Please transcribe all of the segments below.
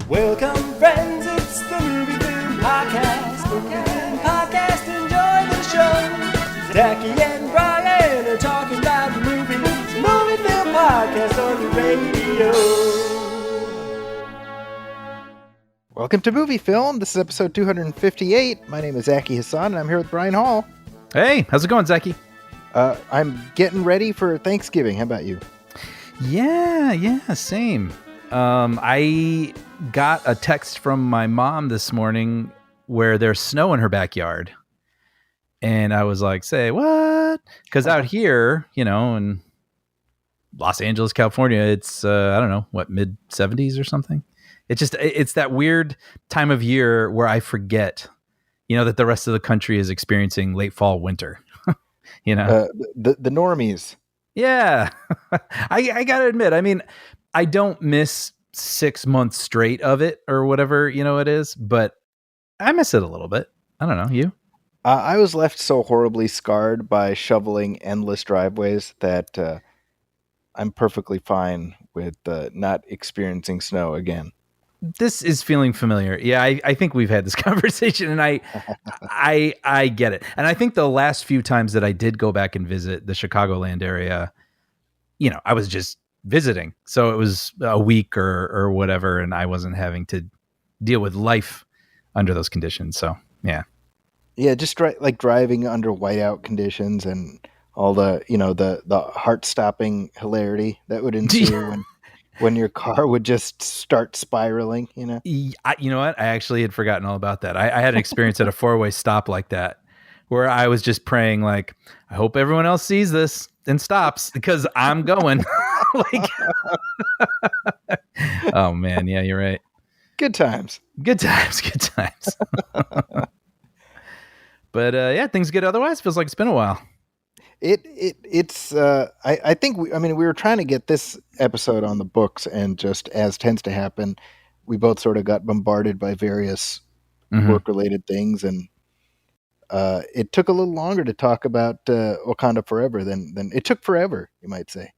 Welcome, friends, it's the Movie Film Podcast. Movie Film Podcast, enjoy the show. Zachy and Brian are talking about movies. Movie Film Podcast on the radio. Welcome to Movie Film. This is episode 258. My name is Zachy Hassan, and I'm here with Brian Hall. Hey, how's it going, Zachy? I'm getting ready for Thanksgiving. How about you? Yeah, same. I got a text from my mom this morning where there's snow in her backyard. And I was like, say what? Because out here, in Los Angeles, California, it's, I don't know, mid 70s or something. It's that weird time of year where I forget, that the rest of the country is experiencing late fall, winter, The normies. Yeah, I gotta admit, I don't miss 6 months straight of it or whatever, it is, but I miss it a little bit. I don't know. You? I was left so horribly scarred by shoveling endless driveways that I'm perfectly fine with not experiencing snow again. This is feeling familiar. Yeah, I think we've had this conversation, and I get it. And I think the last few times that I did go back and visit the Chicagoland area, I was just visiting. So it was a week or whatever, and I wasn't having to deal with life under those conditions. So, yeah. Yeah, just driving under whiteout conditions and all the, the heart-stopping hilarity that would ensue when your car would just start spiraling, You know what? I actually had forgotten all about that. I had an experience at a four-way stop like that where I was just praying, like, I hope everyone else sees this and stops because I'm going. Oh, man. Yeah, you're right. Good times. Good times. But yeah, things good otherwise. Feels like it's been a while. I think we were trying to get this episode on the books, and just as tends to happen, we both sort of got bombarded by various work-related things, and it took a little longer to talk about Wakanda Forever than it took forever, you might say.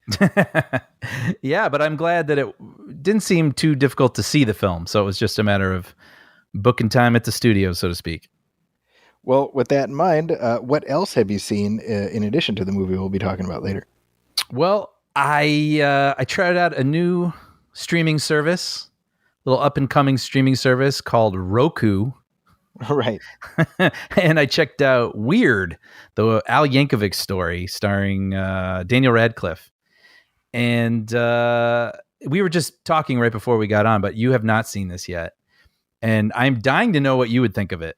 Yeah, but I'm glad that it didn't seem too difficult to see the film, so it was just a matter of booking time at the studio, so to speak. Well, with that in mind, what else have you seen in addition to the movie we'll be talking about later? Well, I tried out a new streaming service, a little up-and-coming streaming service called Roku. Right. And I checked out Weird, the Al Yankovic story starring Daniel Radcliffe. And we were just talking right before we got on, but you have not seen this yet. And I'm dying to know what you would think of it.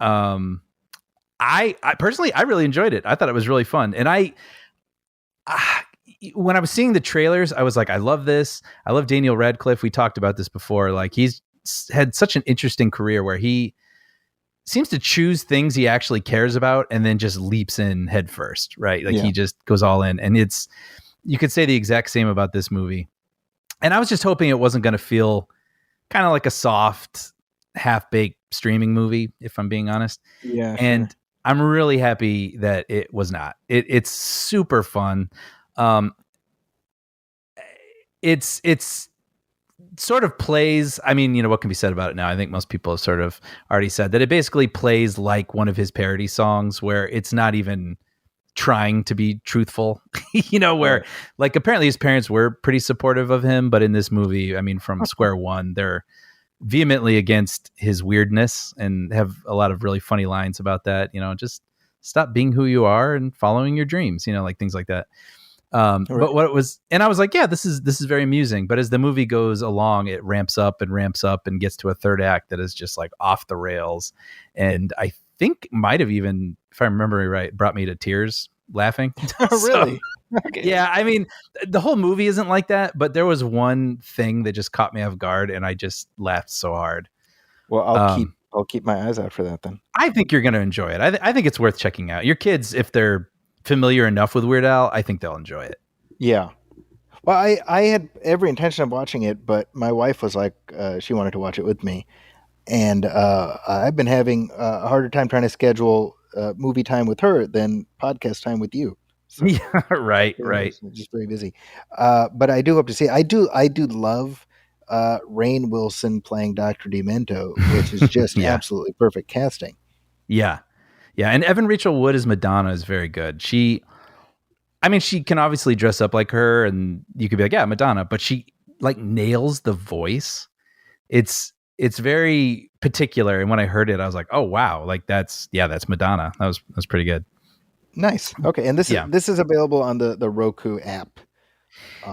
I personally, I really enjoyed it. I thought it was really fun. And when I was seeing the trailers, I was like, I love this. I love Daniel Radcliffe. We talked about this before. Like, he's had such an interesting career where he seems to choose things he actually cares about and then just leaps in head first, right? Like, He just goes all in, and you could say the exact same about this movie. And I was just hoping it wasn't going to feel kind of like a soft, half-baked streaming movie, if I'm being honest. Yeah. And sure. I'm really happy that it was not. It's super fun. It's sort of plays, what can be said about it now? I think most people have sort of already said that it basically plays like one of his parody songs where it's not even trying to be truthful, where like apparently his parents were pretty supportive of him, but in this movie, from square one, they're vehemently against his weirdness and have a lot of really funny lines about that. Just stop being who you are and following your dreams, like things like that. Right. But what it was, and I was like, yeah, this is very amusing. But as the movie goes along, it ramps up and gets to a third act that is just like off the rails. And I think might have even, if I remember right, brought me to tears laughing. Really? Okay. Yeah, the whole movie isn't like that, but there was one thing that just caught me off guard, and I just laughed so hard. Well, I'll keep my eyes out for that then. I think you're going to enjoy it. I think it's worth checking out. Your kids, if they're familiar enough with Weird Al, I think they'll enjoy it. Yeah. Well, I had every intention of watching it, but my wife was like, she wanted to watch it with me, and I've been having a harder time trying to schedule movie time with her than podcast time with you. So, yeah, right. Just very busy. But I do hope to see it. I do love Rainn Wilson playing Dr. Demento, which is just Yeah. absolutely perfect casting. Yeah. Yeah. And Evan Rachel Wood as Madonna is very good. She can obviously dress up like her and you could be like, yeah, Madonna, but she like nails the voice. It's very particular. And when I heard it, I was like, oh wow, like that's Madonna. That's pretty good. Nice. Okay. And this Yeah. is available on the Roku app.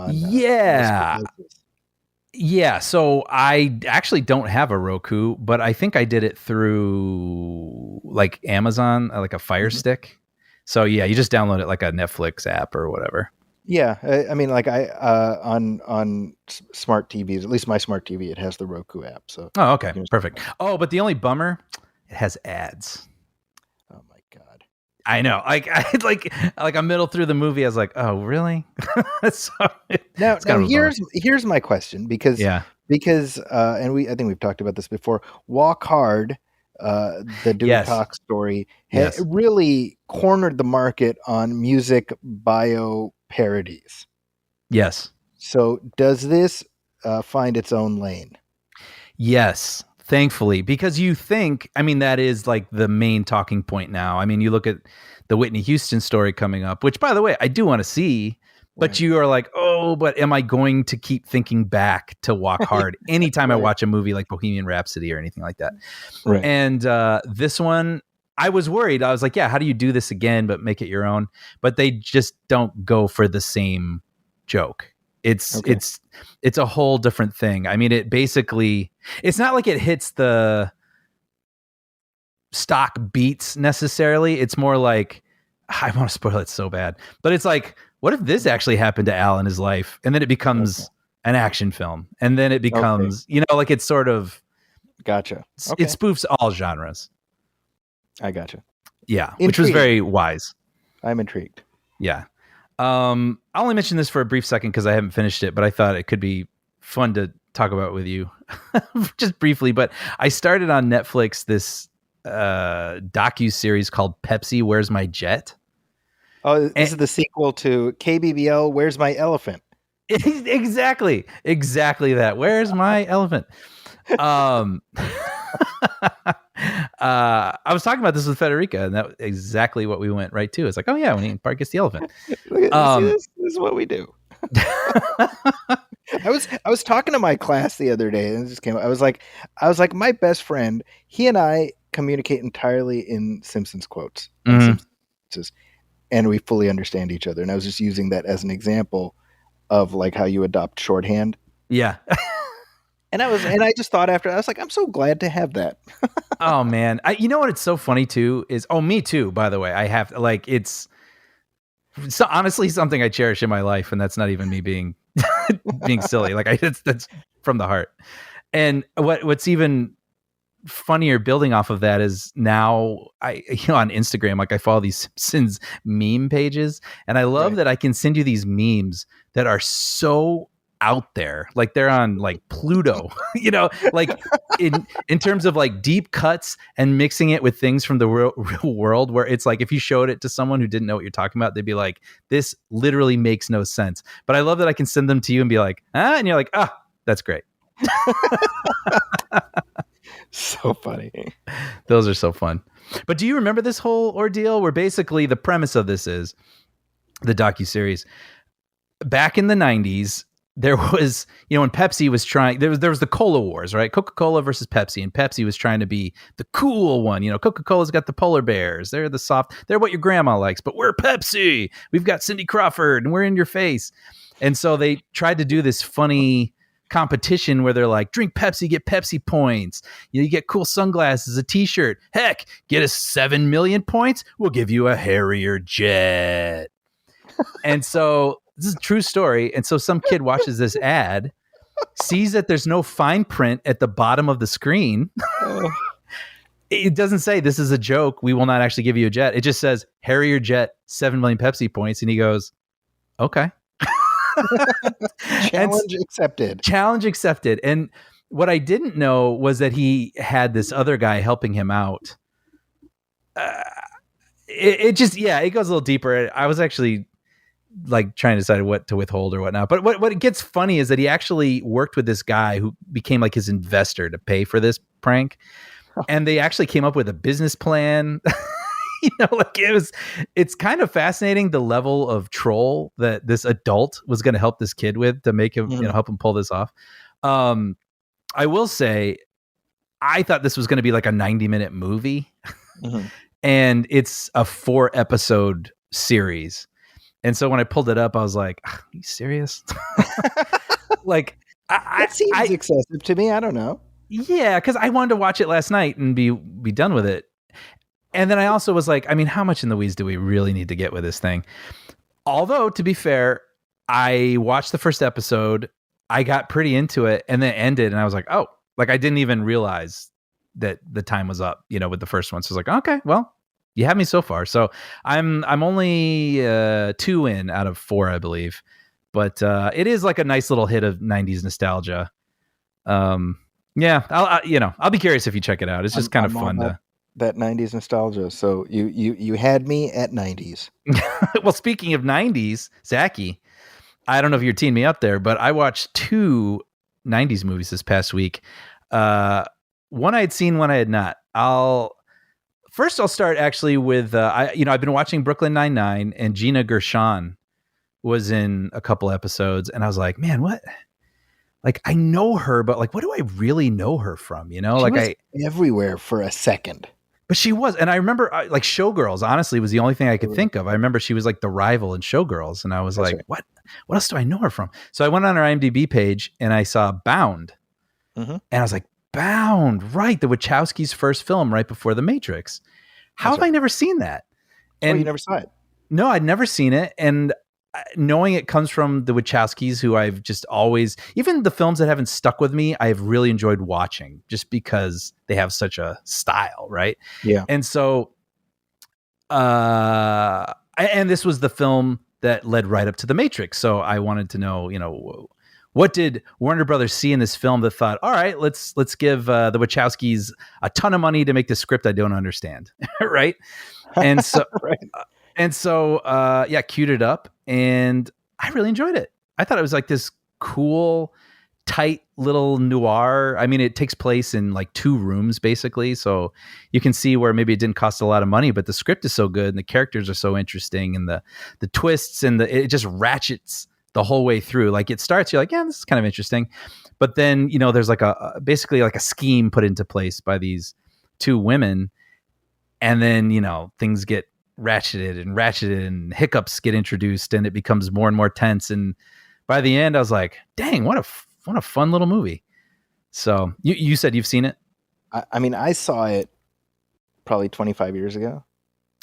Yeah. Yeah, so I actually don't have a Roku, but I think I did it through like Amazon, like a Fire Stick. So yeah, you just download it like a Netflix app or whatever. Yeah, I mean, like on smart TVs, at least my smart TV, it has the Roku app. So Oh, okay, perfect. Oh, but the only bummer, it has ads. oh my god. I know. Like like a middle through the movie, I was like, oh really? So Now it's kind of a bummer. here's my question because Yeah. and I think we've talked about this before. Walk Hard, the Dewey Yes. Cox story, Yes. really cornered the market on music bio parodies. Yes. So does this find its own lane? Yes, thankfully, because you think, that is like the main talking point now. You look at the Whitney Houston story coming up, which by the way, I do want to see, but Right. you are like, oh, but am I going to keep thinking back to Walk Hard anytime I Right. watch a movie like Bohemian Rhapsody or anything like that? Right. And this one, I was worried. I was like, yeah, how do you do this again, but make it your own? But they just don't go for the same joke. It's a whole different thing. It basically, it's not like it hits the stock beats necessarily. It's more like, I want to spoil it so bad, but it's like, what if this actually happened to Al in his life? And then it becomes an action film. And then it becomes, like it's sort of, Gotcha. it spoofs all genres. I gotcha. Yeah. Which was very wise. I'm intrigued. Yeah. I'll only mention this for a brief second because I haven't finished it, but I thought it could be fun to talk about with you just briefly. But I started on Netflix this docu-series called Pepsi, Where's My Jet? Oh, this is the sequel to KBBL, Where's My Elephant? Exactly that. Where's my elephant? I was talking about this with Federica, and that's exactly what we went right to. It's like, oh yeah, when Ian Park gets the elephant. This is what we do. I was talking to my class the other day, and it just came. I was like, my best friend. He and I communicate entirely in Simpsons quotes, and we fully understand each other. And I was just using that as an example of like how you adopt shorthand. Yeah. And I just thought after, I was like, I'm so glad to have that. Oh man. You know what? It's so funny too is, me too, by the way, I have like, it's honestly something I cherish in my life. And that's not even me being, being silly. Like that's from the heart. And what's even funnier building off of that is now on Instagram, like I follow these Simpsons meme pages, and I love that I can send you these memes that are so out there, like they're on like Pluto, like in terms of like deep cuts and mixing it with things from the real world, where it's like if you showed it to someone who didn't know what you're talking about, they'd be like, this literally makes no sense. But I love that I can send them to you and be like, and you're like, that's great. So funny. Those are so fun. But do you remember this whole ordeal where basically the premise of this is the docuseries back in the 90s, there was, when Pepsi was trying, there was the cola wars, right? Coca-Cola versus Pepsi, and Pepsi was trying to be the cool one. Coca-Cola's got the polar bears. They're the soft, they're what your grandma likes, but we're Pepsi. We've got Cindy Crawford and we're in your face. And so they tried to do this funny competition where they're like, drink Pepsi, get Pepsi points. You get cool sunglasses, a t-shirt. Heck, get us 7 million points. We'll give you a Harrier jet. And so this is a true story. And so some kid watches this ad, sees that there's no fine print at the bottom of the screen. It doesn't say this is a joke. We will not actually give you a jet. It just says Harrier jet, 7 million Pepsi points. And he goes, okay. Challenge accepted. And what I didn't know was that he had this other guy helping him out. It goes a little deeper. I was actually like trying to decide what to withhold or whatnot. But what gets funny is that he actually worked with this guy who became like his investor to pay for this prank. And they actually came up with a business plan. Like it's kind of fascinating the level of troll that this adult was going to help this kid with to make him, help him pull this off. I will say, I thought this was going to be like a 90-minute movie, and it's a 4-episode series. And so when I pulled it up, I was like, "Are you serious?" Like, It seems excessive to me. I don't know. Yeah, because I wanted to watch it last night and be done with it. And then I also was like, I mean, how much in the weeds do we really need to get with this thing? Although, to be fair, I watched the first episode, I got pretty into it, and then it ended, and I was like, oh, like I didn't even realize that the time was up, with the first one. So I was like, okay, well, you have me so far. So I'm only 2 in out of 4, I believe. But it is like a nice little hit of 90s nostalgia. Yeah, I'll be curious if you check it out. It's just kind of fun to that 90s nostalgia. So you had me at 90s. Well, speaking of 90s, Zachy, I don't know if you're teeing me up there, but I watched 2 90s movies this past week. One I had seen, one I had not. I'll start actually with I've been watching Brooklyn Nine-Nine, and Gina Gershon was in a couple episodes, and I was like, man, what? Like, I know her, but like, what do I really know her from? She was everywhere for a second. But she was, and I remember like Showgirls, honestly, was the only thing I could think of. I remember she was like the rival in Showgirls, and I was like, what else do I know her from? So I went on her IMDb page and I saw Bound. And I was like, Bound, right. The Wachowskis' first film right before The Matrix. How have I never seen that? And you never saw it? No, I'd never seen it. And knowing it comes from the Wachowskis, who I've just always, even the films that haven't stuck with me, I've really enjoyed watching just because they have such a style, right? Yeah. And so, and this was the film that led right up to The Matrix. So I wanted to know, what did Warner Brothers see in this film that thought, all right, let's give the Wachowskis a ton of money to make this script I don't understand, right? And so, right. And so, queued it up, and I really enjoyed it. I thought it was like this cool, tight little noir. I mean, it takes place in like 2 rooms, basically. So you can see where maybe it didn't cost a lot of money, but the script is so good, and the characters are so interesting, and the twists, and it just ratchets the whole way through. Like, it starts, you're like, yeah, this is kind of interesting. But then, there's like basically like a scheme put into place by these 2 women. And then, things get ratcheted and hiccups get introduced, and it becomes more and more tense. And by the end, I was like, dang, what a fun little movie. So you said you've seen it? I mean, I saw it probably 25 years ago.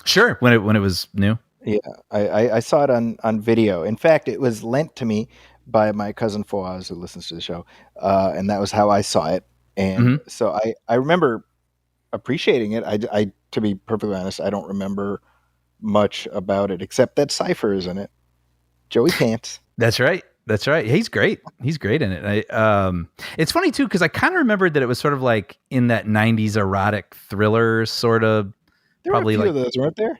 Sure. When it was new. Yeah. I saw it on video. In fact, it was lent to me by my cousin Fawaz, who listens to the show. And that was how I saw it. And so I remember appreciating it. I to be perfectly honest, I don't remember much about it except that Cypher is in it. Joey Pants. That's right. He's great. He's great in it. It's funny too, because I kind of remembered that it was sort of like in that 90s erotic thriller sort of. There probably were a few of those, weren't there?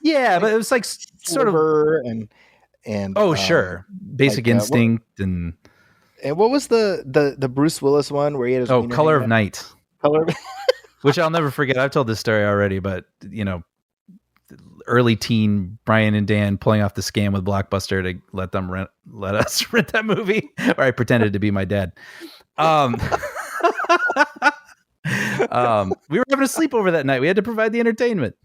Yeah, like, but it was like sort of and sure, Basic Instinct and what was the Bruce Willis one where he had his Color of Night. Color. Which I'll never forget. I've told this story already, but early teen Brian and Dan pulling off the scam with Blockbuster to let us rent that movie, or I pretended to be my dad. We were having a sleepover that night. We had to provide the entertainment.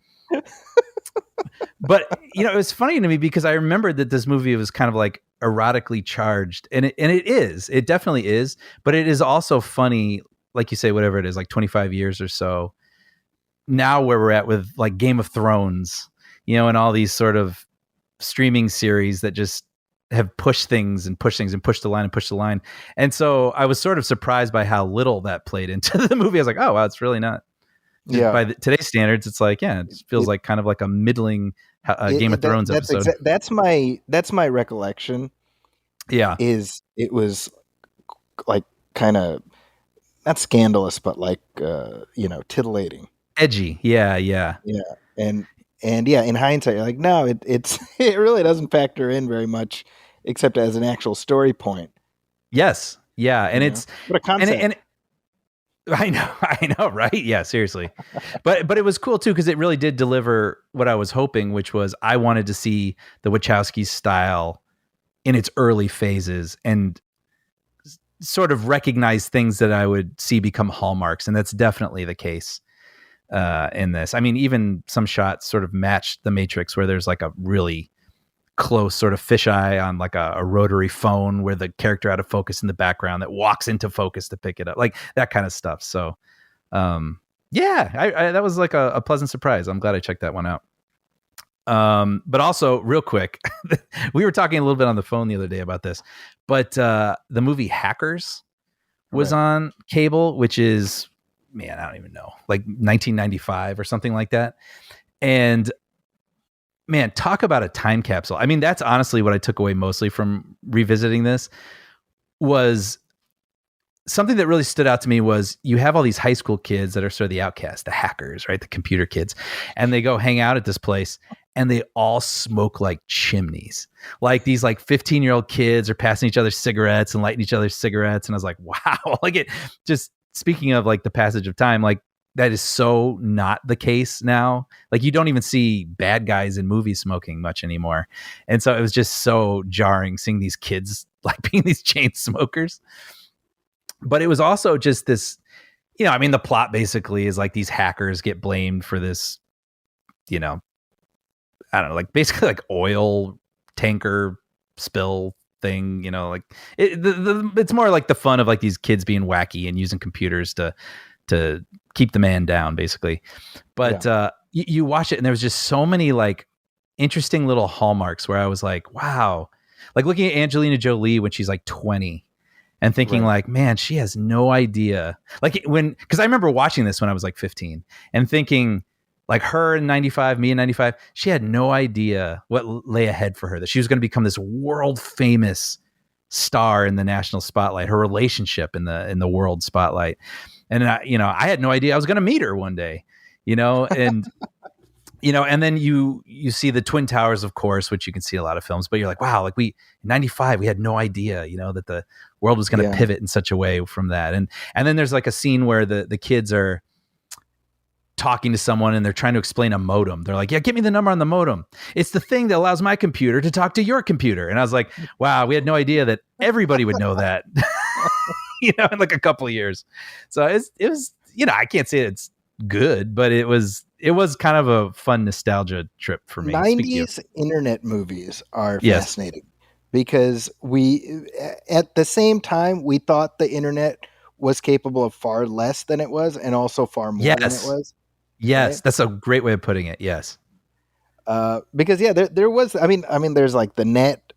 But it was funny to me because I remembered that this movie was kind of like erotically charged, and it definitely is. But it is also funny. Like you say, whatever it is, like 25 years or so now, where we're at with like Game of Thrones, and all these sort of streaming series that just have pushed things and pushed the line. And so I was sort of surprised by how little that played into the movie. I was like, oh, wow, it's really not. Yeah. By today's standards, it's like, yeah, it feels like kind of like a middling Game of Thrones episode. That's my recollection. Yeah. It was like kind of, not scandalous, but like, titillating. Edgy. Yeah. And And yeah, in hindsight, you're like, no, it's it really doesn't factor in very much, except as an actual story point. Yes. Yeah. And You know? it's, What a concept. and I know, right? Yeah, seriously. But it was cool too because it really did deliver what I was hoping, which was I wanted to see the Wachowskis style in its early phases and sort of recognize things that I would see become hallmarks, and that's definitely the case in this. I mean, even some shots sort of match The Matrix, where there's like a really close sort of fisheye on like a rotary phone where the character out of focus in the background that walks into focus to pick it up, like that kind of stuff. So yeah, I that was like a pleasant surprise. I'm glad I checked that one out. But also real quick, we were talking a little bit on the phone the other day about this, but the movie Hackers was on cable, which is, man, I don't even know, like 1995 or something like that. And man, talk about a time capsule. I mean, that's honestly what I took away mostly from revisiting this was something that really stood out to me was you have all these high school kids that are sort of the outcasts, the hackers, right? The computer kids. And they go hang out at this place and they all smoke like chimneys. Like these like 15-year-old kids are passing each other cigarettes and lighting each other's cigarettes. And I was like, wow, like it just speaking of like the passage of time, like that is so not the case now. Like you don't even see bad guys in movies smoking much anymore. And so it was just so jarring seeing these kids like being these chain smokers. But it was also just this, you know, I mean, the plot basically is like these hackers get blamed for this, you know, I don't know, like basically like oil tanker spill thing, you know, like it's more like the fun of like these kids being wacky and using computers to keep the man down basically. But you watch it and there was just so many like interesting little hallmarks where I was like, wow, like looking at Angelina Jolie when she's like 20 and thinking like, man, she has no idea. Like because I remember watching this when I was like 15 and thinking like her in 95, me in 95, she had no idea what lay ahead for her, that she was going to become this world famous star in the national spotlight, her relationship in the world spotlight. And I had no idea I was going to meet her one day, and and then you see the Twin Towers, of course, which you can see in a lot of films, but you're like, wow, like in 95, we had no idea, that the world was going to pivot in such a way from that. And then there's like a scene where the kids are talking to someone and they're trying to explain a modem. They're like, yeah, get me the number on the modem. It's the thing that allows my computer to talk to your computer. And I was like, wow, we had no idea that everybody would know that, in like a couple of years. So it was, I can't say it's good, but it was kind of a fun nostalgia trip for me. 90s internet movies are fascinating because at the same time, we thought the internet was capable of far less than it was and also far more than it was. Yes, right? That's a great way of putting it. Yes. Because there was, I mean, there's like the net,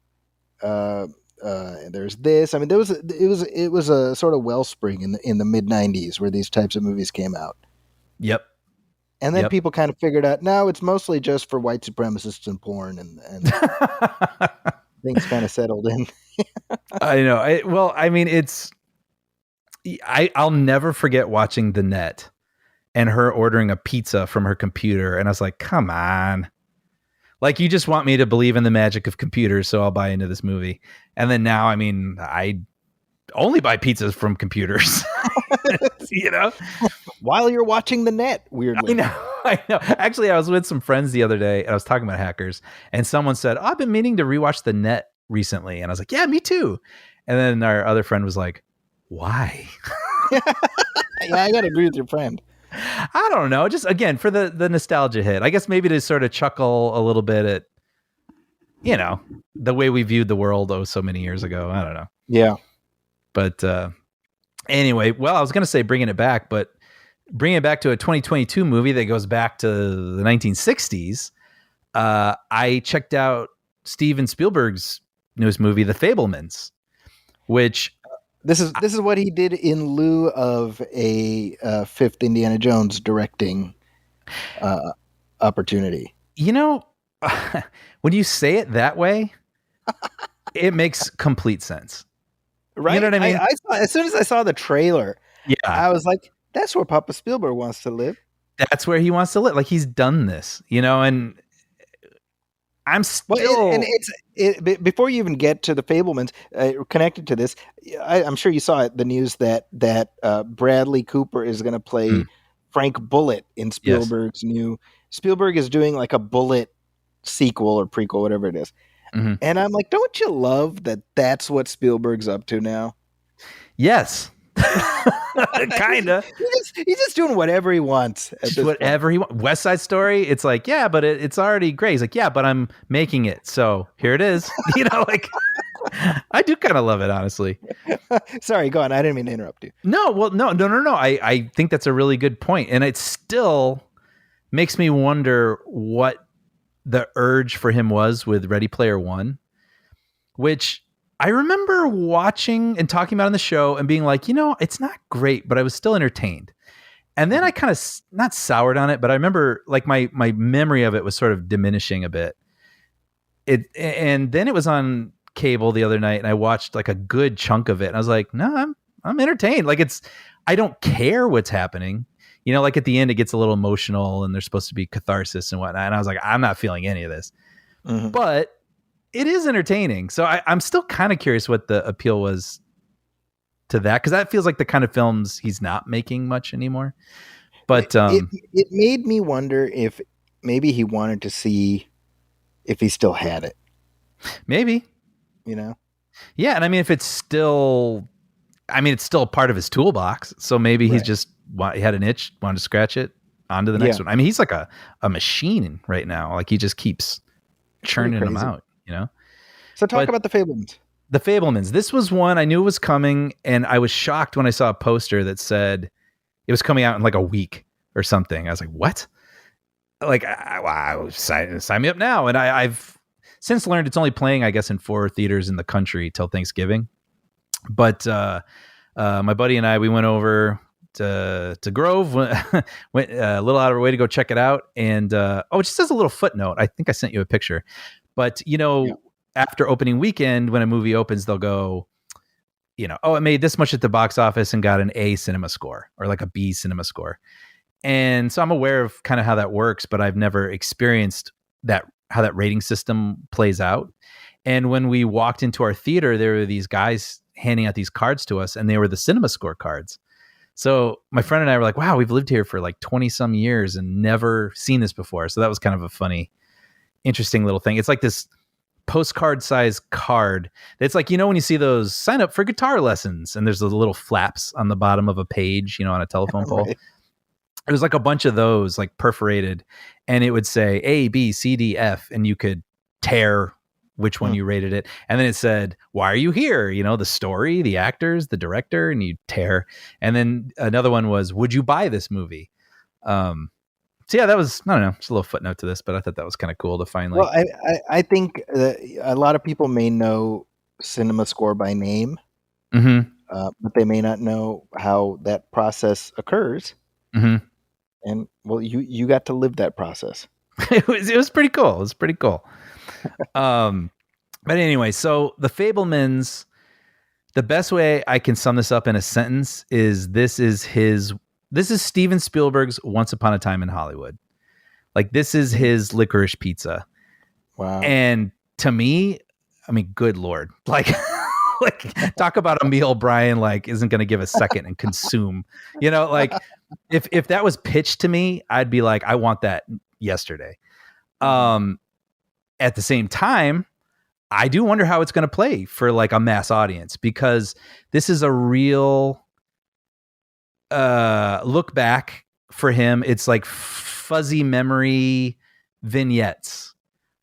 there's this. I mean, it was a sort of wellspring in the mid 90s where these types of movies came out. Yep. And then people kind of figured out, no, it's mostly just for white supremacists and porn, and things kind of settled in. I know. I'll never forget watching The Net and her ordering a pizza from her computer. And I was like, come on. Like, you just want me to believe in the magic of computers, so I'll buy into this movie. And then now, I mean, I only buy pizzas from computers, While you're watching The Net, weirdly. I know. Actually, I was with some friends the other day and I was talking about Hackers, and someone said, I've been meaning to rewatch The Net recently. And I was like, yeah, me too. And then our other friend was like, why? Yeah, I got to agree with your friend. I don't know. Just again, for the nostalgia hit, I guess maybe to sort of chuckle a little bit at, the way we viewed the world so many years ago. I don't know. Yeah. But anyway, well, I was going to say bringing it back, but bringing it back to a 2022 movie that goes back to the 1960s. I checked out Steven Spielberg's newest movie, The Fabelmans, which this is what he did in lieu of a fifth Indiana Jones directing opportunity. When you say it that way, it makes complete sense. Right? You know what I mean? As soon as I saw the trailer, I was like, that's where Papa Spielberg wants to live. that's where he wants to live. Like he's done this, and I'm Well, still. before you even get to the Fablemans, connected to this, I'm sure you saw it, the news that Bradley Cooper is going to play Mm, Frank Bullitt in yes. Spielberg's new. Spielberg is doing like a Bullitt sequel or prequel, whatever it is, Hmm. and I'm like, don't you love that? That's what Spielberg's up to now. Yes. Kinda. He's just doing whatever he wants at Just this point. whatever he wants. West Side Story. It's like, yeah, but it's already great. He's like, yeah, but I'm making it, so here it is. Like I do kind of love it, honestly. Sorry, go on. I didn't mean to interrupt you. No, well, no. I think that's a really good point, and it still makes me wonder what the urge for him was with Ready Player One, which I remember watching and talking about on the show and being like, it's not great, but I was still entertained. And then I kind of not soured on it, but I remember like my memory of it was sort of diminishing a bit. And then it was on cable the other night, and I watched like a good chunk of it, and I was like, no, I'm entertained. Like I don't care what's happening. Like at the end, it gets a little emotional, and there's supposed to be catharsis and whatnot. And I was like, I'm not feeling any of this, but it is entertaining. So I'm still kind of curious what the appeal was to that, because that feels like the kind of films he's not making much anymore. But it made me wonder if maybe he wanted to see if he still had it. maybe, Yeah, and I mean, if it's still, it's still a part of his toolbox. So maybe he's Right. just he had an itch, wanted to scratch it, on to the next Yeah. one. I mean, he's like a machine right now. Like he just keeps churning them crazy. out. So talk But about the Fablemans. The Fablemans. This was one I knew was coming, and I was shocked when I saw a poster that said it was coming out in like a week or something. I was like, "What?" Like, wow, sign me up now. And I've since learned it's only playing, I guess, in 4 theaters in the country till Thanksgiving. But my buddy and I, we went over to Grove, went a little out of our way to go check it out. And it just as a little footnote, I think I sent you a picture. But after opening weekend, when a movie opens, they'll go, it made this much at the box office and got an A cinema score or like a B cinema score. And so I'm aware of kind of how that works, but I've never experienced how that rating system plays out. And when we walked into our theater, there were these guys handing out these cards to us, and they were the cinema score cards. So my friend and I were like, wow, we've lived here for like 20 some years and never seen this before. So that was kind of a funny, interesting little thing. It's like this postcard size card. It's like, when you see those sign up for guitar lessons and there's those little flaps on the bottom of a page, on a telephone pole. Right. It was like a bunch of those like perforated, and it would say A, B, C, D, F, and you could tear which one you rated it. And then it said, why are you here? The story, the actors, the director, and you tear. And then another one was, would you buy this movie? So yeah, that was, I don't know, just a little footnote to this, but I thought that was kind of cool to finally. Well, I think a lot of people may know Cinema Score by name, but they may not know how that process occurs. And well, you got to live that process. It was pretty cool. It was pretty cool. But anyway, so the Fablemans, the best way I can sum this up in a sentence is this is Steven Spielberg's Once Upon a Time in Hollywood. Like this is his licorice pizza. Wow. And to me, I mean, good Lord, like talk about a meal Brian like isn't going to give a second and consume. Like if that was pitched to me, I'd be like, I want that yesterday. At the same time, I do wonder how it's going to play for like a mass audience, because this is a real look back for him. It's like fuzzy memory vignettes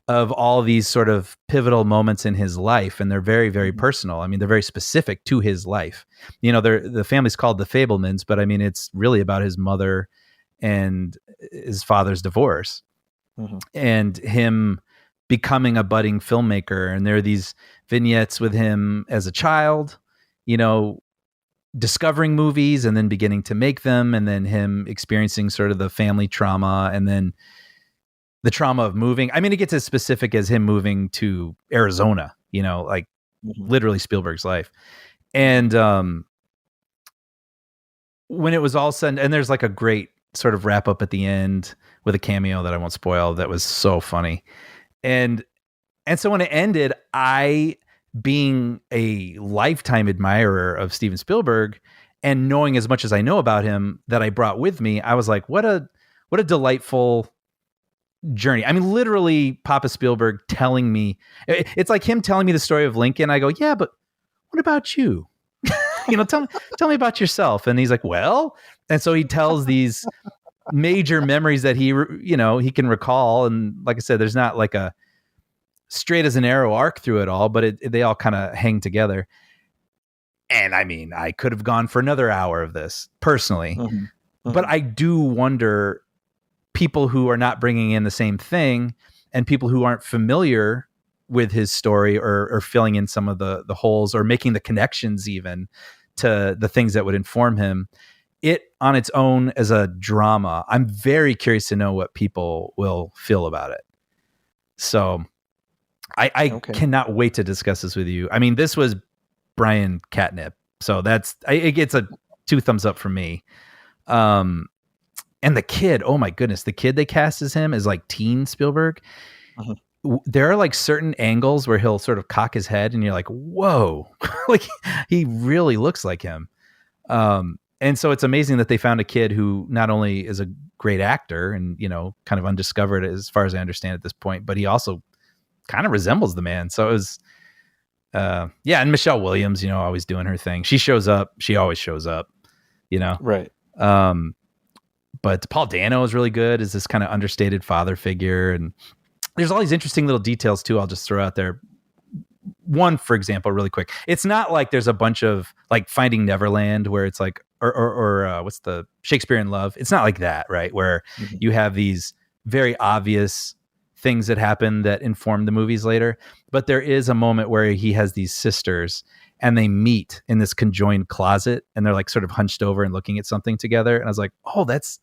of all these sort of pivotal moments in his life, and they're very, very personal. I mean, they're very specific to his life. The family's called the Fablemans, but I mean, it's really about his mother and his father's divorce, and him becoming a budding filmmaker. And there are these vignettes with him as a child, discovering movies and then beginning to make them, and then him experiencing sort of the family trauma, and then the trauma of moving. I mean, it gets as specific as him moving to Arizona, like literally Spielberg's life. And when it was all said, and there's like a great sort of wrap up at the end with a cameo that I won't spoil. That was so funny. And so when it ended, I, being a lifetime admirer of Steven Spielberg and knowing as much as I know about him that I brought with me, I was like, what a delightful journey. I mean, literally Papa Spielberg telling me, it's like him telling me the story of Lincoln. I go, yeah, but what about you? Tell me about yourself. And he's like, well, and so he tells these major memories that he can recall. And like I said, there's not like a straight as an arrow arc through it all, but they all kind of hang together. And I mean, I could have gone for another hour of this personally, but I do wonder, people who are not bringing in the same thing and people who aren't familiar with his story or filling in some of the holes or making the connections even to the things that would inform him, it on its own as a drama, I'm very curious to know what people will feel about it. So I cannot wait to discuss this with you. I mean, this was Brian catnip. So it gets a 2 thumbs up from me. And the kid, oh my goodness, the kid they cast as him is like teen Spielberg. There are like certain angles where he'll sort of cock his head and you're like, whoa, like he really looks like him. And so it's amazing that they found a kid who not only is a great actor and, kind of undiscovered as far as I understand at this point, but he also kind of resembles the man. So it was, and Michelle Williams, always doing her thing. She shows up. She always shows up, Right. But Paul Dano is really good as this kind of understated father figure. And there's all these interesting little details too. I'll just throw out there. One, for example, really quick. It's not like there's a bunch of like Finding Neverland where it's like, or what's the Shakespeare in Love? It's not like that, right? Where you have these very obvious things that happen that inform the movies later. But there is a moment where he has these sisters and they meet in this conjoined closet and they're like sort of hunched over and looking at something together. And I was like, oh, that's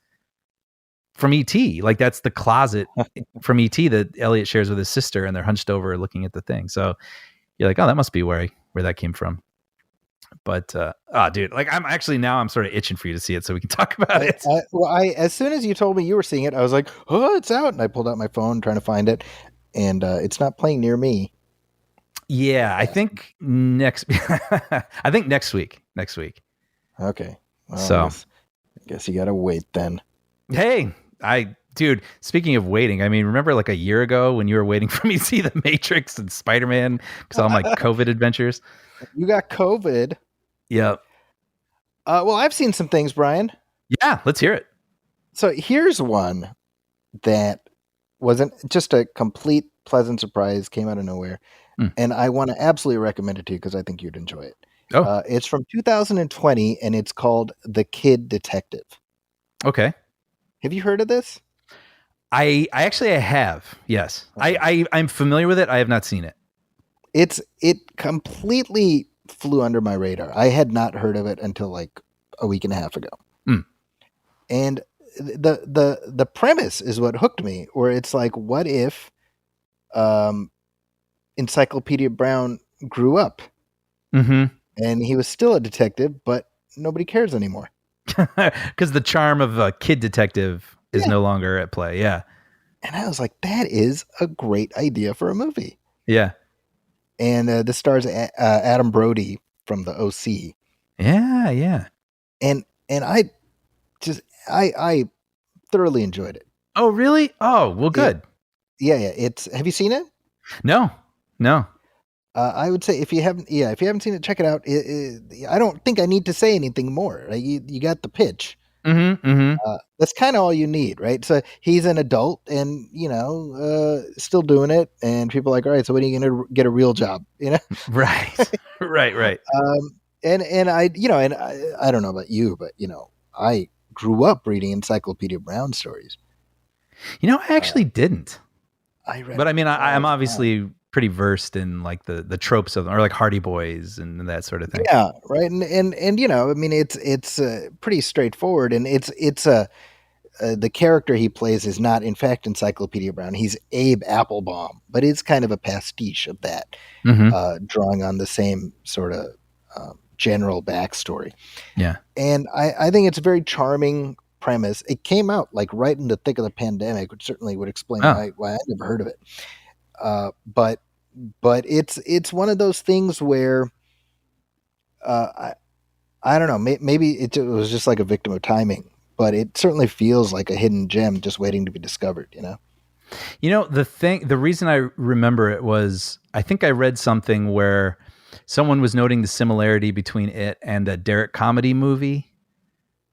from E.T. Like that's the closet from E.T. that Elliot shares with his sister and they're hunched over looking at the thing. So you're like, oh, that must be where that came from. But dude, like I'm sort of itching for you to see it so we can talk about it. As soon as you told me you were seeing it, I was like, oh, it's out. And I pulled out my phone trying to find it. And it's not playing near me. Yeah, I think next week. Okay. Well, so I guess you got to wait then. Hey, dude, speaking of waiting, I mean, remember like a year ago when you were waiting for me to see The Matrix and Spider-Man because all my COVID adventures? You got COVID. Yep. Well, I've seen some things, Brian. Yeah, let's hear it. So here's one that wasn't just a complete pleasant surprise, came out of nowhere. And I want to absolutely recommend it to you because I think you'd enjoy it. Oh. It's from 2020 and it's called The Kid Detective. Okay. Have you heard of this? I have. Yes. Okay. I'm familiar with it. I have not seen it. It completely flew under my radar. I had not heard of it until like a week and a half ago. And the premise is what hooked me, where it's like, what if Encyclopedia Brown grew up and he was still a detective, but nobody cares anymore? Because the charm of a kid detective is no longer at play. Yeah. And I was like, that is a great idea for a movie. Yeah. And this stars Adam Brody from the OC. Yeah, yeah. And I thoroughly enjoyed it. Oh, really? Oh, well, good. Yeah. Have you seen it? No. I would say if you haven't seen it, check it out. I don't think I need to say anything more. Right? You got the pitch. That's kind of all you need, right? So he's an adult and, still doing it. And people are like, all right, so when are you going to get a real job? Right. Right. And I don't know about you, but, I grew up reading Encyclopedia Brown stories. I actually didn't. I read, but I mean, I'm obviously pretty versed in like the tropes of them, or like Hardy Boys and that sort of thing. Yeah, right. And I mean, it's pretty straightforward, and it's the character he plays is not in fact Encyclopedia Brown. He's Abe Applebaum, but it's kind of a pastiche of that, drawing on the same sort of general backstory. Yeah, and I think it's very charming premise. It came out like right in the thick of the pandemic, which certainly would explain Oh, why I never heard of it. But it's one of those things where I don't know. Maybe it was just like a victim of timing, but it certainly feels like a hidden gem just waiting to be discovered. the reason I remember it was I think I read something where someone was noting the similarity between it and a Derek comedy movie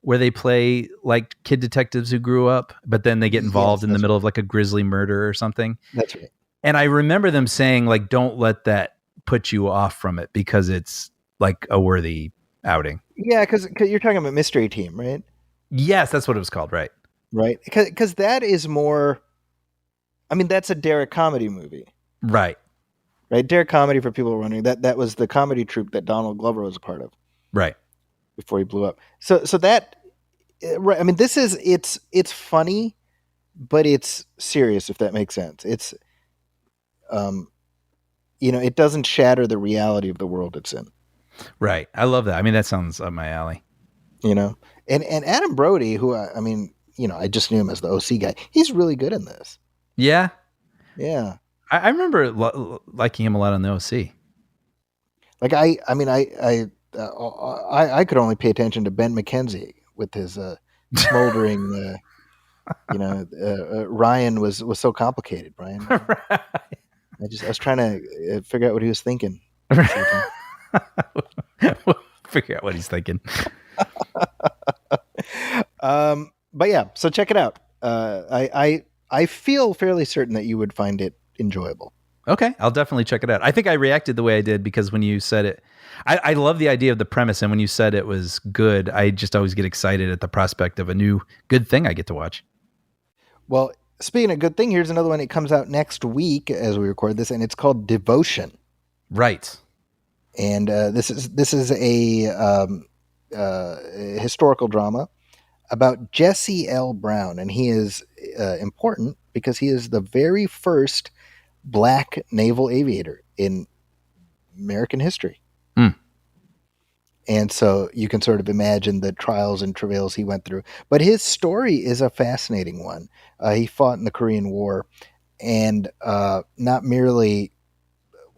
where they play like kid detectives who grew up, but then they get involved Yes, in the middle of like a grisly murder or something. that's right. And I remember them saying like, don't let that put you off from it because it's like a worthy outing. Yeah, because you're talking about Mystery Team, right? Yes, that's what it was called. Right. Right. Because that is more. I mean, that's a Derek comedy movie, Right. right? Derek comedy, for people who are wondering, that was the comedy troupe that Donald Glover was a part of Right. before he blew up. So that, right? I mean, it's funny, but it's serious, if that makes sense. It's, it doesn't shatter the reality of the world it's in. Right. I love that. I mean, that sounds up my alley. And Adam Brody, who I mean, I just knew him as the OC guy. He's really good in this. Yeah. Yeah. I remember liking him a lot on the OC. Like I could only pay attention to Ben McKenzie with his smoldering. Ryan was so complicated. Brian, Right. I was trying to figure out what he was thinking. We'll figure out what he's thinking. But yeah, so check it out. I feel fairly certain that you would find it enjoyable. Okay, I'll definitely check it out. I think I reacted the way I did because when you said it, I love the idea of the premise, and when you said it was good, I just always get excited at the prospect of a new good thing I get to watch. Well, speaking of good thing, here's another one. It comes out next week as we record this, and it's called Devotion. Right. And this is a historical drama about Jesse L. Brown, and he is important because he is the very first black naval aviator in American history. Mm. And so you can sort of imagine the trials and travails he went through. But his story is a fascinating one. He fought in the Korean War, and not merely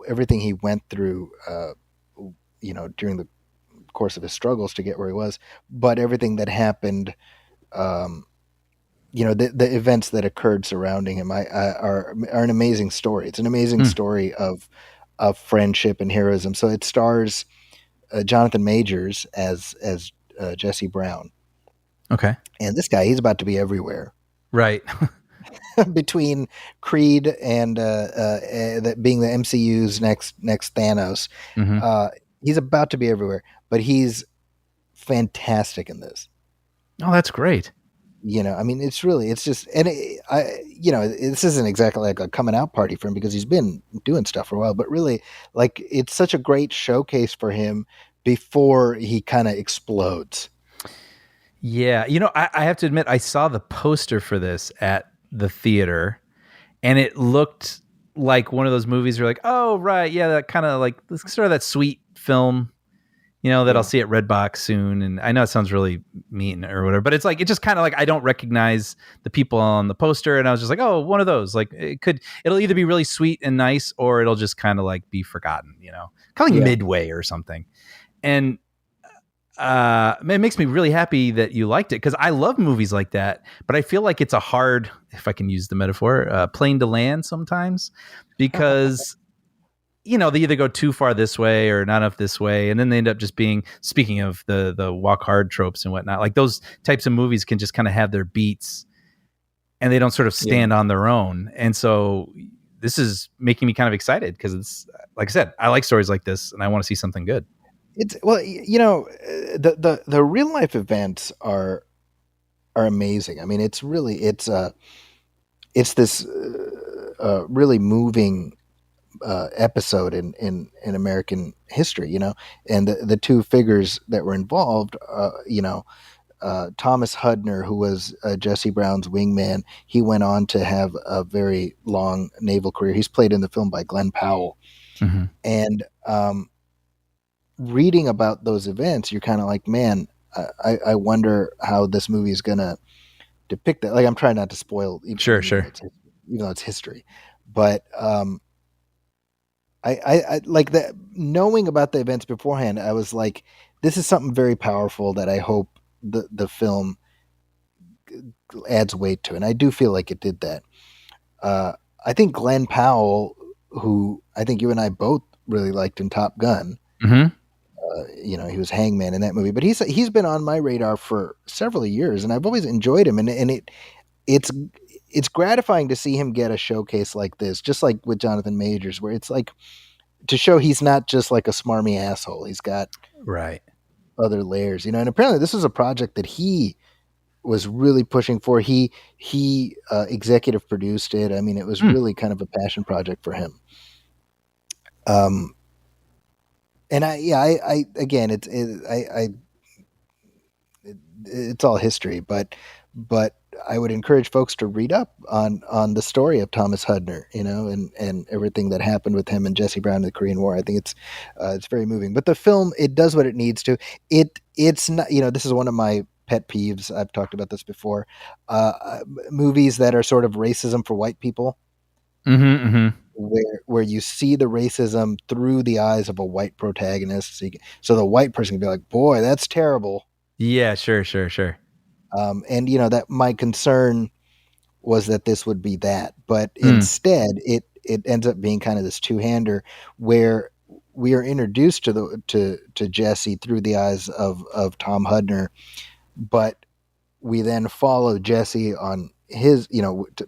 everything he went through, during the course of his struggles to get where he was, but everything that happened, the events that occurred surrounding him are an amazing story. It's an amazing story of friendship and heroism. So it stars Jonathan Majors as Jesse Brown. Okay. And this guy, he's about to be everywhere. Right. Between Creed and that being the MCU's next Thanos, he's about to be everywhere. But he's fantastic in this. Oh, that's great. I mean, this isn't exactly like a coming out party for him because he's been doing stuff for a while, but really, like, it's such a great showcase for him before he kind of explodes. Yeah. I have to admit, I saw the poster for this at the theater, and it looked like one of those movies where like, oh, right. Yeah. That kind of like sort of that sweet film, that I'll see at Redbox soon. And I know it sounds really mean or whatever, but it's like, it just kind of like, I don't recognize the people on the poster. And I was just like, oh, one of those, like it'll either be really sweet and nice, or it'll just kind of like be forgotten, kind of like Midway or something. And it makes me really happy that you liked it because I love movies like that, but I feel like it's a hard, if I can use the metaphor, plane to land sometimes because they either go too far this way or not enough this way, and then they end up just being, speaking of the walk hard tropes and whatnot, like those types of movies can just kind of have their beats and they don't sort of stand on their own. And so this is making me kind of excited because it's, like I said, I like stories like this and I want to see something good. It's the real life events are amazing. I mean, it's this really moving episode in American history, and the two figures that were involved, Thomas Hudner, who was Jesse Brown's wingman, he went on to have a very long naval career. He's played in the film by Glenn Powell. Mm-hmm. And reading about those events, you're kind of like, man, I wonder how this movie is gonna depict that. Like, I'm trying not to spoil, Sure, sure. even though it's history, but I like that. Knowing about the events beforehand, I was like, this is something very powerful that I hope the film adds weight to, and I do feel like it did that. Uh, I think Glenn Powell, who I think you and I both really liked in Top Gun, Mm-hmm. he was Hangman in that movie, but he's been on my radar for several years, and I've always enjoyed him, and it's it's gratifying to see him get a showcase like this, just like with Jonathan Majors, where it's like to show he's not just like a smarmy asshole. He's got Right. other layers, and apparently this was a project that he was really pushing for. He executive produced it. I mean, it was really kind of a passion project for him. And I again, it's all history, but I would encourage folks to read up on the story of Thomas Hudner, and everything that happened with him and Jesse Brown in the Korean War. I think it's very moving. But the film, it does what it needs to. It's not, this is one of my pet peeves. I've talked about this before. Movies that are sort of racism for white people, Mm-hmm, mm-hmm. where you see the racism through the eyes of a white protagonist, so the white person can be like, "Boy, that's terrible." Yeah, sure, sure, sure. And that my concern was that this would be that, but instead it ends up being kind of this two-hander where we are introduced to Jesse through the eyes of Tom Hudner, but we then follow Jesse on his,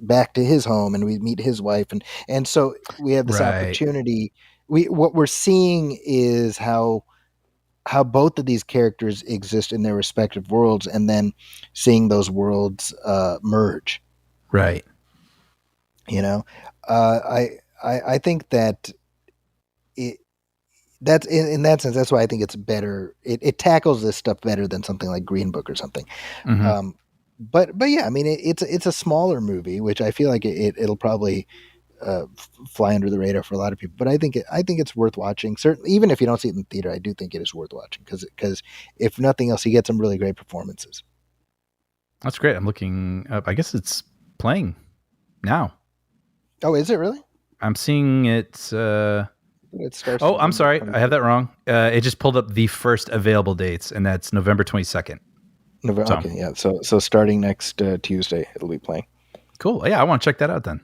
back to his home, and we meet his wife, and so we have this Right. opportunity. What we're seeing is how both of these characters exist in their respective worlds, and then seeing those worlds merge. Right. I think that that's in that sense. That's why I think it's better. It tackles this stuff better than something like Green Book or something. Mm-hmm. But yeah, I mean, it's a smaller movie, which I feel like it'll probably fly under the radar for a lot of people. But I think it's worth watching. Certainly, even if you don't see it in the theater, I do think it is worth watching because if nothing else, you get some really great performances. That's great. I'm looking up. I guess it's playing now. Oh, is it really? I'm seeing it. It starts. Oh, I'm sorry. I have that wrong. It just pulled up the first available dates, and that's November 22nd. November. So. Okay, yeah. So starting next Tuesday, it'll be playing. Cool. Yeah, I want to check that out then.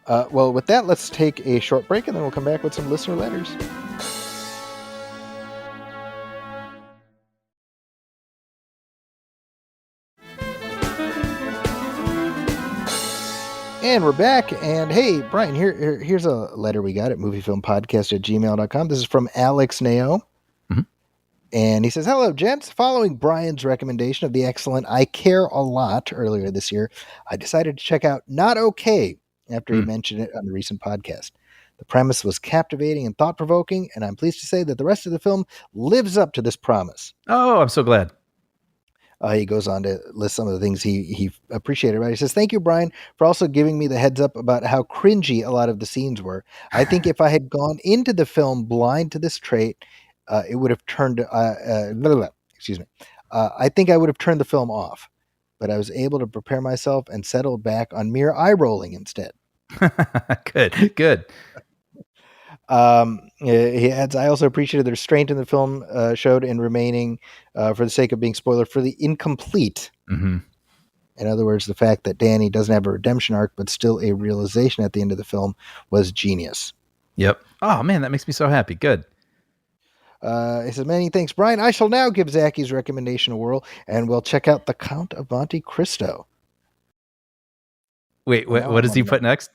Well, with that, let's take a short break, and then we'll come back with some listener letters. And we're back. And hey, Brian, here's a letter we got at moviefilmpodcast@gmail.com. This is from Alex Nao. Mm-hmm. And he says, "Hello, gents. Following Brian's recommendation of the excellent I Care a Lot earlier this year, I decided to check out Not Okay after he mentioned it on the recent podcast. The premise was captivating and thought-provoking, and I'm pleased to say that the rest of the film lives up to this promise." Oh, I'm so glad. He goes on to list some of the things he appreciated. Right? He says, "Thank you, Brian, for also giving me the heads up about how cringy a lot of the scenes were. I think if I had gone into the film blind to this trait, it would have turned. Excuse me. I think I would have turned the film off, but I was able to prepare myself and settled back on mere eye rolling instead." Good. He adds, "I also appreciated the restraint in the film showed in remaining, for the sake of being spoiler, for the incomplete." Mm-hmm. In other words, the fact that Danny doesn't have a redemption arc, but still a realization at the end of the film was genius. Yep. Oh, man, that makes me so happy. Good. He says, "Many thanks, Brian. I shall now give Zacky's recommendation a whirl, and we'll check out The Count of Monte Cristo." Wait, what does he put next?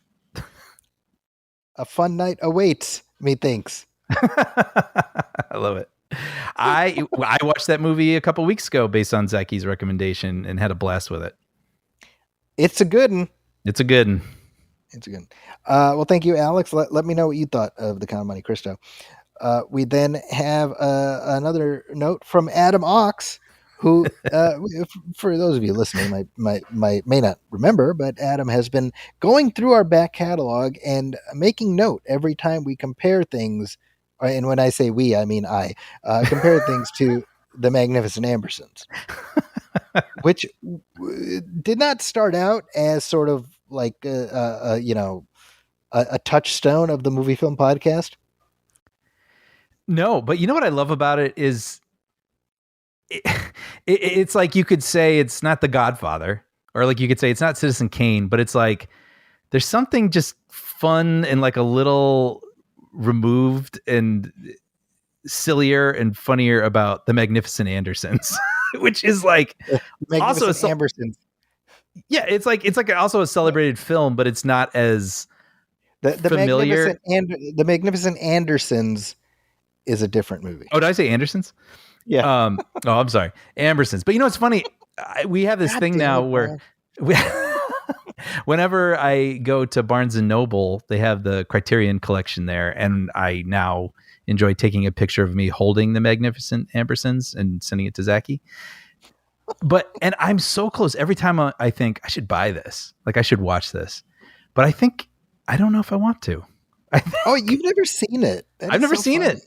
"A fun night awaits, methinks." I love it. I watched that movie a couple weeks ago based on Zacky's recommendation and had a blast with it. It's a good one. It's a good one. It's a good one. Well, thank you, Alex. Let me know what you thought of The Count of Monte Cristo. We then have another note from Adam Ox, who, for those of you listening, may not remember, but Adam has been going through our back catalog and making note every time we compare things. And when I say we, I mean I compare things to The Magnificent Ambersons, which did not start out as sort of like a touchstone of the movie film podcast. No, but you know what I love about it is it's like you could say it's not The Godfather, or like you could say it's not Citizen Kane, but it's like there's something just fun and like a little removed and sillier and funnier about the Magnificent Andersons, which is like also Magnificent Ambersons. Yeah, it's like also a celebrated film, but it's not as The familiar. The Magnificent Andersons is a different movie. Oh, did I say Andersons? Yeah. Oh, I'm sorry, Ambersons. But you know, it's funny. We have this thing now where whenever I go to Barnes and Noble, they have the Criterion collection there, and I now enjoy taking a picture of me holding the Magnificent Ambersons and sending it to Zachy. And I'm so close. Every time I think I should buy this, like I should watch this, but I don't know if I want to. Oh, you've never seen it? I've never seen it.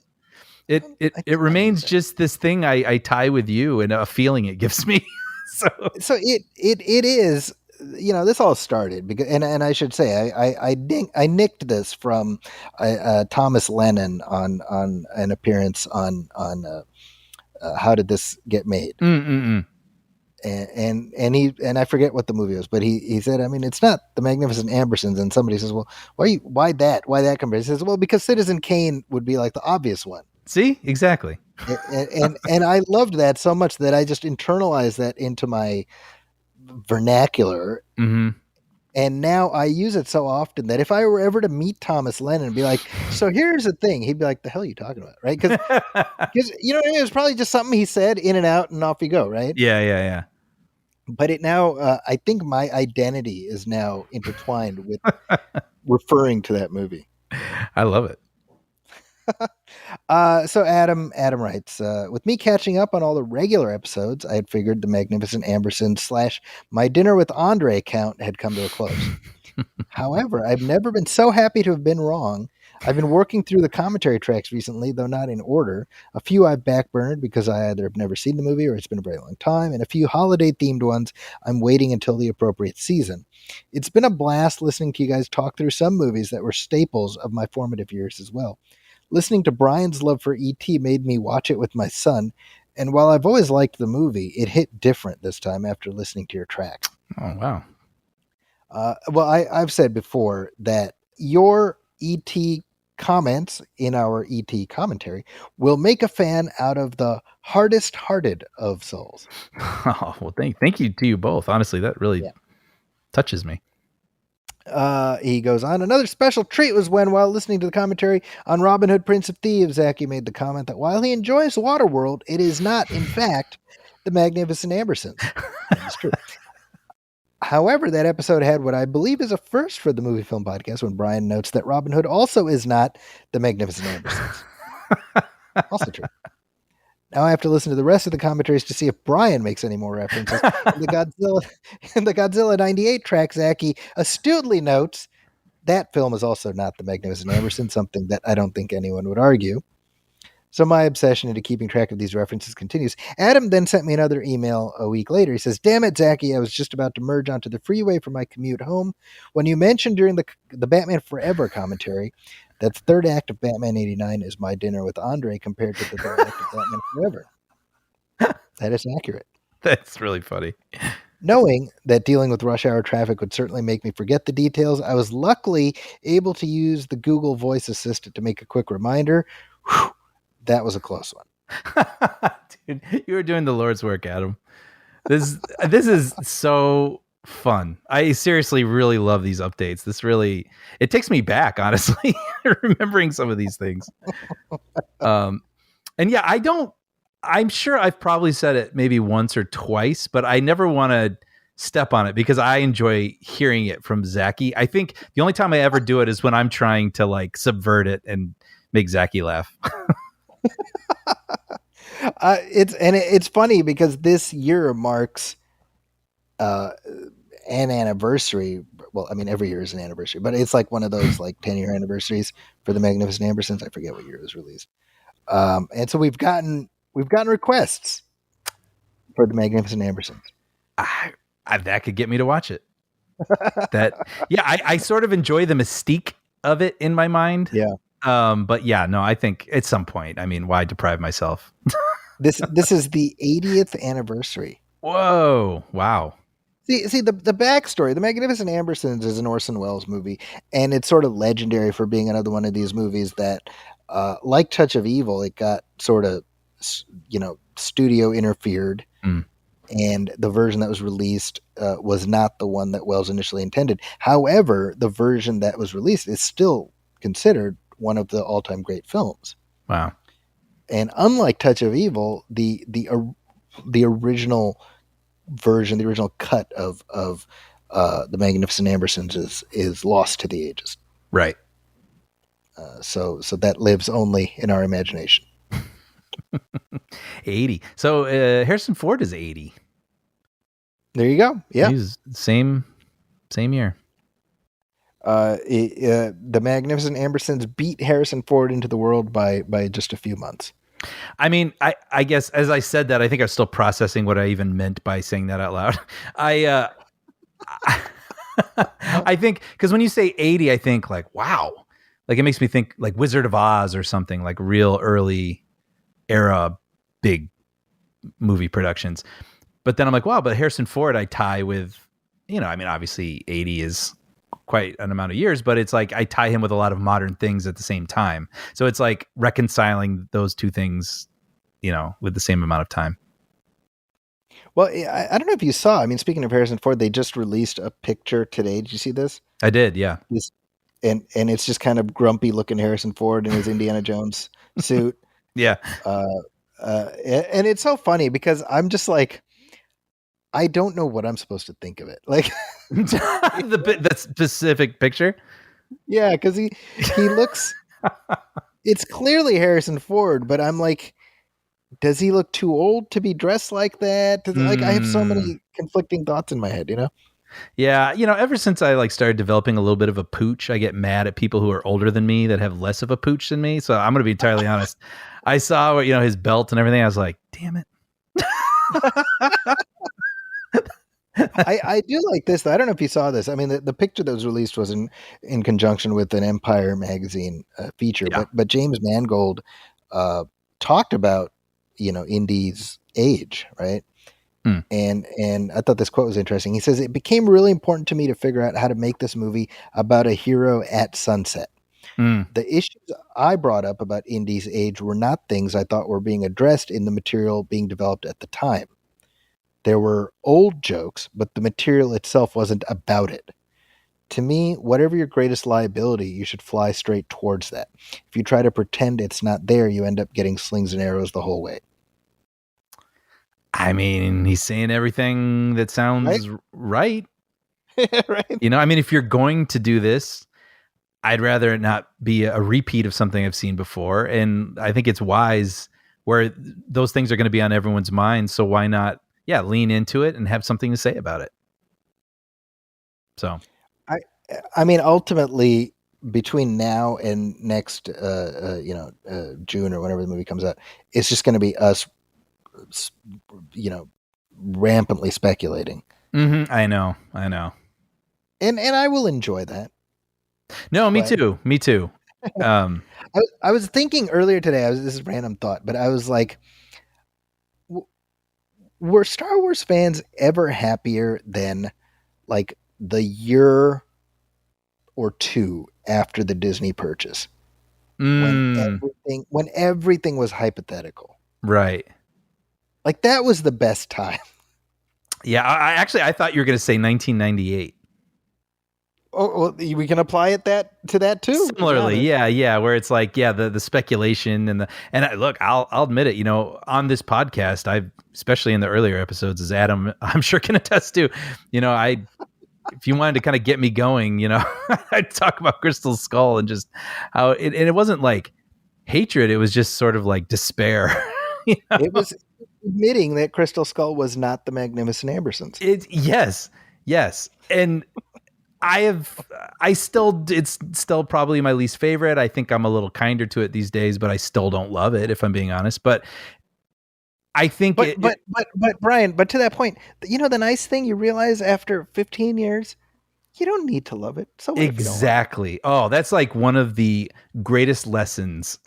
It remains just this thing I tie with you and a feeling it gives me. So it is, this all started because, and I should say, I nicked this from Thomas Lennon on an appearance on How Did This Get Made? And I forget what the movie was, but he said, I mean, it's not the Magnificent Ambersons. And somebody says, well, why that comparison? He says, well, because Citizen Kane would be like the obvious one. See, exactly. and I loved that so much that I just internalized that into my vernacular. Mm-hmm. And now I use it so often that if I were ever to meet Thomas Lennon and be like, so here's the thing, he'd be like, the hell are you talking about? Right. Because it was probably just something he said in and out and off you go. Right. Yeah. But it now, I think my identity is now intertwined with referring to that movie. I love it. So Adam writes, with me catching up on all the regular episodes, I had figured the Magnificent Ambersons / My Dinner with Andre account had come to a close. However, I've never been so happy to have been wrong. I've been working through the commentary tracks recently, though not in order. A few I've backburned because I either have never seen the movie or it's been a very long time, and a few holiday-themed ones I'm waiting until the appropriate season. It's been a blast listening to you guys talk through some movies that were staples of my formative years as well. Listening to Brian's love for E.T. made me watch it with my son, and while I've always liked the movie, it hit different this time after listening to your track. Oh, wow. Well, I've said before that your E.T. comments in our E.T. commentary will make a fan out of the hardest-hearted of souls. Oh, well, thank you to you both. Honestly, that really touches me. He goes on. Another special treat was when, while listening to the commentary on Robin Hood, Prince of Thieves, Zachy made the comment that while he enjoys Waterworld, it is not, in fact, the Magnificent Ambersons. That is true. However, that episode had what I believe is a first for the Movie Film Podcast when Brian notes that Robin Hood also is not the Magnificent Ambersons. Also true. Now I have to listen to the rest of the commentaries to see if Brian makes any more references. In the Godzilla 98 track, Zachy astutely notes that film is also not the Magnificent Ambersons, something that I don't think anyone would argue. So my obsession into keeping track of these references continues. Adam then sent me another email a week later. He says, damn it, Zachy, I was just about to merge onto the freeway for my commute home when you mentioned during the Batman Forever commentary that the third act of Batman 89 is My Dinner with Andre compared to the third act of Batman Forever. That is accurate. That's really funny. Knowing that dealing with rush hour traffic would certainly make me forget the details, I was luckily able to use the Google Voice Assistant to make a quick reminder. Whew, that was a close one. Dude, you were doing the Lord's work, Adam. This is so fun. I seriously really love these updates. It takes me back, honestly, remembering some of these things. And yeah, I'm sure I've probably said it maybe once or twice, but I never want to step on it because I enjoy hearing it from Zachy. I think the only time I ever do it is when I'm trying to like subvert it and make Zachy laugh. It's funny because this year marks an anniversary. Well, I mean, every year is an anniversary, but it's like one of those like 10-year anniversaries for the Magnificent Ambersons. I forget what year it was released. And so we've gotten We've gotten requests for the Magnificent Ambersons. That could get me to watch it. I sort of enjoy the mystique of it in my mind. Yeah. But yeah, no, I think at some point, I mean, why deprive myself? This is the 80th anniversary. Whoa. Wow. See the backstory. The Magnificent Ambersons is an Orson Welles movie, and it's sort of legendary for being another one of these movies that, like Touch of Evil, it got sort of, studio interfered, and the version that was released was not the one that Welles initially intended. However, the version that was released is still considered one of the all-time great films. Wow. And unlike Touch of Evil, the original version, the original cut of the Magnificent Ambersons is lost to the ages. Right. So that lives only in our imagination. 80. So Harrison Ford is 80. There you go. Yeah. He's same year. The Magnificent Ambersons beat Harrison Ford into the world by just a few months. I mean, I guess as I said that, I think I was still processing what I even meant by saying that out loud. I think because when you say 80, I think like, wow, like it makes me think like Wizard of Oz or something, like real early era big movie productions. But then I'm like, wow, but Harrison Ford I tie with, I mean, obviously 80 is quite an amount of years, but it's like I tie him with a lot of modern things at the same time. So it's like reconciling those two things, with the same amount of time. Well, I don't know if you saw, I mean, speaking of Harrison Ford, they just released a picture today. Did you see this? I did, yeah. And it's just kind of grumpy looking Harrison Ford in his Indiana Jones suit. Yeah. And it's so funny because I'm just like, I don't know what I'm supposed to think of it. Like that specific picture. Yeah. Cause he looks, it's clearly Harrison Ford, but I'm like, does he look too old to be dressed like that? Like I have so many conflicting thoughts in my head, Yeah, ever since I started developing a little bit of a pooch, I get mad at people who are older than me that have less of a pooch than me. So I'm going to be entirely honest. I saw his belt and everything. I was like, damn it. I do like this though. I don't know if you saw this. I mean, the picture that was released was in conjunction with an Empire magazine feature, Yeah. but James Mangold talked about Indy's age, right? And I thought this quote was interesting. He says, "It became really important to me to figure out how to make this movie about a hero at sunset. The issues I brought up about Indy's age were not things I thought were being addressed in the material being developed at the time. There were old jokes, but the material itself wasn't about it. To me, whatever your greatest liability, you should fly straight towards that. If you try to pretend it's not there, you end up getting slings and arrows the whole way." I mean, he's saying everything that sounds right. Right. I mean, if you're going to do this, I'd rather it not be a repeat of something I've seen before. And I think it's wise where those things are going to be on everyone's mind. So why not, lean into it and have something to say about it. So, I mean, ultimately, between now and next, June or whenever the movie comes out, it's just going to be us, rampantly speculating. I know. And I will enjoy that. No, me too. I was thinking earlier today, this is a random thought, but I was like, were Star Wars fans ever happier than like the year or two after the Disney purchase? When everything was hypothetical. Right. Like that was the best time. Yeah, I thought you were going to say 1998. Oh, well, we can apply it to that too. Similarly, yeah, where it's like, the speculation and look, I'll admit it, on this podcast, I've, especially in the earlier episodes, as Adam, I'm sure can attest to, if you wanted to kind of get me going, I'd talk about Crystal Skull and just how it wasn't like hatred, it was just sort of like despair. It was admitting that Crystal Skull was not the Magnificent Ambersons. Yes. And it's still probably my least favorite. I think I'm a little kinder to it these days, but I still don't love it, if I'm being honest. But I think But Brian, but to that point, the nice thing you realize after 15 years, you don't need to love it. So what if you don't like it? exactly. Oh, that's like one of the greatest lessons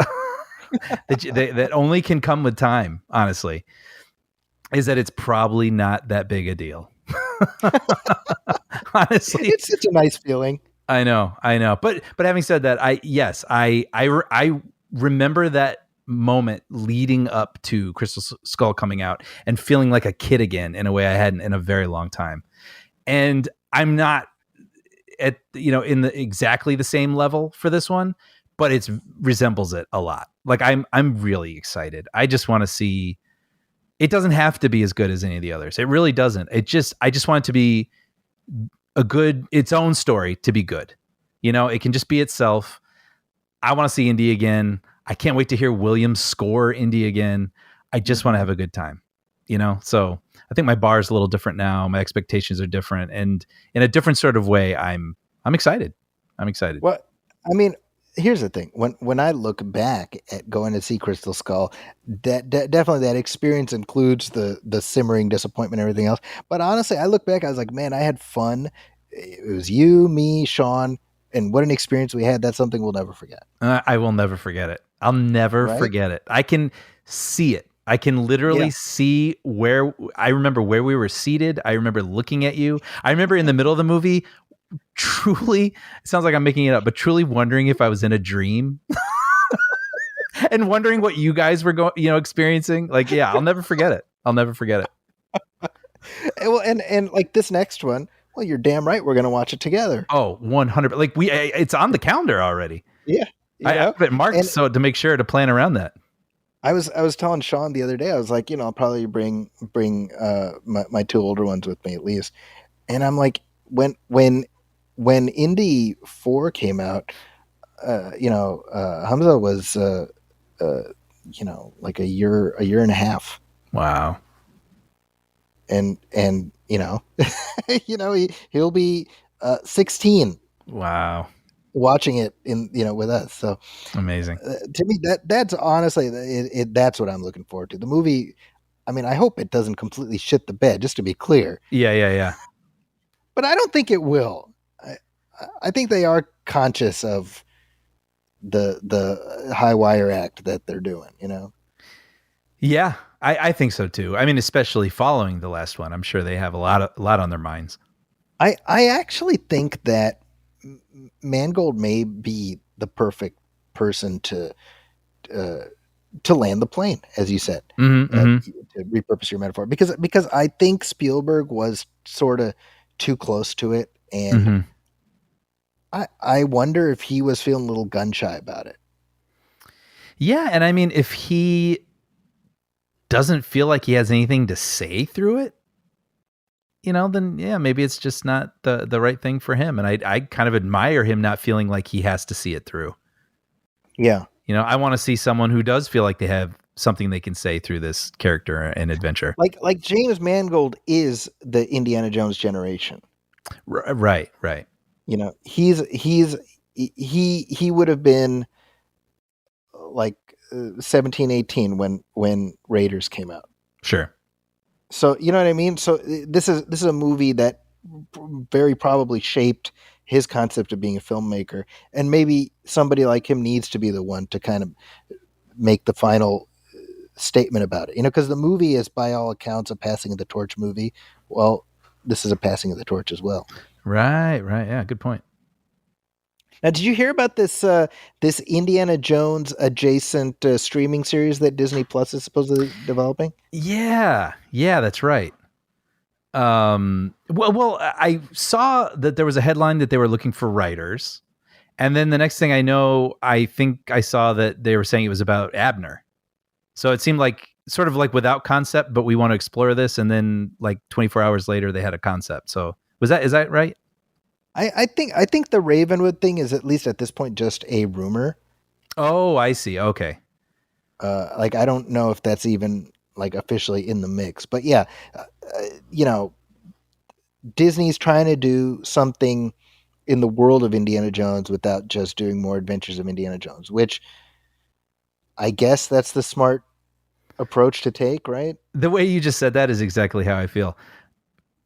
that only can come with time, honestly, is that it's probably not that big a deal. Honestly, It's such a nice feeling. I know. But having said that, I remember that moment leading up to Crystal Skull coming out and feeling like a kid again in a way I hadn't in a very long time. And I'm not at in the exactly the same level for this one, but it resembles it a lot. Like I'm really excited. I just want to see. It doesn't have to be as good as any of the others. It really doesn't. I just want it to be its own story to be good. It can just be itself. I want to see Indy again. I can't wait to hear Williams score Indy again. I just want to have a good time. So I think my bar is a little different now. My expectations are different, and in a different sort of way, I'm excited. I'm excited. Well, I mean, here's the thing. When I look back at going to see Crystal Skull, definitely that experience includes the simmering disappointment and everything else. But honestly, I look back, I was like, man, I had fun. It was you, me, Sean, and what an experience we had. That's something we'll never forget. I will never forget it. I'll never forget it. I can see it. I can literally see I remember where we were seated. I remember looking at you. I remember in the middle of the movie, truly, it sounds like I'm making it up, but truly wondering if I was in a dream and wondering what you guys were experiencing. Like, yeah, I'll never forget it. I'll never forget it. Well, and like this next one, well, you're damn right. We're going to watch it together. Oh, 100. Like it's on the calendar already. Yeah. I have it marked so to make sure to plan around that. I was telling Sean the other day, I was like, I'll probably bring my two older ones with me at least. And I'm like, when Indy 4 came out, Hamza was like a year and a half. Wow. And he'll be 16. Wow. Watching it with us. So amazing. To me, that's honestly that's what I'm looking forward to. The movie, I mean, I hope it doesn't completely shit the bed, just to be clear. Yeah. But I don't think it will. I think they are conscious of the high wire act that they're doing, Yeah, I think so too. I mean, especially following the last one, I'm sure they have a lot on their minds. I actually think that Mangold may be the perfect person to land the plane, as you said, to repurpose your metaphor, because I think Spielberg was sort of too close to it, and I wonder if he was feeling a little gun shy about it. Yeah, and I mean, if he doesn't feel like he has anything to say through it, then yeah, maybe it's just not the right thing for him. And I kind of admire him not feeling like he has to see it through. Yeah. I want to see someone who does feel like they have something they can say through this character and adventure. Like James Mangold is the Indiana Jones generation. Right. He would have been like 17, 18 when Raiders came out. Sure. So, you know what I mean? So this is a movie that very probably shaped his concept of being a filmmaker, and maybe somebody like him needs to be the one to kind of make the final statement about it. Because the movie is, by all accounts, a passing of the torch movie. Well, this is a passing of the torch as well. Right. Yeah, good point. Now, did you hear about this this Indiana Jones adjacent streaming series that Disney Plus is supposedly developing? Yeah, that's right. Well, I saw that there was a headline that they were looking for writers, and then the next thing I know, I think I saw that they were saying it was about Abner. So it seemed like sort of like without concept, but we want to explore this, and then like 24 hours later, they had a concept. So is that right? I think the Ravenwood thing is, at least at this point, just a rumor. Oh, I see. Okay. Like, I don't know if that's even like officially in the mix, but yeah, Disney's trying to do something in the world of Indiana Jones without just doing more adventures of Indiana Jones, which I guess that's the smart approach to take, right? The way you just said that is exactly how I feel.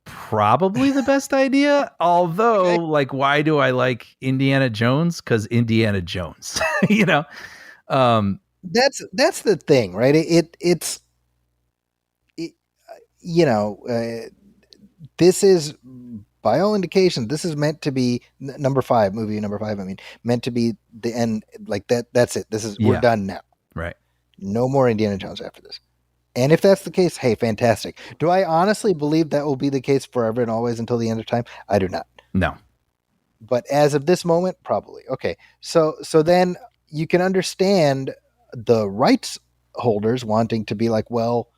Probably the best idea. Although, Okay. like, why do I like Indiana Jones? Because Indiana Jones, you know. Um, That's the thing, right? It's it, this is by all indications this is meant to be number 5, movie number 5. I mean, meant to be the end. Like that. That's it. This is we're yeah, done now. right. No more Indiana Jones after this. And if that's the case, hey, fantastic. Do I honestly believe that will be the case forever and always until the end of time? I do not. No. But as of this moment, probably. Okay. So then you can understand the rights holders wanting to be like, well,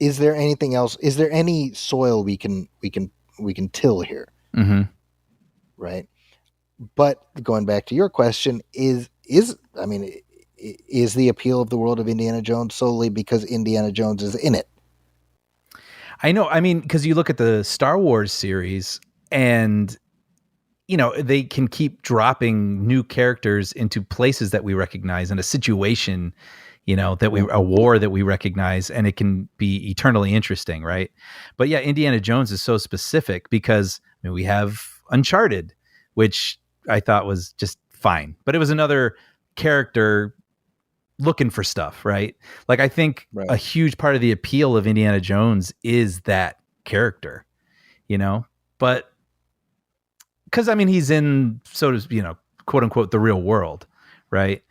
is there anything else? Is there any soil we can till here? Mm-hmm. Right. But going back to your question, I mean, is the appeal of the world of Indiana Jones solely because Indiana Jones is in it? I know. I mean, because you look at the Star Wars series, and they can keep dropping new characters into places that we recognize, in a situation, a war that we recognize, and it can be eternally interesting, right? But yeah, Indiana Jones is so specific because we have Uncharted, which I thought was just fine, but it was another character looking for stuff, right? Like, I think Right. a huge part of the appeal of Indiana Jones is that character, but because he's in, so to quote unquote, the real world, right?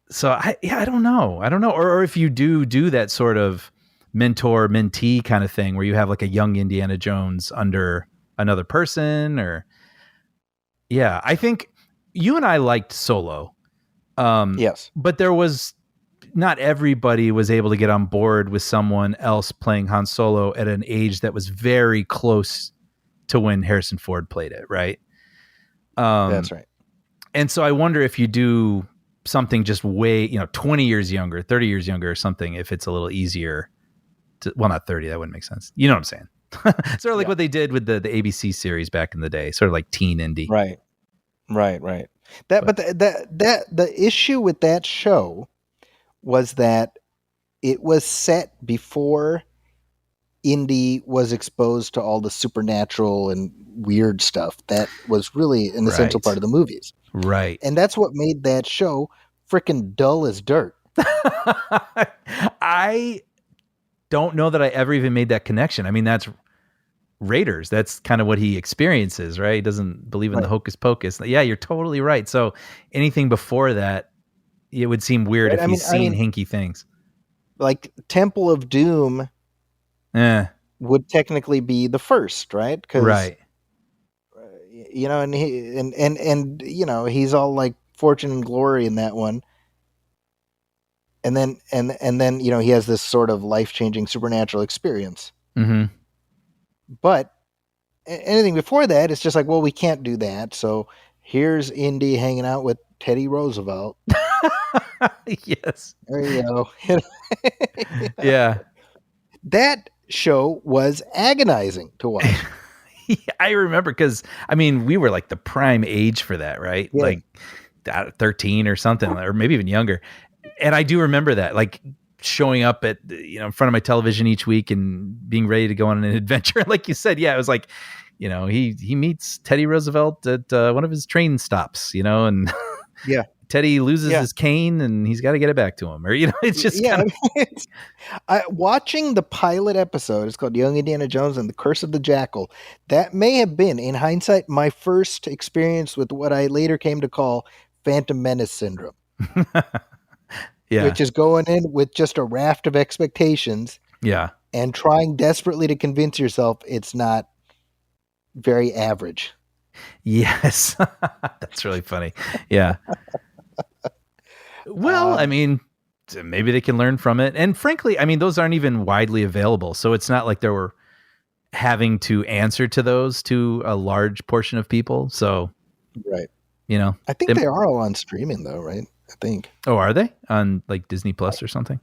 So I don't know, or if you do that sort of mentor mentee kind of thing where you have like a young Indiana Jones under another person, or I think you and I liked Solo. Yes. But there was not everybody was able to get on board with someone else playing Han Solo at an age that was very close to when Harrison Ford played it, right? That's right. And so I wonder if you do something just way, 20 years younger, 30 years younger or something, if it's a little easier to, well, not 30, that wouldn't make sense. You know what I'm saying? Sort of like what they did with the ABC series back in the day, sort of like teen indie. Right. The issue with that show was that it was set before Indy was exposed to all the supernatural and weird stuff that was really an essential Right. part of the movies. Right. And that's what made that show freaking dull as dirt. I don't know that I ever even made that connection. I mean, that's Raiders. That's kind of what he experiences, right? He doesn't believe in the hocus pocus. Yeah, you're totally right. So anything before that, it would seem weird if he's seen hinky things. Like Temple of Doom would technically be the first, right? Right. And he's all like fortune and glory in that one. And then he has this sort of life-changing supernatural experience. Mm-hmm. But anything before that, it's just like, well, we can't do that. So here's Indy hanging out with Teddy Roosevelt. Yes. There you go. Yeah. That show was agonizing to watch. I remember because, we were like the prime age for that, right? Yeah. Like 13 or something, or maybe even younger. And I do remember that, like showing up at, in front of my television each week and being ready to go on an adventure. Like you said, yeah, it was like, he meets Teddy Roosevelt at one of his train stops, and yeah, Teddy loses his cane and he's got to get it back to him, or, it's just watching the pilot episode. It's called Young Indiana Jones and the Curse of the Jackal. That may have been, in hindsight, my first experience with what I later came to call Phantom Menace syndrome. Yeah. Which is going in with just a raft of expectations. Yeah. And trying desperately to convince yourself it's not very average. Yes. That's really funny. Yeah. Well, maybe they can learn from it. And frankly, those aren't even widely available. So it's not like they were having to answer to those to a large portion of people. So, right. I think they are all on streaming though, right? I think. Oh, are they on like Disney Plus or something?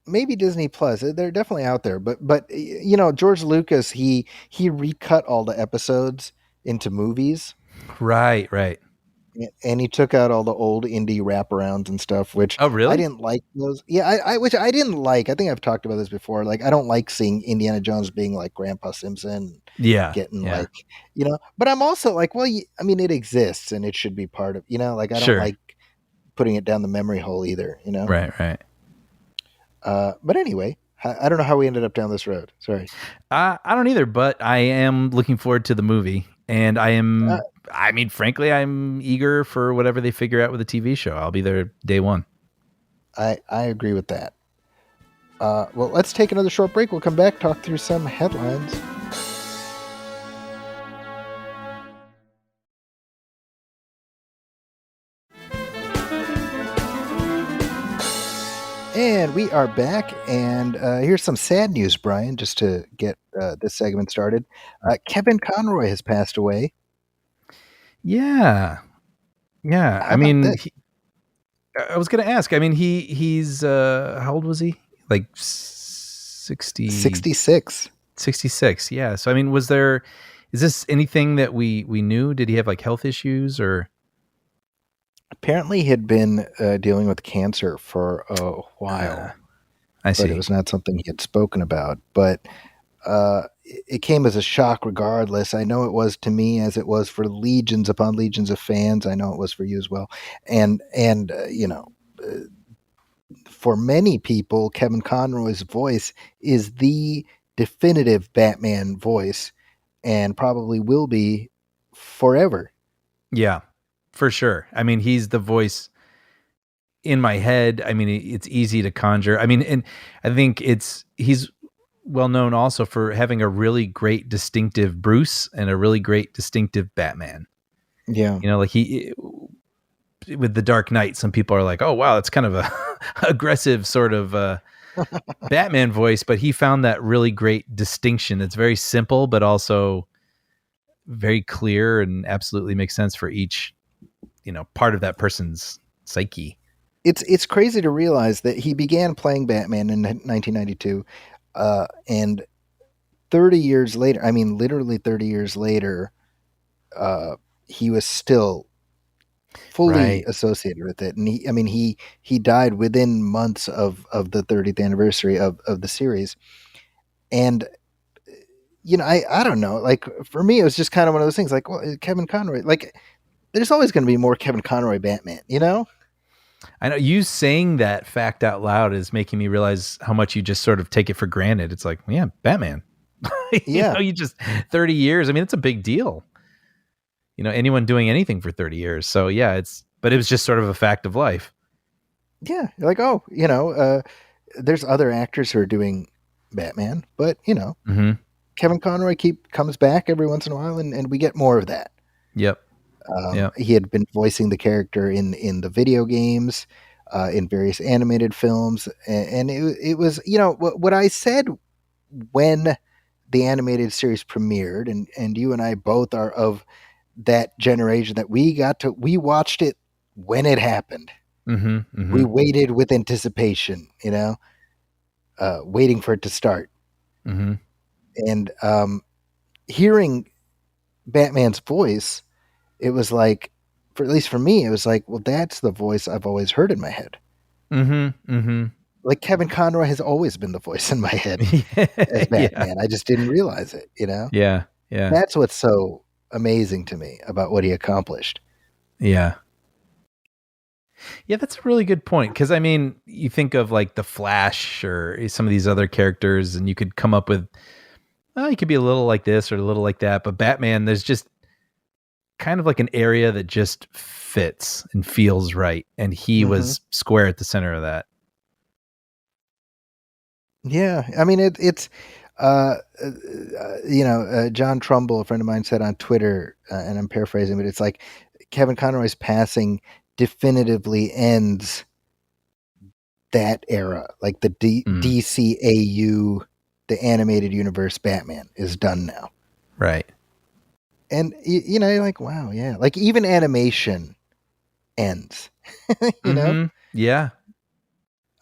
Maybe Disney Plus. They're definitely out there. But George Lucas, he recut all the episodes into movies. Right. And he took out all the old indie wraparounds and stuff, which Oh, I really? didn't like those. Yeah, which I didn't like. I think I've talked about this before. Like, I don't like seeing Indiana Jones being like Grandpa Simpson, Yeah, getting yeah, like, But I'm also like, well, I mean, it exists and it should be part of, like I don't sure. like putting it down the memory hole either. Right, right. But anyway, I don't know how we ended up down this road. Sorry. I don't either, but I am looking forward to the movie, and I Uh, am. I mean, frankly, I'm eager for whatever they figure out with the TV show. I'll be there day one. I agree with that. Well, let's take another short break. We'll come back, talk through some headlines. And we are back, and here's some sad news, Brian, just to get this segment started. Kevin Conroy has passed away. Yeah, yeah. How I about mean, this? I was gonna ask. I mean, he's how old was he? Like 60, 66. 66. Yeah. So I mean, is this anything that we knew? Did he have like health issues or? Apparently, he had been dealing with cancer for a while, I but it see. was not something he had spoken about. But it came as a shock regardless. I know it was to me, as it was for legions upon legions of fans. I know it was for you as well. And for many people, Kevin Conroy's voice is the definitive Batman voice and probably will be forever. Yeah, for sure. I mean, he's the voice in my head. I mean, it's easy to conjure. I mean, and I think he's well known also for having a really great distinctive Bruce and a really great distinctive Batman. Yeah. Like he with the Dark Knight, some people are like, "Oh, wow, that's kind of a aggressive sort of Batman voice," but he found that really great distinction. It's very simple, but also very clear and absolutely makes sense for each, part of that person's psyche. It's crazy to realize that he began playing Batman in 1992, and 30 years later, I mean, literally 30 years later, he was still fully Right. associated with it. And he died within months of the 30th anniversary of the series. And I don't know, like, for me, it was just kind of one of those things, like, well, Kevin Conroy, like, there's always going to be more Kevin Conroy Batman. I know you saying that fact out loud is making me realize how much you just sort of take it for granted. It's like, yeah, Batman. Yeah. You just 30 years. I mean, it's a big deal. Anyone doing anything for 30 years. So yeah, but it was just sort of a fact of life. Yeah, you're like, oh, there's other actors who are doing Batman, but Mm-hmm. Kevin Conroy comes back every once in a while, and we get more of that. Yep. Yep. He had been voicing the character in the video games, in various animated films, and it was what I said when the animated series premiered, and you and I both are of that generation that we watched it when it happened. Mm-hmm. Mm-hmm. We waited with anticipation, waiting for it to start. Mm-hmm. And hearing Batman's voice, it was like, at least for me, it was like, well, that's the voice I've always heard in my head. Mm-hmm. Mm-hmm. Like, Kevin Conroy has always been the voice in my head as Batman. Yeah. I just didn't realize it, Yeah. Yeah. That's what's so amazing to me about what he accomplished. Yeah. Yeah, that's a really good point. Because I mean, you think of like the Flash or some of these other characters, and you could come up with, he could be a little like this or a little like that. But Batman, there's just kind of like an area that just fits and feels right, and he was square at the center of that. Yeah, I mean it's John Trumbull, a friend of mine, said on Twitter, and I'm paraphrasing, but it's like Kevin Conroy's passing definitively ends that era, like the DCAU, the animated universe Batman is done now. Right. And you're like, wow, yeah, like even animation ends. Yeah.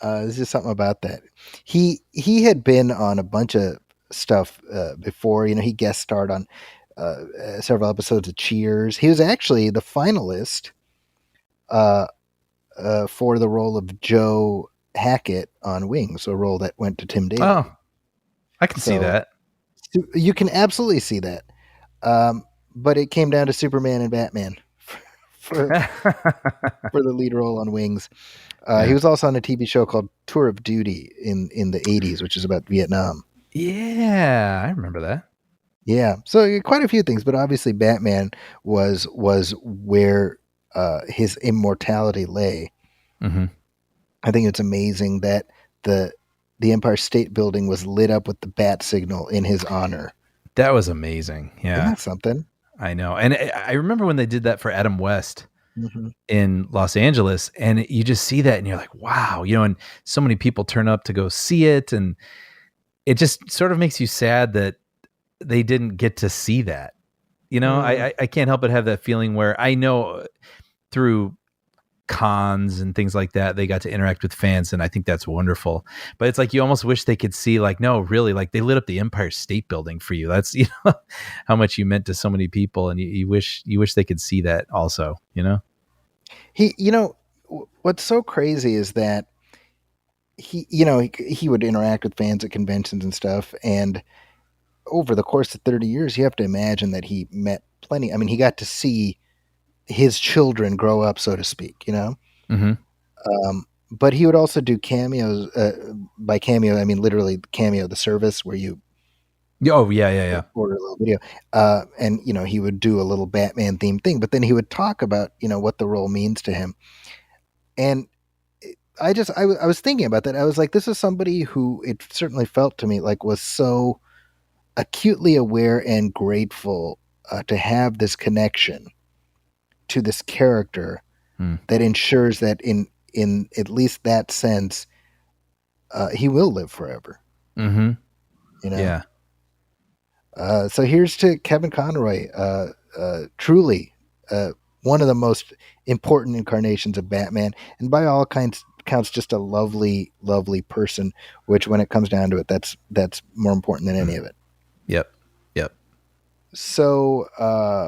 There's just something about that. He had been on a bunch of stuff before. He guest starred on several episodes of Cheers. He was actually the finalist uh, for the role of Joe Hackett on Wings, a role that went to Tim Daly. Oh, I can see So that. you can absolutely see that. But it came down to Superman and Batman for for the lead role on Wings. He was also on a TV show called Tour of Duty in the 80s, which is about Vietnam. Yeah, I remember that. Yeah, so quite a few things, but obviously Batman was where his immortality lay. Mm-hmm. I think it's amazing that the Empire State Building was lit up with the bat signal in his honor. That was amazing. Isn't Yeah, that something? I know. And I remember when they did that for Adam West Mm-hmm. in Los Angeles, and you just see that and you're like, wow, and so many people turn up to go see it. And it just sort of makes you sad that they didn't get to see that. I can't help but have that feeling where I know through cons and things like that, they got to interact with fans, and I think that's wonderful. But it's like you almost wish they could see, like, no, really, like they lit up the Empire State Building for you. That's how much you meant to so many people, and you wish they could see that also. What's so crazy is that he would interact with fans at conventions and stuff, and over the course of 30 years, you have to imagine that he met plenty. I mean, he got to see his children grow up, so to speak, Mm-hmm. But he would also do cameos. By cameo, I mean literally cameo, the service where you Oh yeah. order a little video, and he would do a little Batman themed thing. But then he would talk about what the role means to him, and I was thinking about that. I was like, this is somebody who it certainly felt to me like was so acutely aware and grateful to have this connection to this character that ensures that in at least that sense, he will live forever. Mm-hmm. Yeah. So here's to Kevin Conroy, truly one of the most important incarnations of Batman, and by all counts, just a lovely, lovely person. Which, when it comes down to it, that's more important than any of it. Yep. So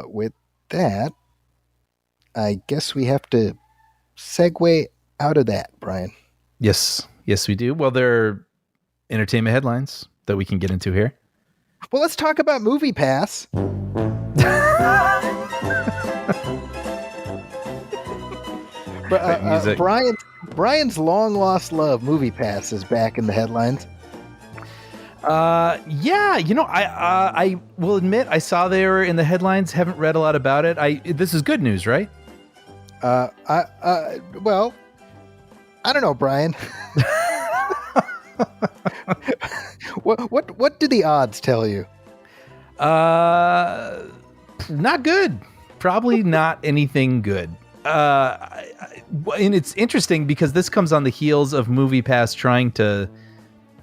with that, I guess we have to segue out of that, Brian. Yes, we do. Well, there are entertainment headlines that we can get into here. Well, let's talk about Movie Pass. Brian's long lost love, Movie Pass, is back in the headlines. Yeah, I will admit I saw they were in the headlines. Haven't read a lot about it. This is good news, right? Well, I don't know, Brian. What do the odds tell you? Not good. Probably not anything good. And it's interesting because this comes on the heels of MoviePass trying to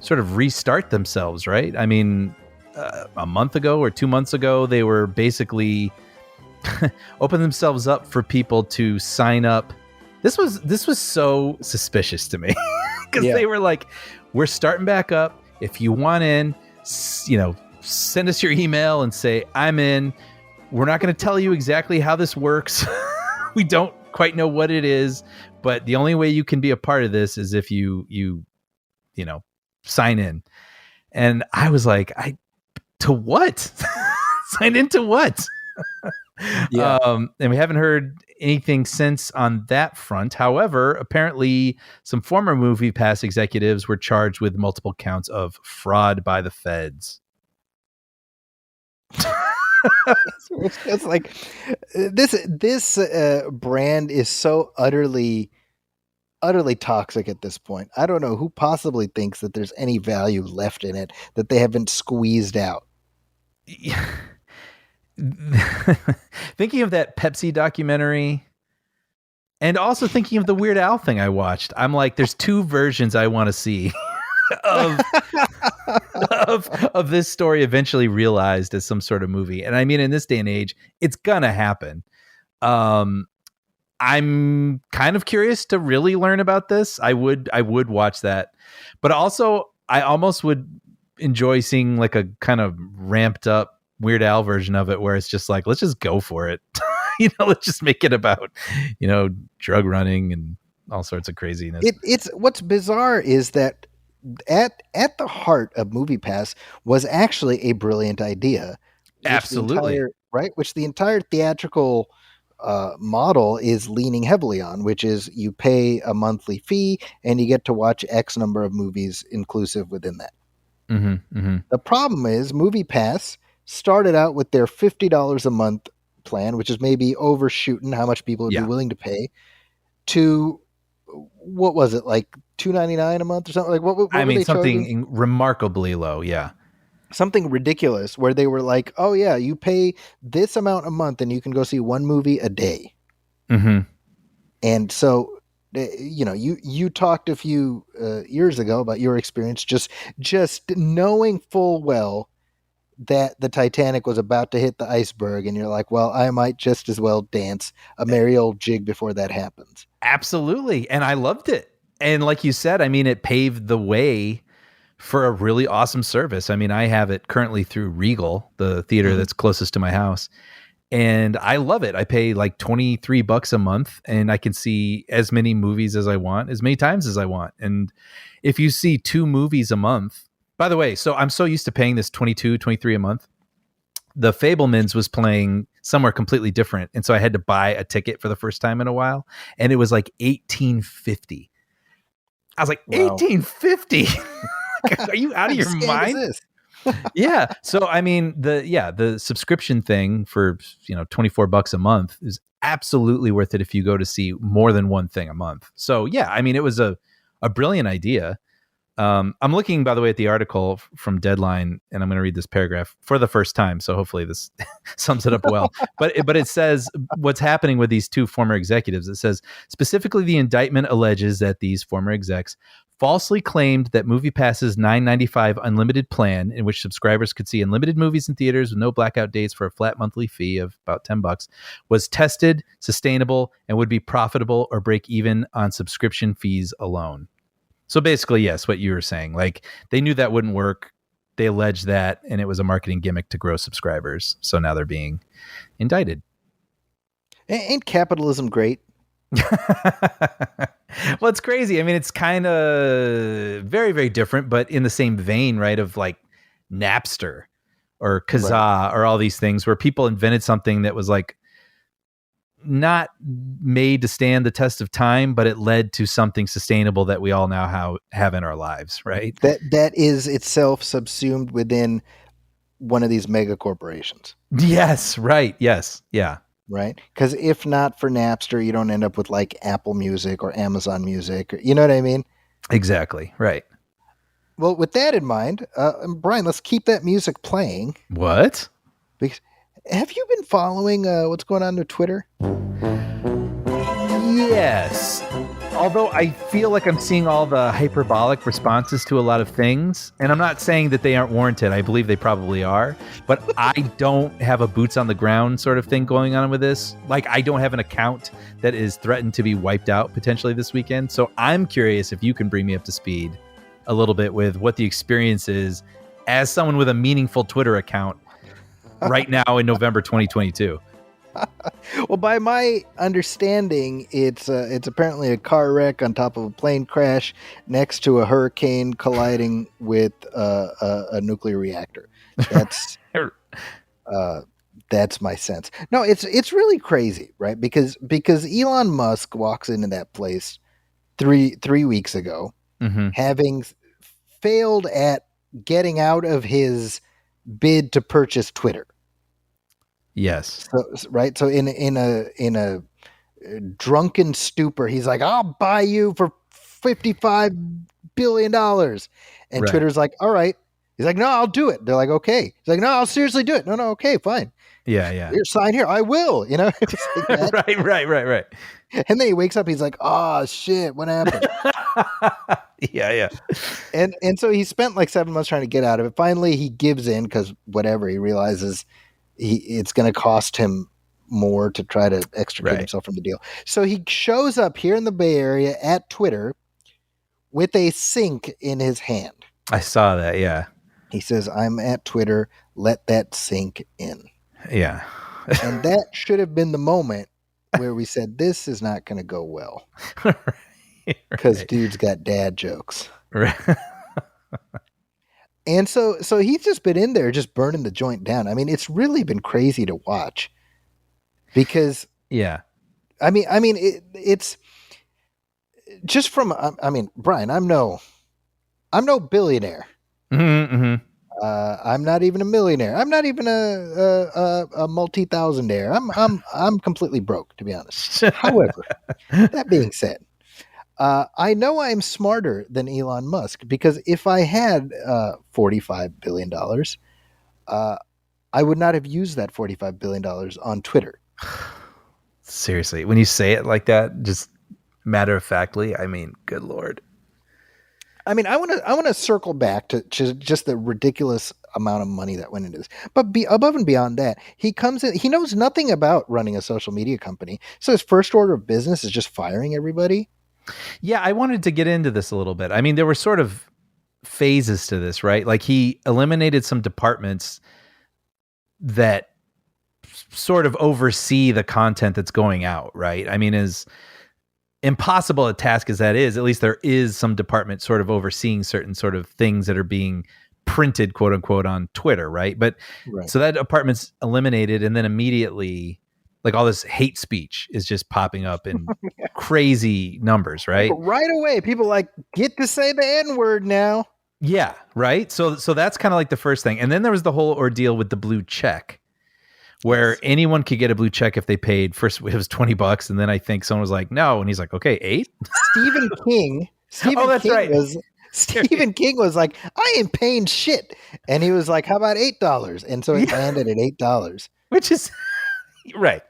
sort of restart themselves, right? I mean, a month ago or 2 months ago, they were basically open themselves up for people to sign up. This was so suspicious to me because they were like, we're starting back up. If you want in, send us your email and say, I'm in. We're not going to tell you exactly how this works. We don't quite know what it is, but the only way you can be a part of this is if you sign in. And I was like, to what? Sign into what? Yeah. And we haven't heard anything since on that front. However, apparently some former MoviePass executives were charged with multiple counts of fraud by the feds. It's like this brand is so utterly toxic at this point. I don't know who possibly thinks that there's any value left in it that they haven't squeezed out. Thinking of that Pepsi documentary and also thinking of the Weird Al thing I watched, I'm like, there's two versions I want to see of this story eventually realized as some sort of movie. And I mean, in this day and age, it's gonna happen. I'm kind of curious to really learn about this. I would watch that, but also I almost would enjoy seeing like a kind of ramped up Weird Al version of it where it's just like, let's just go for it. Let's just make it about, drug running and all sorts of craziness. It's what's bizarre is that at the heart of MoviePass was actually a brilliant idea, Absolutely. which the entire theatrical model is leaning heavily on, which is you pay a monthly fee and you get to watch X number of movies inclusive within that. Mm-hmm, mm-hmm. The problem is MoviePass started out with their $50 a month plan, which is maybe overshooting how much people would be willing to pay, to what was it, like $2.99 a month or something? Like what were they something charging? remarkably low. Yeah. Something ridiculous where they were like, oh yeah, you pay this amount a month and you can go see one movie a day. Mm-hmm. And so, you talked a few years ago about your experience just knowing full well that the Titanic was about to hit the iceberg, and you're like, well, I might just as well dance a merry old jig before that happens. Absolutely. And I loved it. And like you said, it paved the way for a really awesome service. I have it currently through Regal, the theater that's closest to my house. And I love it. I pay like $23 a month and I can see as many movies as I want, as many times as I want. And if you see 2 movies a month, by the way, so I'm so used to paying this 22, 23 a month. The Fabelmans was playing somewhere completely different. And so I had to buy a ticket for the first time in a while. And it was like $18.50. I was like, wow. $18.50? Are you out of your mind? Yeah. So the subscription thing for $24 a month is absolutely worth it if you go to see more than one thing a month. So yeah, it was a brilliant idea. I'm looking, by the way, at the article from Deadline, and I'm going to read this paragraph for the first time. So hopefully this sums it up well. But it says what's happening with these 2 former executives. It says specifically the indictment alleges that these former execs falsely claimed that MoviePass's $9.95 unlimited plan, in which subscribers could see unlimited movies in theaters with no blackout dates for a flat monthly fee of about $10, was tested, sustainable, and would be profitable or break even on subscription fees alone. So basically, yes, what you were saying, like they knew that wouldn't work. They alleged that, and it was a marketing gimmick to grow subscribers. So now they're being indicted. Ain't capitalism great? Well, it's crazy. It's kind of very, very different, but in the same vein, right? Of like Napster or Kazaa or all these things where people invented something that was like not made to stand the test of time, but it led to something sustainable that we all now have in our lives, right? That is itself subsumed within one of these mega corporations. Yes, right. Yes. Yeah. Right? Because if not for Napster, you don't end up with like Apple Music or Amazon Music. You know what I mean? Exactly. Right. Well, with that in mind, Brian, let's keep that music playing. What? Because have you been following what's going on with Twitter? Yes. Although I feel like I'm seeing all the hyperbolic responses to a lot of things, and I'm not saying that they aren't warranted. I believe they probably are, but I don't have a boots on the ground sort of thing going on with this. Like, I don't have an account that is threatened to be wiped out potentially this weekend. So I'm curious if you can bring me up to speed a little bit with what the experience is as someone with a meaningful Twitter account right now in November 2022. Well, by my understanding, it's apparently a car wreck on top of a plane crash next to a hurricane colliding with a nuclear reactor. That's that's my sense. No, it's really crazy, right? Because Elon Musk walks into that place three weeks ago, having failed at getting out of his bid to purchase Twitter. Yes. So, right. So in a drunken stupor, he's like, "I'll buy you for $55 billion," and right. Twitter's like, "All right." He's like, "No, I'll do it." They're like, "Okay." He's like, "No, I'll seriously do it." No, okay, fine. Yeah. Here, sign here. I will. Like right. And then he wakes up. He's like, "Oh shit, what happened?" Yeah. And so he spent like 7 months trying to get out of it. Finally, he gives in because whatever, he realizes it's going to cost him more to try to extricate himself from the deal. So he shows up here in the Bay Area at Twitter with a sink in his hand. I saw that. Yeah. He says, "I'm at Twitter. Let that sink in." Yeah. And that should have been the moment where we said, this is not going to go well. Because dude's got dad jokes. Right. And so he's just been in there just burning the joint down. I mean, it's really been crazy to watch. Because yeah. I mean, it's just from, I mean, Brian, I'm no billionaire. Mm-hmm. I'm not even a millionaire. I'm not even a multi-thousandaire. I'm completely broke, to be honest. However, that being said, I know I'm smarter than Elon Musk, because if I had $45 billion, I would not have used that $45 billion on Twitter. Seriously, when you say it like that, just matter of factly, I mean, good Lord. I mean, I want to circle back to just the ridiculous amount of money that went into this. But above and beyond that, he comes in. He knows nothing about running a social media company. So his first order of business is just firing everybody. Yeah, I wanted to get into this a little bit. I mean, there were sort of phases to this, right? Like he eliminated some departments that sort of oversee the content that's going out, right? I mean, as impossible a task as that is, at least there is some department sort of overseeing certain sort of things that are being printed, quote unquote, on Twitter, right? But so that department's eliminated, and then immediately, like, all this hate speech is just popping up in crazy numbers, right? Right away, people like, get to say the N-word now. Yeah, right. So that's kind of like the first thing, and then there was the whole ordeal with the blue check, where anyone could get a blue check if they paid. First, it was $20, and then I think someone was like, "No," and he's like, "Okay, 8." Stephen King. Stephen King was like, "I ain't paying shit," and he was like, "How about $8?" And so it landed at $8, which is right.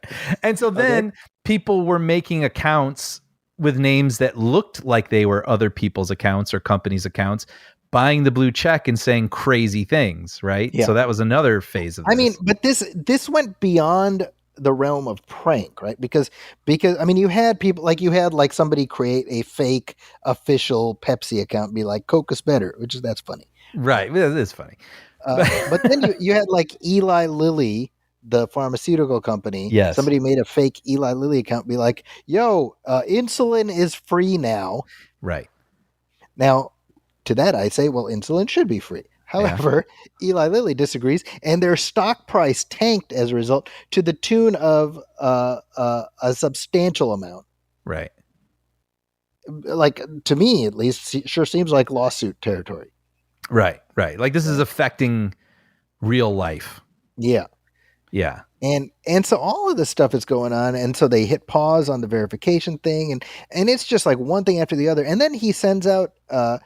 And so then people were making accounts with names that looked like they were other people's accounts or companies' accounts, buying the blue check and saying crazy things, right? Yeah. So that was another phase of this. I mean, but this went beyond the realm of prank, right? Because I mean, you had people like somebody create a fake official Pepsi account and be like, Coke is better, that's funny. Right. It is funny. But then you had like Eli Lilly, the pharmaceutical company. Yes. Somebody made a fake Eli Lilly account and be like, yo, insulin is free now. Right. Now, to that, I say, well, insulin should be free. However, Eli Lilly disagrees, and their stock price tanked as a result to the tune of a substantial amount. Right. Like, to me, at least, it sure seems like lawsuit territory. Right. Like, this is affecting real life. Yeah. Yeah. And so all of this stuff is going on, and so they hit pause on the verification thing, and it's just like one thing after the other. And then he sends out a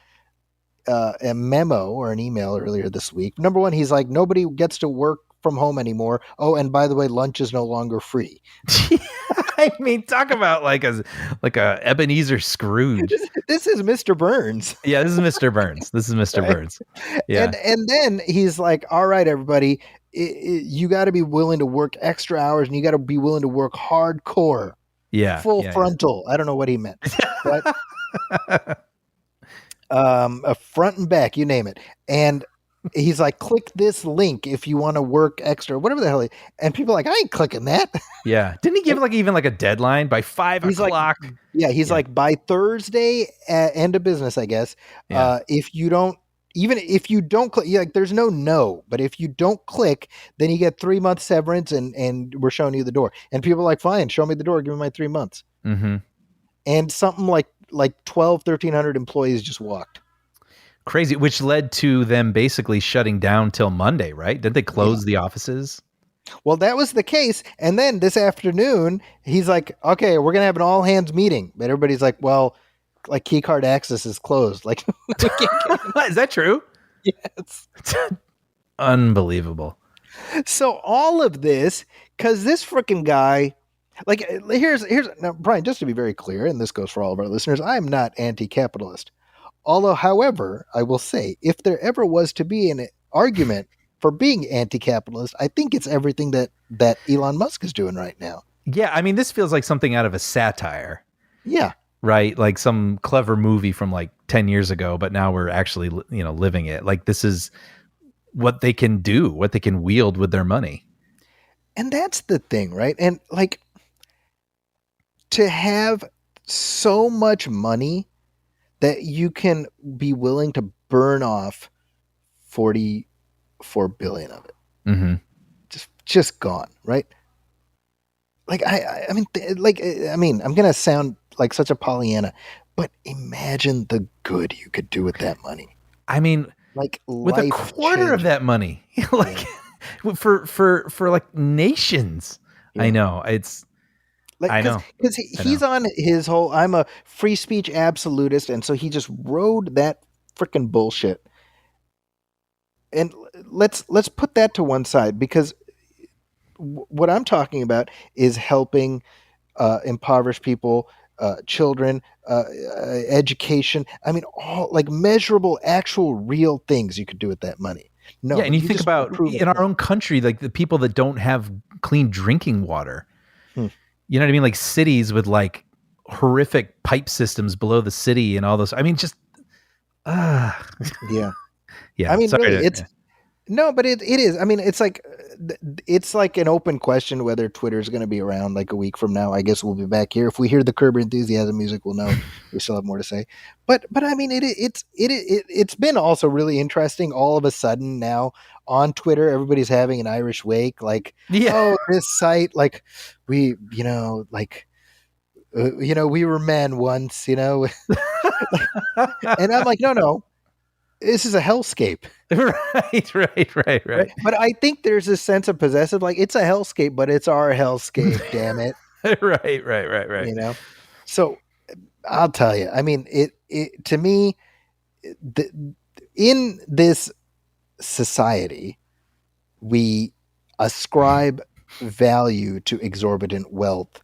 memo or an email earlier this week. Number one, he's like, nobody gets to work from home anymore. Oh, and by the way, lunch is no longer free. I mean, talk about like a Ebenezer Scrooge. This is Mr. Burns. Yeah, this is Mr. Burns. Burns. Yeah. And then he's like, all right, everybody, you got to be willing to work extra hours, and you got to be willing to work hardcore. Yeah. Full frontal. Yeah. I don't know what he meant. But a front and back, you name it. And he's like, click this link if you want to work extra, whatever the hell. And people are like, I ain't clicking that. Yeah. Didn't he give even a deadline by 5 o'clock? Like, he's like, by Thursday end of business, I guess. Yeah. If you don't click, like, there's no, but if you don't click, then you get 3 months severance, and we're showing you the door. And people are like, fine, show me the door. Give me my 3 months. Mm-hmm. And something like 1,300 employees just walked. Crazy, which led to them basically shutting down till Monday, right? Didn't they close the offices? Well, that was the case. And then this afternoon, he's like, okay, we're going to have an all hands meeting. But everybody's like, well, like, key card access is closed. Like, is that true? Yes. Unbelievable. So all of this, because this freaking guy, like, here's now, Brian, just to be very clear, and this goes for all of our listeners, I'm not anti-capitalist. Although, however, I will say, if there ever was to be an argument for being anti-capitalist, I think it's everything that Elon Musk is doing right now. Yeah, I mean, this feels like something out of a satire. Yeah. Right? Like some clever movie from like 10 years ago, but now we're actually, living it. Like, this is what they can do, what they can wield with their money. And that's the thing, right? And like to have so much money that you can be willing to burn off 44 billion of it. Mm-hmm. Just gone, right? Like I mean, I'm gonna sound like such a Pollyanna, but imagine the good you could do with that money. I mean, Like with a life quarter of changing. that money, like for like nations. I Yeah. know it's. Like I know. because I know. he's on his whole I'm a free speech absolutist, and so he just rode that freaking bullshit. And let's put that to one side, because what I'm talking about is helping impoverished people, children, education. I mean, all like measurable, actual, real things you could do with that money. Yeah, No, and you you think just want to about prove a in our point. own country, like the people that don't have clean drinking water. Hmm. You know what I mean? Like cities with like horrific pipe systems below the city and all those. I mean, just uh Yeah, I yeah. mean, Sorry really, to. it's no, but it is. I mean, it's like an open question whether Twitter is going to be around like a week from now. I guess we'll be back here. If we hear the Curb Your Enthusiasm music, we'll know we still have more to say. But I mean, it's been also really interesting. All of a sudden now on Twitter, everybody's having an Irish wake. Like, Yeah. oh, this site, like we, we were men once, and I'm like, no, this is a hellscape. Right. Right. But I think there's this sense of possessive, like it's a hellscape, but it's our hellscape, damn it. Right. You know? So I'll tell you, I mean, it to me, the, in this society, we ascribe value to exorbitant wealth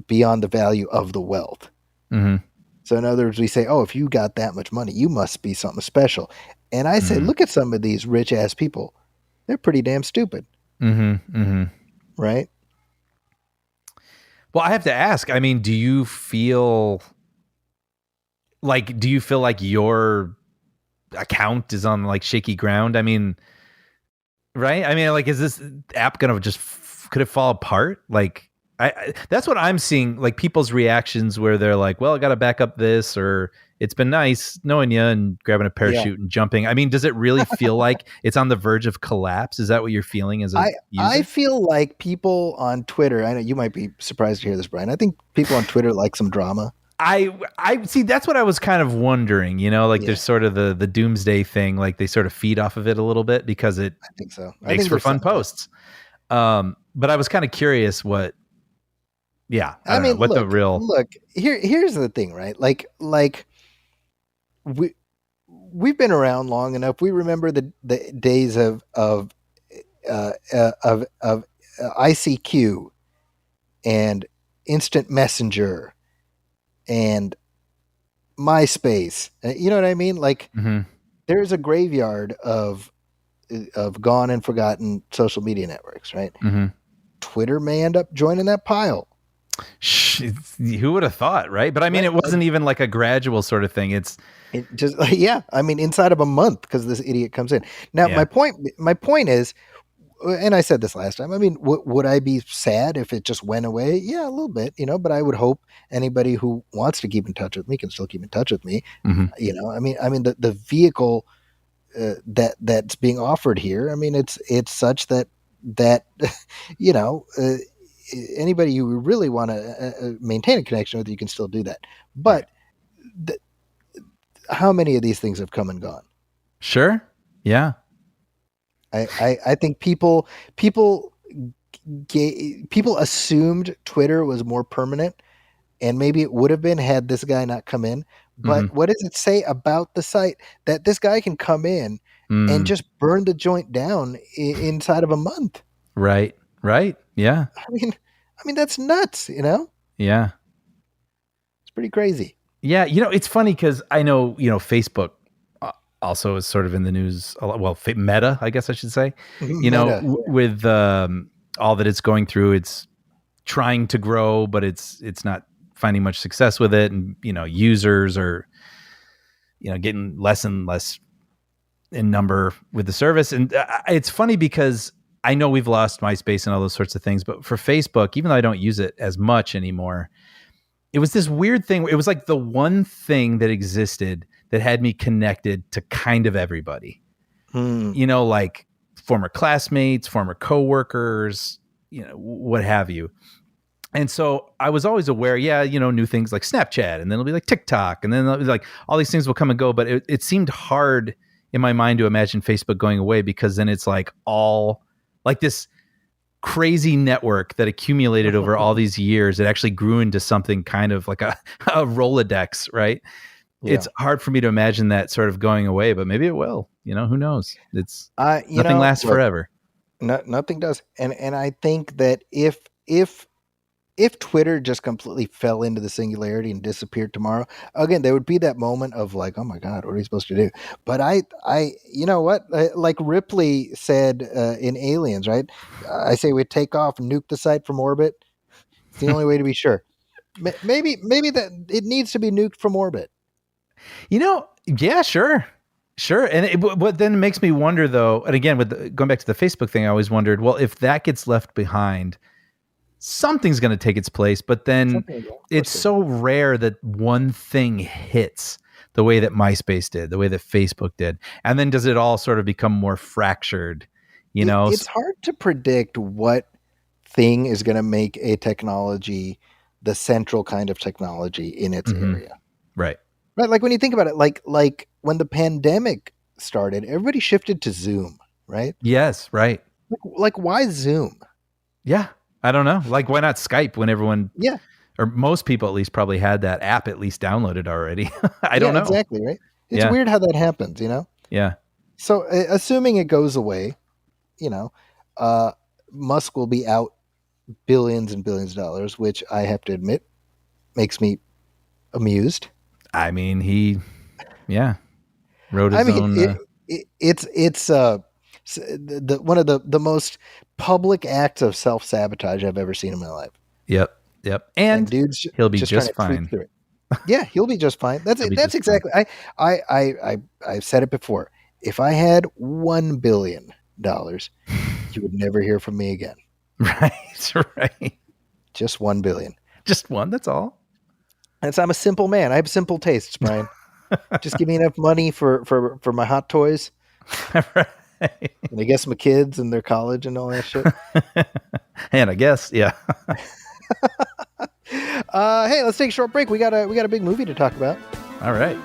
beyond the value of the wealth. Mm-hmm. So in other words, we say, oh, if you got that much money, you must be something special. And I say, Mm-hmm. look at some of these rich ass people. They're pretty damn stupid, Mm-hmm. Mm-hmm. right? Well, I have to ask. I mean, do you feel like your account is on like shaky ground? I mean, right? I mean, like, is this app gonna just could it fall apart? Like, that's what I'm seeing. Like people's reactions where they're like, "Well, I got to back up this," or "It's been nice knowing you," and grabbing a Yeah. parachute and jumping. I mean, does it really feel like it's on the verge of collapse? Is that what you're feeling as a I user? feel like people on Twitter, I know you might be surprised to hear this, Brian. I think people on Twitter like some drama. I see. That's what I was kind of wondering. You know, like Yeah, there's sort of the doomsday thing. Like they sort of feed off of it a little bit because it I think so. I makes think for there's fun something to it. posts. But I was kind of curious what. Yeah, I I don't know mean, what the real. look, here's the thing, right? Like we've been around long enough. We remember the days of ICQ and instant messenger and MySpace. You know what I mean? Like Mhm. there's a graveyard of gone and forgotten social media networks, right? Mhm. Twitter may end up joining that pile. Who would have thought, right? But I mean, Right? it wasn't even like a gradual sort of thing. It's It just yeah, I mean inside of a month because this idiot comes in. Now yeah. my point is, and I said this last time. I mean, would I be sad if it just went away? Yeah, a little bit, but I would hope anybody who wants to keep in touch with me can still keep in touch with me. Mhm. I mean the vehicle that's being offered here. I mean, it's such that you know uh, anybody you really want to maintain a connection with, you can still do that. Right. But th- how many of these things have come and gone? Sure. Yeah. I think people people assumed Twitter was more permanent, and maybe it would have been had this guy not come in. But Mhm. what does it say about the site that this guy can come in and Mm. just burn the joint down inside of a month? Right. Right. Yeah. I mean that's nuts. Yeah. It's pretty crazy. Yeah, it's funny because I know, Facebook also is sort of in the news a lot. Well, Meta, I guess I should say, Meta. with all that it's going through, it's trying to grow, but it's not finding much success with it. And, users are, getting less and less in number with the service. And it's funny because I know we've lost MySpace and all those sorts of things, but for Facebook, even though I don't use it as much anymore, it was this weird thing. It was like the one thing that existed that had me connected to kind of everybody, like former classmates, former coworkers, what have you. And so I was always aware, new things like Snapchat, and then it'll be like TikTok, and then like all these things will come and go. But it seemed hard in my mind to imagine Facebook going away, because then it's like all like this crazy network that accumulated over all these years. It actually grew into something kind of like a Rolodex, right? Yeah. It's hard for me to imagine that sort of going away, but maybe it will. Who knows? It's nothing lasts forever. Nothing does. And I think that if Twitter just completely fell into the singularity and disappeared tomorrow, again, there would be that moment of like, oh my God, what are we supposed to do? But you know what? Like Ripley said in Aliens, right? I say we take off and nuke the site from orbit. It's the only way to be sure. Maybe that it needs to be nuked from orbit. Yeah, sure. And but then it makes me wonder, though, and again, going back to the Facebook thing, I always wondered, well, if that gets left behind, something's going to take its place. But then it's so rare that one thing hits the way that MySpace did, the way that Facebook did. And then does it all sort of become more fractured? It's hard to predict what thing is going to make a technology the central kind of technology in its area. Right. Like when you think about it, like when the pandemic started, everybody shifted to Zoom, right? Yes, right. Like why Zoom? Yeah. I don't know. Like, why not Skype when everyone, or most people at least probably had that app at least downloaded already. I don't know. Exactly, right? It's weird how that happens, Yeah. So assuming it goes away, Musk will be out billions and billions of dollars, which I have to admit makes me amused. I mean, he wrote his own. It's one of the most public acts of self-sabotage I've ever seen in my life. Yep. And dude's he'll be just fine. Yeah, he'll be just fine. That's exactly. Fine. I've said it before. If I had $1 billion, you would never hear from me again. Right. Just 1 billion. Just one. That's all. And so I'm a simple man. I have simple tastes, Brian. Just give me enough money for my hot toys. Right. And I guess my kids and their college and all that shit. And I guess, yeah. Hey, let's take a short break. We got a big movie to talk about. All right.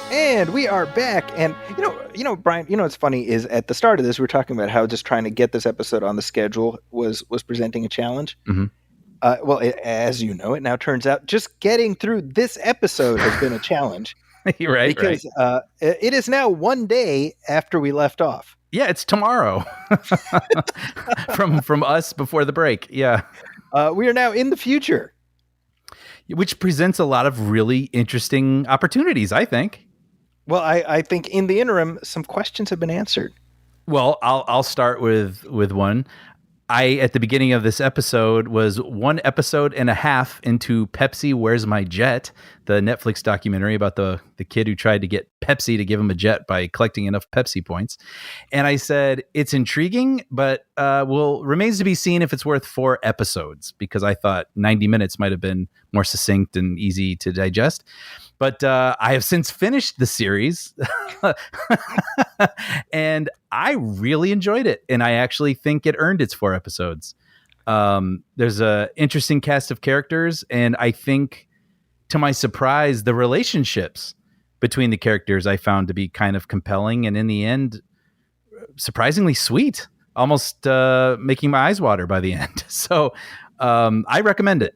And we are back. And Brian, what's funny is at the start of this, we were talking about how just trying to get this episode on the schedule was presenting a challenge. Mm-hmm. Well, as you know, it now turns out just getting through this episode has been a challenge. Right. Because it is now one day after we left off. Yeah, it's tomorrow. from us before the break. Yeah. We are now in the future. Which presents a lot of really interesting opportunities, I think. Well, I think in the interim, some questions have been answered. Well, I'll start with one. At the beginning of this episode, was 1 episode and a half into Pepsi, Where's My Jet? The Netflix documentary about the kid who tried to get Pepsi to give him a jet by collecting enough Pepsi points. And I said, it's intriguing, but remains to be seen if it's worth 4 episodes, because I thought 90 minutes might have been more succinct and easy to digest. But I have since finished the series and I really enjoyed it. And I actually think it earned its 4 episodes. There's an interesting cast of characters. And I think, to my surprise, the relationships between the characters I found to be kind of compelling. And in the end, surprisingly sweet, almost making my eyes water by the end. So I recommend it.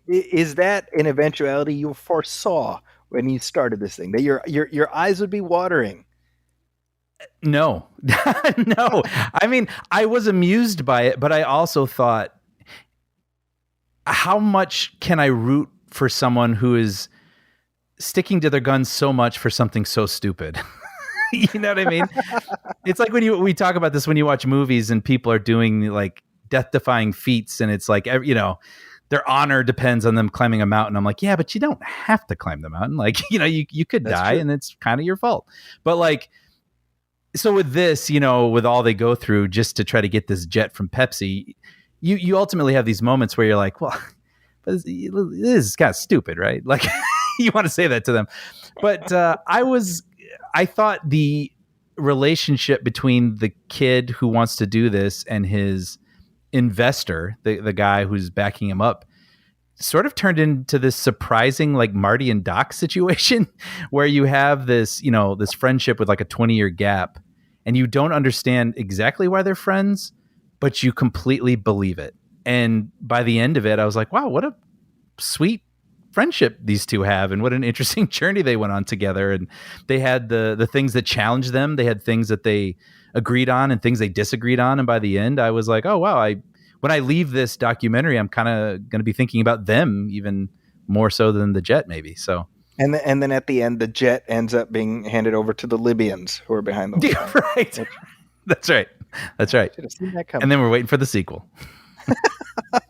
Is that an eventuality you foresaw when you started this thing, that your eyes would be watering? No. No. I mean, I was amused by it, but I also thought, how much can I root for someone who is sticking to their guns so much for something so stupid? You know what I mean? It's like when we talk about this when you watch movies and people are doing like death-defying feats, and it's like, their honor depends on them climbing a mountain. I'm like, yeah, but you don't have to climb the mountain. Like, you could That's die true. and it's kind of your fault. But like, so with this, with all they go through just to try to get this jet from Pepsi, you ultimately have these moments where you're like, well, this is kind of stupid, right? Like, you want to say that to them. But I thought the relationship between the kid who wants to do this and his investor, the guy who's backing him up, sort of turned into this surprising like Marty and Doc situation where you have this, this friendship with like a 20-year gap, and you don't understand exactly why they're friends, but you completely believe it. And by the end of it, I was like, wow, what a sweet friendship these two have, and what an interesting journey they went on together. And they had the things that challenged them. They had things that they agreed on and things they disagreed on. And by the end, I was like, oh, wow, when I leave this documentary, I'm kind of going to be thinking about them even more so than the jet, maybe. So, and then at the end, the jet ends up being handed over to the Libyans who are behind the wheel. Yeah, right. That's right. That's right. Should have seen that coming. And then we're waiting for the sequel.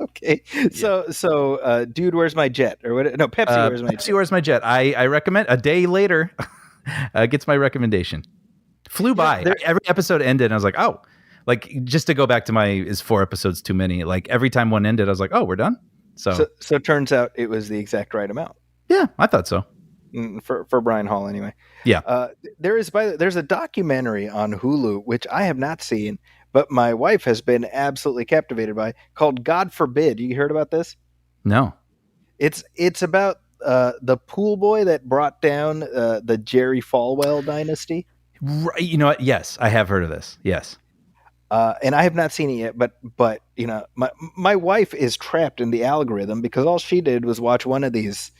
Okay. So, Dude, Where's My Jet? Or what? No, Pepsi, Where's My Jet? Pepsi, Where's My Jet? I recommend. A day later, gets my recommendation. Flew by. Every episode ended, and I was like, oh. Like, just to go back to is 4 episodes too many? Like, every time one ended, I was like, oh, we're done? So it turns out it was the exact right amount. Yeah, I thought so. For Brian Hall, anyway. Yeah. There's a documentary on Hulu, which I have not seen, but my wife has been absolutely captivated by, called God Forbid. You heard about this? No. It's about the pool boy that brought down the Jerry Falwell dynasty. Right, you know what? Yes, I have heard of this. Yes. And I have not seen it yet, but my wife is trapped in the algorithm because all she did was watch one of these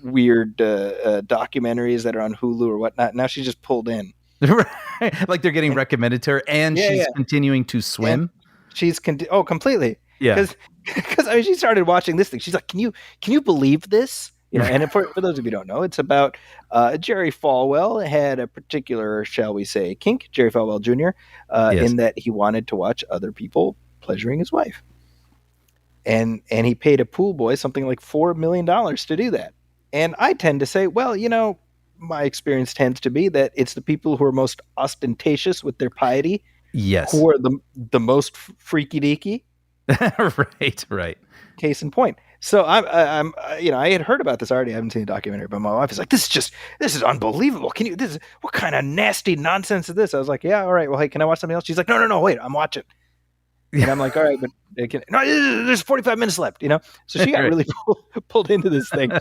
weird documentaries that are on Hulu or whatnot. Now she's just pulled in. Right. Like they're getting recommended to her, and she's continuing to swim. And she's completely. Yeah. Because I mean, she started watching this thing. She's like, "Can you believe this?" And for those of you who don't know, it's about Jerry Falwell had a particular, shall we say, kink, Jerry Falwell Jr., in that he wanted to watch other people pleasuring his wife. And he paid a pool boy something like $4 million to do that. And I tend to say, well, my experience tends to be that it's the people who are most ostentatious with their piety, who are the most freaky deaky. Right. Case in point. So I'm I had heard about this already. I haven't seen the documentary, but my wife is like, this is unbelievable. What kind of nasty nonsense is this? I was like, yeah, all right. Well, hey, can I watch something else? She's like, no, wait, I'm watching. And I'm like, all right, but there's 45 minutes left, So she got really pulled into this thing.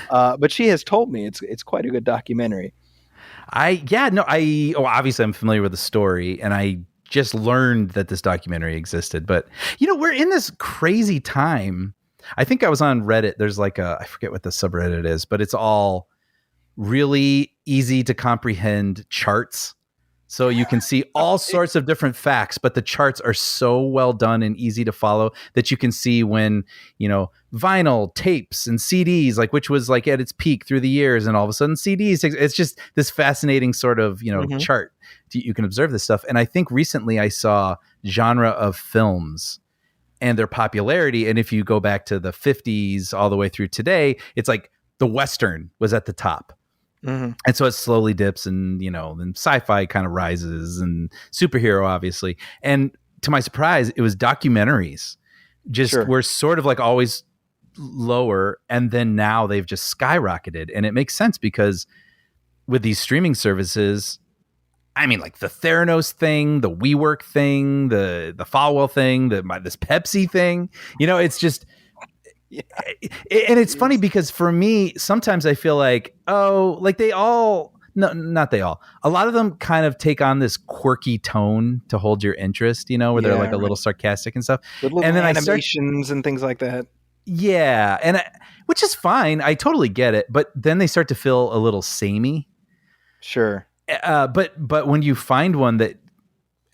But she has told me it's quite a good documentary. Obviously I'm familiar with the story, and I just learned that this documentary existed. But we're in this crazy time. I think I was on Reddit. There's like I forget what the subreddit is, but it's all really easy to comprehend charts. So you can see all sorts of different facts, but the charts are so well done and easy to follow that you can see when, vinyl, tapes, and CDs, like which was like at its peak through the years, and all of a sudden CDs. It's just this fascinating sort of, chart. You can observe this stuff. And I think recently I saw genre of films and their popularity. And if you go back to the 50s all the way through today, it's like the Western was at the top. Mm-hmm. And so it slowly dips, and then sci-fi kind of rises, and superhero obviously. And to my surprise, it was documentaries were sort of like always lower, and then now they've just skyrocketed. And it makes sense because with these streaming services, I mean, like the Theranos thing, the WeWork thing, the Falwell thing, this Pepsi thing, it's just. Yeah. And it's funny because for me, sometimes I feel like, they all, no, not they all, a lot of them kind of take on this quirky tone to hold your interest, where they're like a little sarcastic and stuff. With little and then animations and things like that. Yeah. Which is fine. I totally get it. But then they start to feel a little samey. Sure. But when you find one that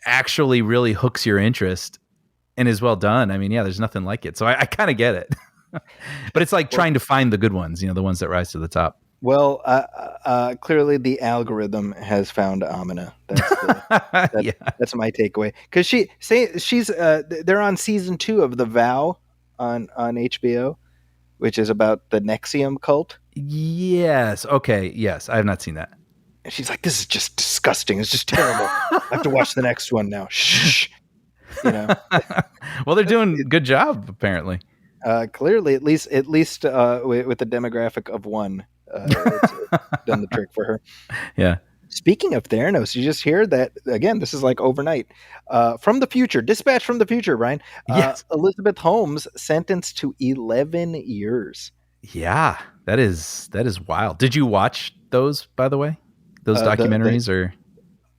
actually really hooks your interest and is well done, I mean, yeah, there's nothing like it. So I kind of get it. But it's like trying to find the good ones, the ones that rise to the top. Well, clearly the algorithm has found Amina. That's my takeaway. Because she's they're on season 2 of The Vow on HBO, which is about the Nexium cult. Yes. Okay. Yes. I have not seen that. And she's like, "This is just disgusting. It's just terrible. I have to watch the next one now." Shh. Well, they're doing good job apparently. Clearly, at least with the demographic of one, it's done the trick for her. Yeah. Speaking of Theranos, you just hear that again. This is like overnight. From the future, dispatch from the future, Ryan. Yes. Elizabeth Holmes sentenced to 11 years. Yeah. That is wild. Did you watch those, by the way? Those documentaries or?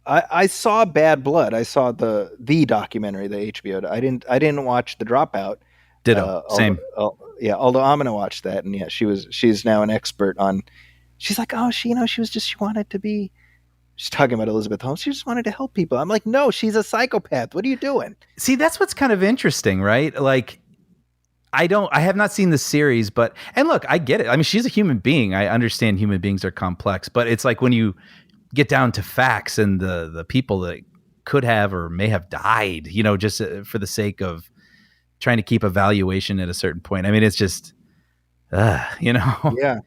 I saw Bad Blood. I saw the documentary, the HBO. I didn't watch The Dropout. Ditto. Same. Although I'm gonna watch that, and yeah, she's now an expert on. She's like, oh, she wanted to be. She's talking about Elizabeth Holmes. She just wanted to help people. I'm like, no, she's a psychopath. What are you doing? See, that's what's kind of interesting, right? Like, I have not seen the series, and look, I get it. I mean, she's a human being. I understand human beings are complex, but it's like when you get down to facts and the people that could have or may have died, just for the sake of trying to keep a valuation at a certain point. I mean, it's just, Yeah.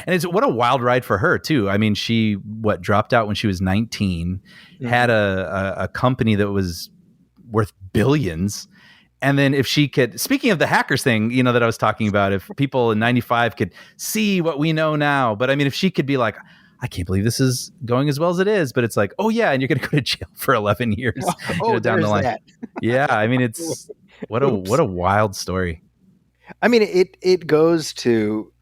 And it's what a wild ride for her too. I mean, she dropped out when she was 19, had a company that was worth billions. And then if she could, speaking of the hackers thing, that I was talking about, if people in 95 could see what we know now, but I mean, if she could be like, I can't believe this is going as well as it is, but it's like, oh yeah, and you're going to go to jail for 11 years down the line. That. Yeah, I mean, it's what a wild story. I mean, it goes to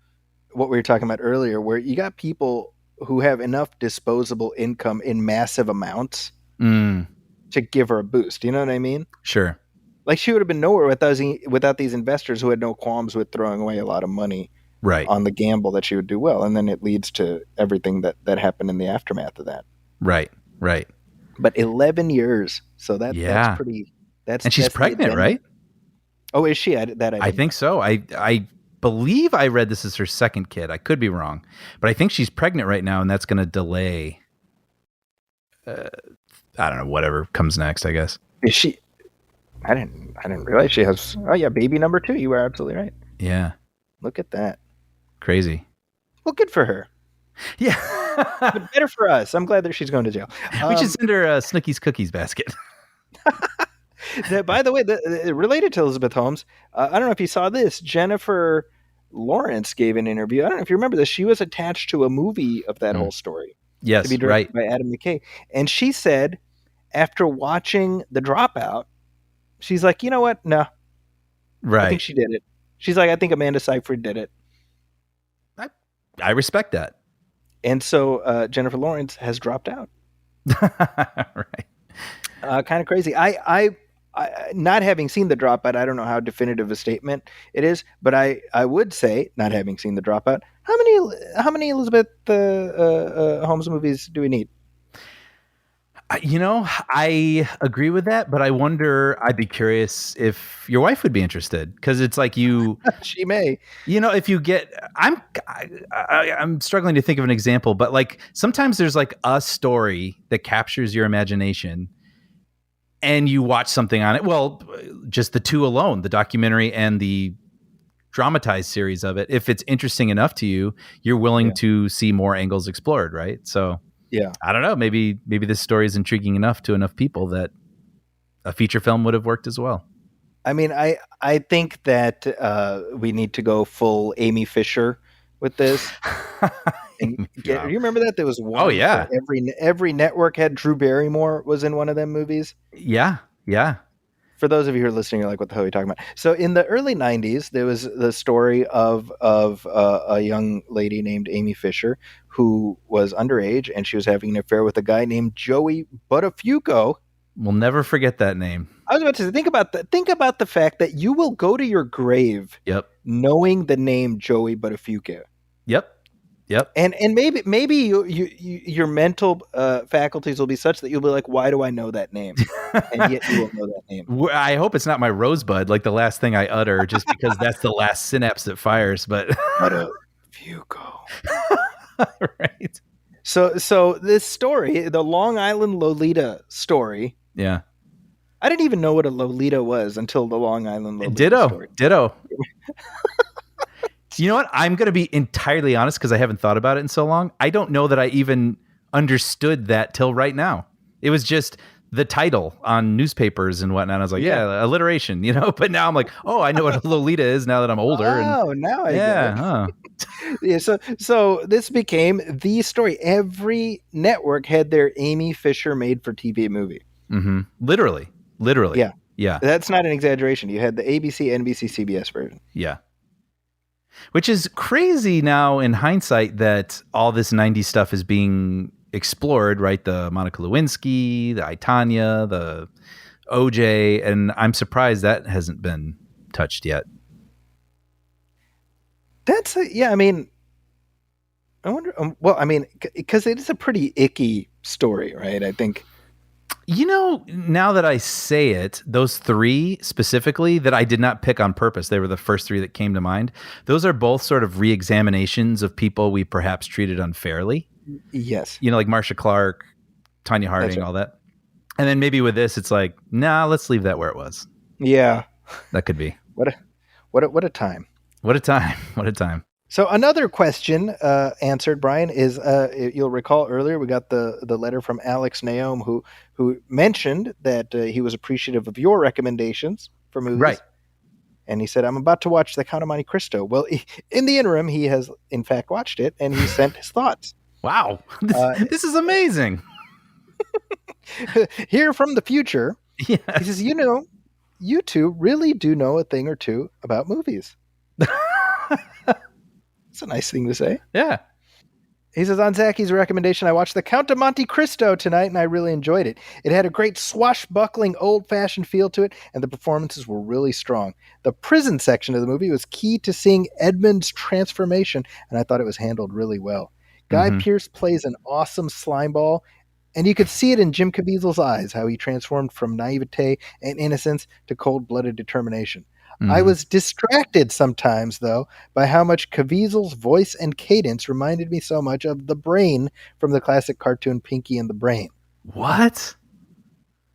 what we were talking about earlier, where you got people who have enough disposable income in massive amounts to give her a boost. You know what I mean? Sure. Like she would have been nowhere without these investors who had no qualms with throwing away a lot of money on the gamble that she would do well. And then it leads to everything that happened in the aftermath of that. Right. But 11 years. So that's pretty, and she's pregnant, right? Oh, is she? I think so. I believe I read this is her second kid. I could be wrong, but I think she's pregnant right now, and that's going to delay. I don't know. Whatever comes next, I guess. Is she? I didn't realize she has. Oh yeah, baby number 2. You were absolutely right. Yeah. Look at that. Crazy. Well, good for her. Yeah. But better for us. I'm glad that she's going to jail. We should send her a Snooki's cookies basket. By the way, related to Elizabeth Holmes, I don't know if you saw this. Jennifer Lawrence gave an interview. I don't know if you remember this. She was attached to a movie of that whole story. Yes, to be directed by Adam McKay. And she said, after watching The Dropout, she's like, you know what? No. Right. I think she did it. She's like, I think Amanda Seyfried did it. I respect that. And so Jennifer Lawrence has dropped out. Right. Kind of crazy. I not having seen The Dropout, I don't know how definitive a statement it is, but I would say, not having seen The Dropout, how many Elizabeth Holmes movies do we need? I agree with that, but I wonder, I'd be curious if your wife would be interested, because it's like she may, if you get, I'm struggling to think of an example, but like sometimes there's like a story that captures your imagination and you watch something on it. Well, just the two alone, the documentary and the dramatized series of it. If it's interesting enough to you, you're willing to see more angles explored. Right. So yeah, I don't know. Maybe this story is intriguing enough to enough people that a feature film would have worked as well. I mean, I think that we need to go full Amy Fisher with this. And do you remember that there was one? Oh yeah, every network had Drew Barrymore was in one of them movies. Yeah. For those of you who are listening, you're like, what the hell are you talking about? So in the early 90s, there was the story of a young lady named Amy Fisher who was underage, and she was having an affair with a guy named Joey Buttafuoco. We'll never forget that name. I was about to say, think about the fact that you will go to your grave knowing the name Joey Buttafuoco. Yep. And maybe your mental faculties will be such that you'll be like, why do I know that name? And yet you will know that name. I hope it's not my rosebud, like the last thing I utter, just because that's the last synapse that fires. But Fugo. Right. So this story, the Long Island Lolita story, I didn't even know what a Lolita was until the Long Island Lolita story. Ditto. You know what? I'm going to be entirely honest because I haven't thought about it in so long. I don't know that I even understood that till right now. It was just the title on newspapers and whatnot. I was like, yeah, alliteration, But now I'm like, oh, I know what a Lolita is now that I'm older. Oh, now I get it. Huh. Yeah, so this became the story. Every network had their Amy Fisher made-for-TV movie. Mm-hmm. Literally. Yeah. That's not an exaggeration. You had the ABC, NBC, CBS version. Yeah. Which is crazy now in hindsight that all this 90s stuff is being explored, right? The Monica Lewinsky, the I, Tonya, the OJ, and I'm surprised that hasn't been touched yet. I mean, I wonder, because it is a pretty icky story, right? I think. Now that I say it, those three specifically that I did not pick on purpose, they were the first three that came to mind. Those are both sort of re-examinations of people we perhaps treated unfairly. Yes. Like Marcia Clark, Tanya Harding, all that. And then maybe with this, it's like, nah, let's leave that where it was. Yeah. That could be. What a time. What a time. What a time. So another question answered, Brian, is you'll recall earlier we got the letter from Alex Naum who mentioned that he was appreciative of your recommendations for movies. Right. And he said, I'm about to watch The Count of Monte Cristo. Well, in the interim, he has in fact watched it and he sent his thoughts. Wow. This is amazing. Here from the future, yes. He says, you two really do know a thing or two about movies. That's a nice thing to say. Yeah. He says, on Zachy's recommendation, I watched The Count of Monte Cristo tonight, and I really enjoyed it. It had a great swashbuckling, old-fashioned feel to it, and the performances were really strong. The prison section of the movie was key to seeing Edmund's transformation, and I thought it was handled really well. Guy Pearce plays an awesome slimeball, and you could see it in Jim Caviezel's eyes, how he transformed from naivete and innocence to cold-blooded determination. I was distracted sometimes, though, by how much Caviezel's voice and cadence reminded me so much of the Brain from the classic cartoon Pinky and the Brain. What?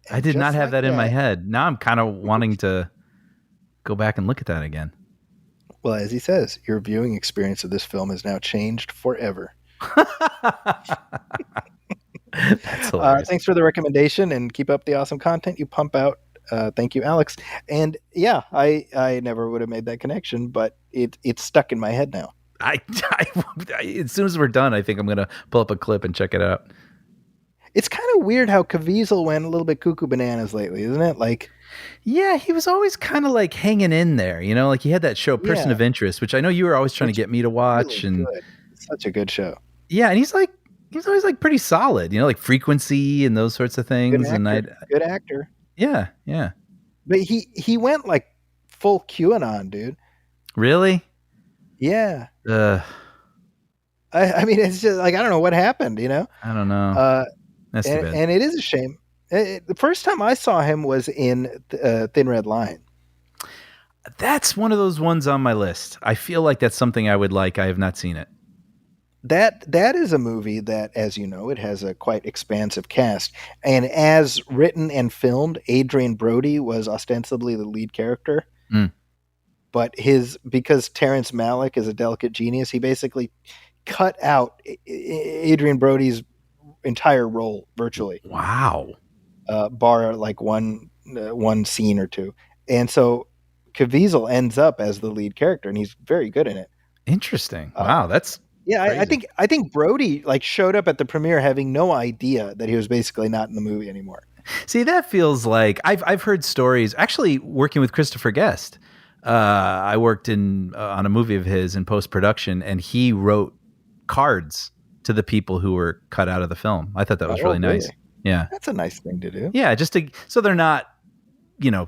I did not have that in my head. Now I'm kind of wanting to go back and look at that again. Well, as he says, your viewing experience of this film has now changed forever. That's hilarious. Thanks for the recommendation, and keep up the awesome content you pump out. Thank you, Alex. And yeah, I never would have made that connection, but it's stuck in my head now. I as soon as we're done, I think I'm going to pull up a clip and check it out. It's kind of weird how Caviezel went a little bit cuckoo bananas lately, isn't it? Like, yeah, he was always kind of like hanging in there, like he had that show Person of Interest, which I know you were always trying to get me to watch. Really and good. It's such a good show. Yeah, and he's always like pretty solid, like Frequency and those sorts of things. Good actor. Yeah. But he went like full QAnon, dude. Really? Yeah. I mean, it's just like, I don't know what happened, I don't know. That's too bad. And it is a shame. The first time I saw him was in Thin Red Line. That's one of those ones on my list. I feel like that's something I would like. I have not seen it. That is a movie that, as you know, it has a quite expansive cast. And as written and filmed, Adrian Brody was ostensibly the lead character. But because Terrence Malick is a delicate genius, he basically cut out Adrian Brody's entire role virtually. Wow. Bar like one scene or two. And so Caviezel ends up as the lead character, and he's very good in it. Interesting. Wow, that's crazy. I think Brody like showed up at the premiere having no idea that he was basically not in the movie anymore. See, that feels like I've heard stories. Actually, working with Christopher Guest, I worked on a movie of his in post-production, and he wrote cards to the people who were cut out of the film. I thought that was really nice. Yeah, that's a nice thing to do. Yeah, so they're not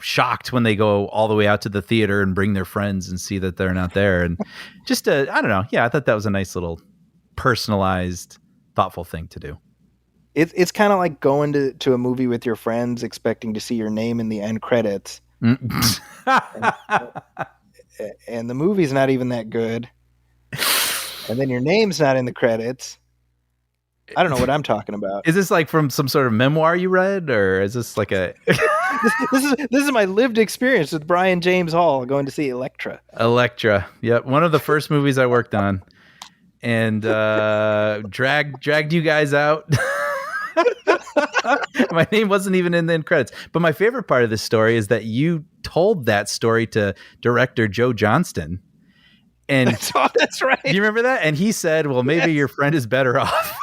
shocked when they go all the way out to the theater and bring their friends and see that they're not there. And just I don't know. Yeah, I thought that was a nice little personalized, thoughtful thing to do. It's kind of like going to a movie with your friends, expecting to see your name in the end credits. And the movie's not even that good. And then your name's not in the credits. I don't know what I'm talking about. Is this like from some sort of memoir you read, or is this like a This is my lived experience with Brian James Hall going to see Elektra. Electra? Yep, one of the first movies I worked on, and dragged you guys out. My name wasn't even in the end credits. But my favorite part of this story is that you told that story to director Joe Johnston. And That's right. do you remember that? And he said, well, maybe your friend is better off.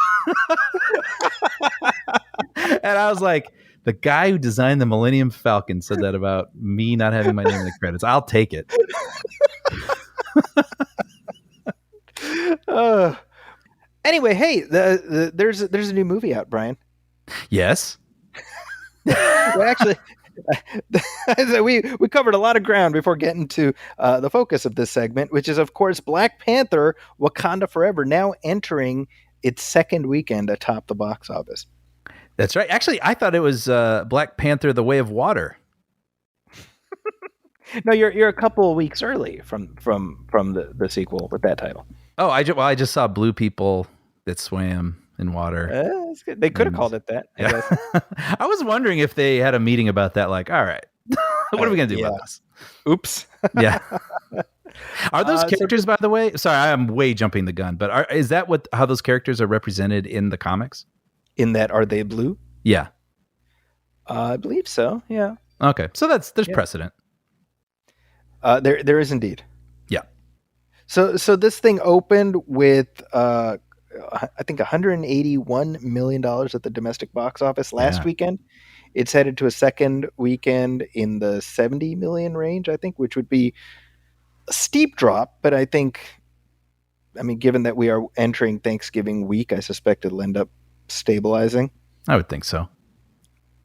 And I was like, the guy who designed the Millennium Falcon said that about me not having my name in the credits. I'll take it. Anyway, hey, there's a new movie out, Brian. Yes. Well, actually, we covered a lot of ground before getting to the focus of this segment, which is, of course, Black Panther: Wakanda Forever, now entering its second weekend atop the box office. That's right. Actually, I thought it was Black Panther: The Way of Water. No, you're a couple of weeks early from the sequel with that title. Oh, I just saw blue people that swam in water. That's good. They could have called it that. I guess. I was wondering if they had a meeting about that. Like, all right, what are we gonna do about this? Oops. Yeah. Are those characters, by the way? Sorry, I'm way jumping the gun, but is that how those characters are represented in the comics? In that, are they blue? Yeah. I believe so. Yeah. Okay, so there's precedent. There is indeed. Yeah. So this thing opened with I think $181 million at the domestic box office last weekend. It's headed to a second weekend in the 70 million range, I think, which would be a steep drop, but I mean, given that we are entering Thanksgiving week, I suspect it'll end up stabilizing. I would think so.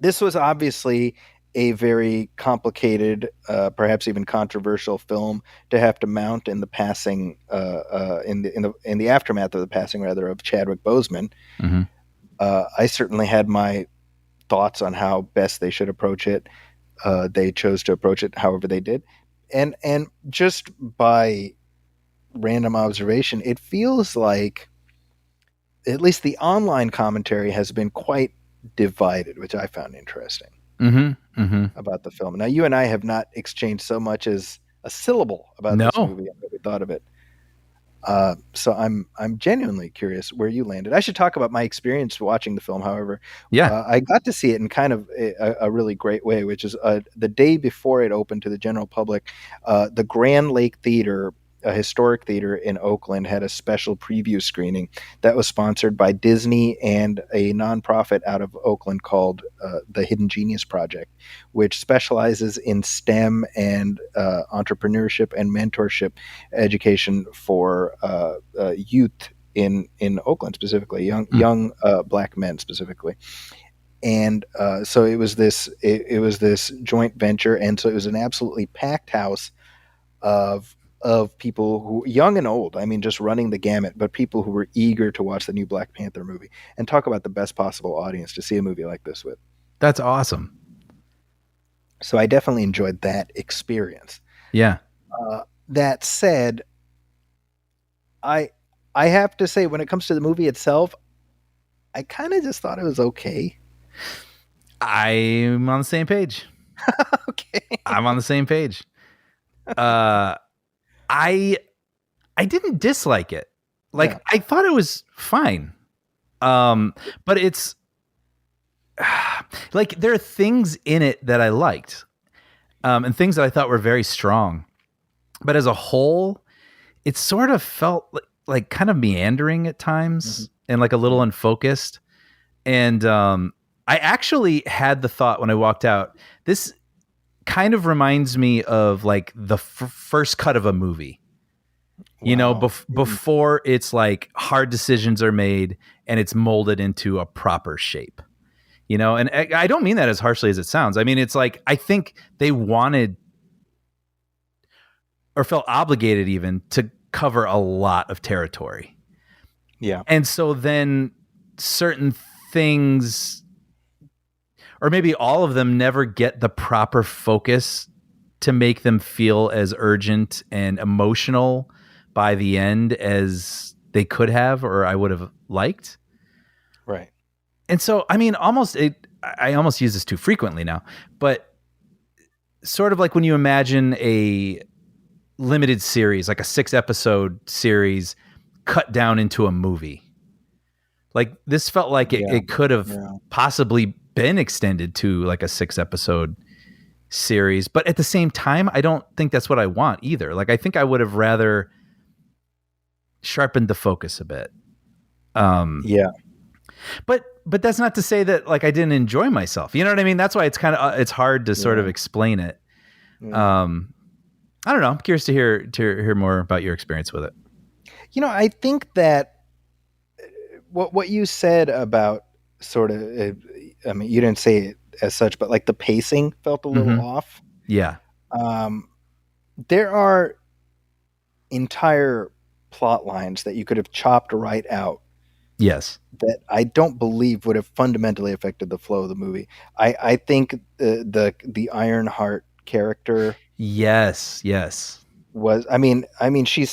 This was obviously a very complicated, perhaps even controversial film to have to mount in the passing, in the aftermath of the passing, rather, of Chadwick Boseman. Mm-hmm. I certainly had my thoughts on how best they should approach it. They chose to approach it however they did, and just by random observation, it feels like at least the online commentary has been quite divided, which I found interesting. Mm-hmm. Mm-hmm. About the film. Now, you and I have not exchanged so much as a syllable about this movie and what we thought of it. So I'm genuinely curious where you landed. I should talk about my experience watching the film, however. Yeah. I got to see it in kind of a really great way, which is the day before it opened to the general public, the Grand Lake Theater, a historic theater in Oakland, had a special preview screening that was sponsored by Disney and a nonprofit out of Oakland called the Hidden Genius Project, which specializes in STEM and entrepreneurship and mentorship education for youth in Oakland, specifically young black men specifically. And so it was this joint venture, and so it was an absolutely packed house of people who, young and old, I mean, just running the gamut, but people who were eager to watch the new Black Panther movie. And talk about the best possible audience to see a movie like this with. That's awesome. So I definitely enjoyed that experience. Yeah. That said, I have to say, when it comes to the movie itself, I kind of just thought it was okay. I'm on the same page. Okay. I'm on the same page. I didn't dislike it. Like, yeah. I thought it was fine. But it's like there are things in it that I liked. And things that I thought were very strong. But as a whole, it sort of felt like kind of meandering at times and like a little unfocused. And I actually had the thought when I walked out, this kind of reminds me of like the first cut of a movie, you know, before it's like hard decisions are made and it's molded into a proper shape, you know? And I don't mean that as harshly as it sounds. I mean, it's like, I think they wanted or felt obligated even to cover a lot of territory. Yeah. And so then certain things, or maybe all of them, never get the proper focus to make them feel as urgent and emotional by the end as they could have, or I would have liked. And so, I mean, I almost use this too frequently now, but sort of like when you imagine a limited series, like a 6-episode series cut down into a movie. Like this felt like it could have possibly been extended to like a 6-episode series, but at the same time, I don't think that's what I want either. Like I think I would have rather sharpened the focus a bit. Yeah. But that's not to say that like I didn't enjoy myself. You know what I mean? That's why it's kind of it's hard to sort of explain it. Yeah. I don't know. I'm curious to hear more about your experience with it. You know, I think that what you said about sort of, I mean, you didn't say it as such, but like the pacing felt a little off. Yeah. There are entire plot lines that you could have chopped right out. Yes. That I don't believe would have fundamentally affected the flow of the movie. I think the Ironheart character. Yes. Was I mean she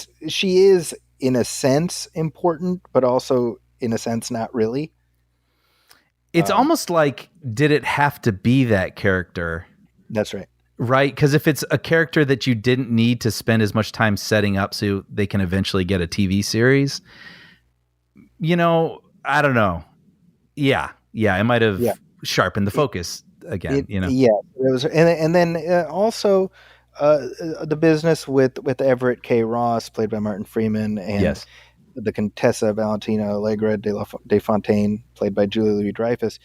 is in a sense important, but also in a sense not really. It's almost like, did it have to be that character? That's right. Right? Because if it's a character that you didn't need to spend as much time setting up so they can eventually get a TV series, you know, I don't know. Yeah, it might have sharpened the focus again. You know, Yeah, it was, and then also the business with Everett K. Ross, played by Martin Freeman, and the Contessa Valentina Allegra de Fontaine, played by Julia Louis-Dreyfus.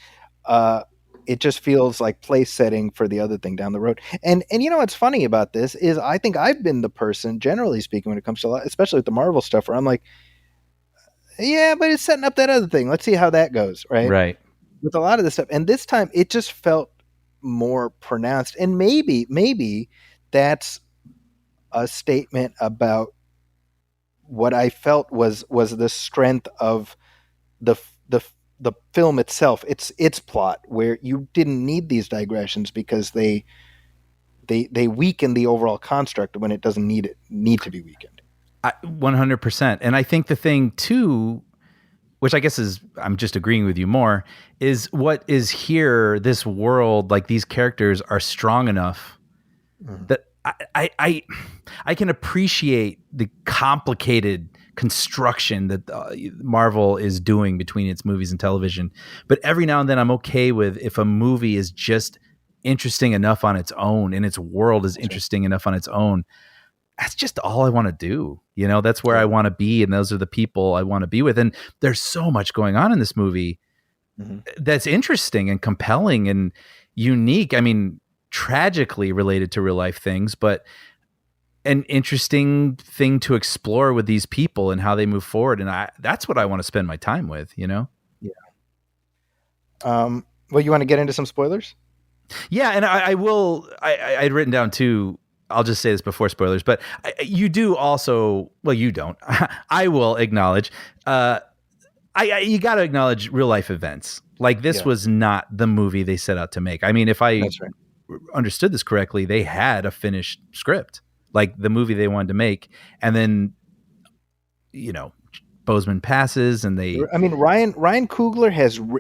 It just feels like place setting for the other thing down the road. And you know what's funny about this is I think I've been the person, generally speaking, when it comes to especially with the Marvel stuff, where I'm like, yeah, but it's setting up that other thing. Let's see how that goes, right? Right. With a lot of this stuff. And this time it just felt more pronounced. And maybe that's a statement about what I felt was the strength of the film itself, its plot, where you didn't need these digressions because they weaken the overall construct when it doesn't need to be weakened. 100%. And I think the thing too, which I guess is, I'm just agreeing with you more, is what is here, this world, like these characters are strong enough that I can appreciate the complicated construction that Marvel is doing between its movies and television. But every now and then I'm okay with if a movie is just interesting enough on its own and its world is interesting enough on its own. That's just all I want to do. You know, that's where I want to be. And those are the people I want to be with. And there's so much going on in this movie that's interesting and compelling and unique. I mean, tragically related to real life things, but an interesting thing to explore with these people and how they move forward. And that's what I want to spend my time with, you know? Yeah. Well, you want to get into some spoilers? Yeah. And I will, I'd written down too, I'll just say this before spoilers, but you do also, well, you don't, I will acknowledge, you got to acknowledge real life events. Like this was not the movie they set out to make. I mean, if I understood this correctly, they had a finished script, like the movie they wanted to make. And then, you know, Boseman passes and Ryan Coogler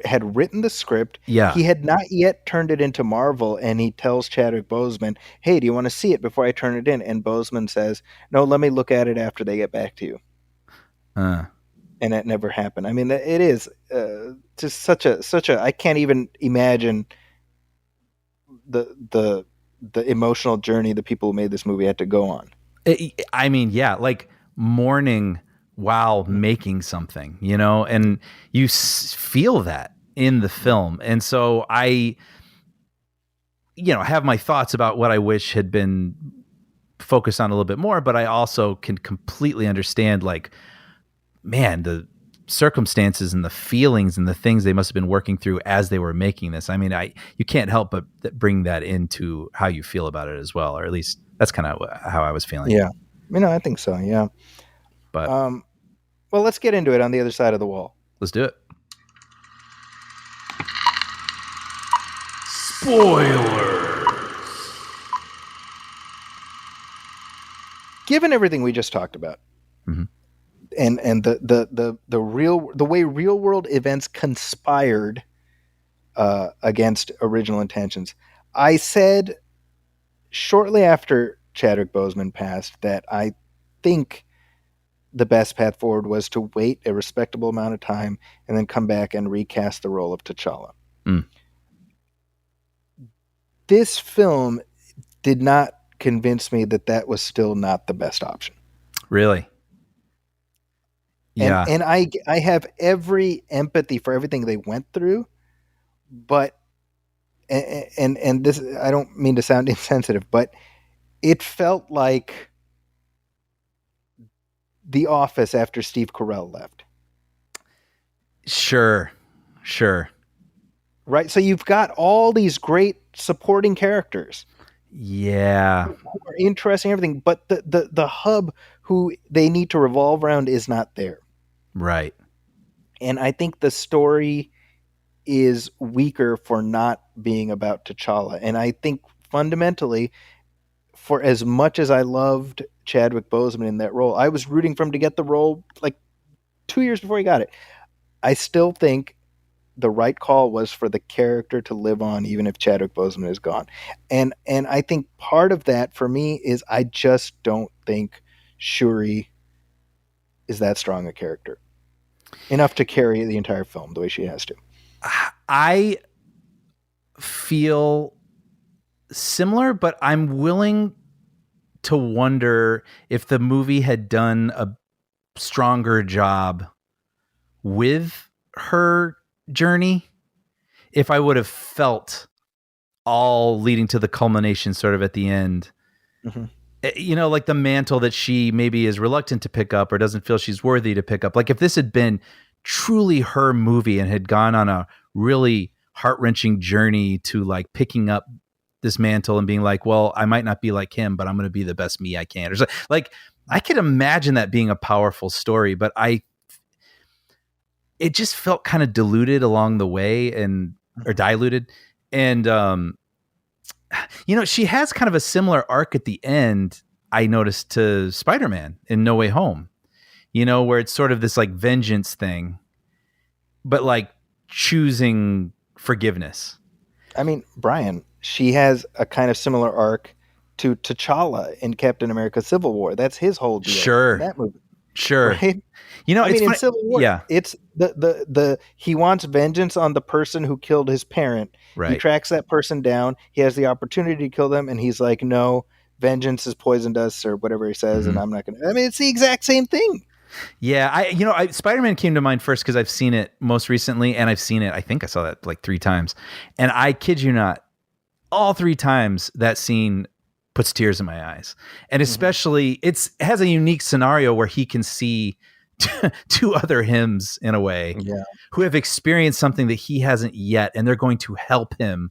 had written the script. Yeah. He had not yet turned it into Marvel, and he tells Chadwick Boseman, hey, do you want to see it before I turn it in? And Boseman says, no, let me look at it after they get back to you. And that never happened. I mean, it is just such a I can't even imagine the emotional journey the people who made this movie had to go on. I mean, yeah, like mourning while making something, you know, and you feel that in the film. And so I, you know, have my thoughts about what I wish had been focused on a little bit more, but I also can completely understand, like, man, the circumstances and the feelings and the things they must have been working through as they were making this. I mean, you can't help but bring that into how you feel about it as well, or at least that's kind of how I was feeling. Yeah. You know, I think so. Yeah. But, well, let's get into it on the other side of the wall. Let's do it. Spoilers. Given everything we just talked about, and the way real world events conspired against original intentions. I said shortly after Chadwick Boseman passed that I think the best path forward was to wait a respectable amount of time and then come back and recast the role of T'Challa. Mm. This film did not convince me that that was still not the best option. Really? Yeah. And I have every empathy for everything they went through, but and this, I don't mean to sound insensitive, but it felt like The Office after Steve Carell left. Sure. Right? So you've got all these great supporting characters. Yeah. Who are interesting, everything, but the hub who they need to revolve around is not there. Right. And I think the story is weaker for not being about T'Challa. And I think fundamentally, for as much as I loved Chadwick Boseman in that role, I was rooting for him to get the role like 2 years before he got it. I still think the right call was for the character to live on even if Chadwick Boseman is gone. And I think part of that for me is I just don't think Shuri is that strong a character enough to carry the entire film the way she has to. I feel similar, but I'm willing to wonder if the movie had done a stronger job with her journey, if I would have felt all leading to the culmination sort of at the end. Mm-hmm. You know, like the mantle that she maybe is reluctant to pick up or doesn't feel she's worthy to pick up. Like if this had been truly her movie and had gone on a really heart-wrenching journey to like picking up this mantle and being like, well, I might not be like him, but I'm going to be the best me I can. Or so, like, I could imagine that being a powerful story, but it just felt kind of diluted along the way or diluted. And, you know, she has kind of a similar arc at the end, I noticed, to Spider-Man in No Way Home, you know, where it's sort of this like vengeance thing, but like choosing forgiveness. I mean, Brian, she has a kind of similar arc to T'Challa in Captain America Civil War. That's his whole deal in that movie. Sure. Right? You know, I mean, in Civil War, yeah, it's the he wants vengeance on the person who killed his parent. right. He tracks that person down. He has the opportunity to kill them, and he's like, "No, vengeance has poisoned us," or whatever he says, and I'm not going to. I mean, it's the exact same thing. Yeah, Spider-Man came to mind first because I've seen it most recently, and I've seen it. I think I saw that like 3 times, and I kid you not, all 3 times that scene puts tears in my eyes, and especially it has a unique scenario where he can see 2 other hymns in a way who have experienced something that he hasn't yet, and they're going to help him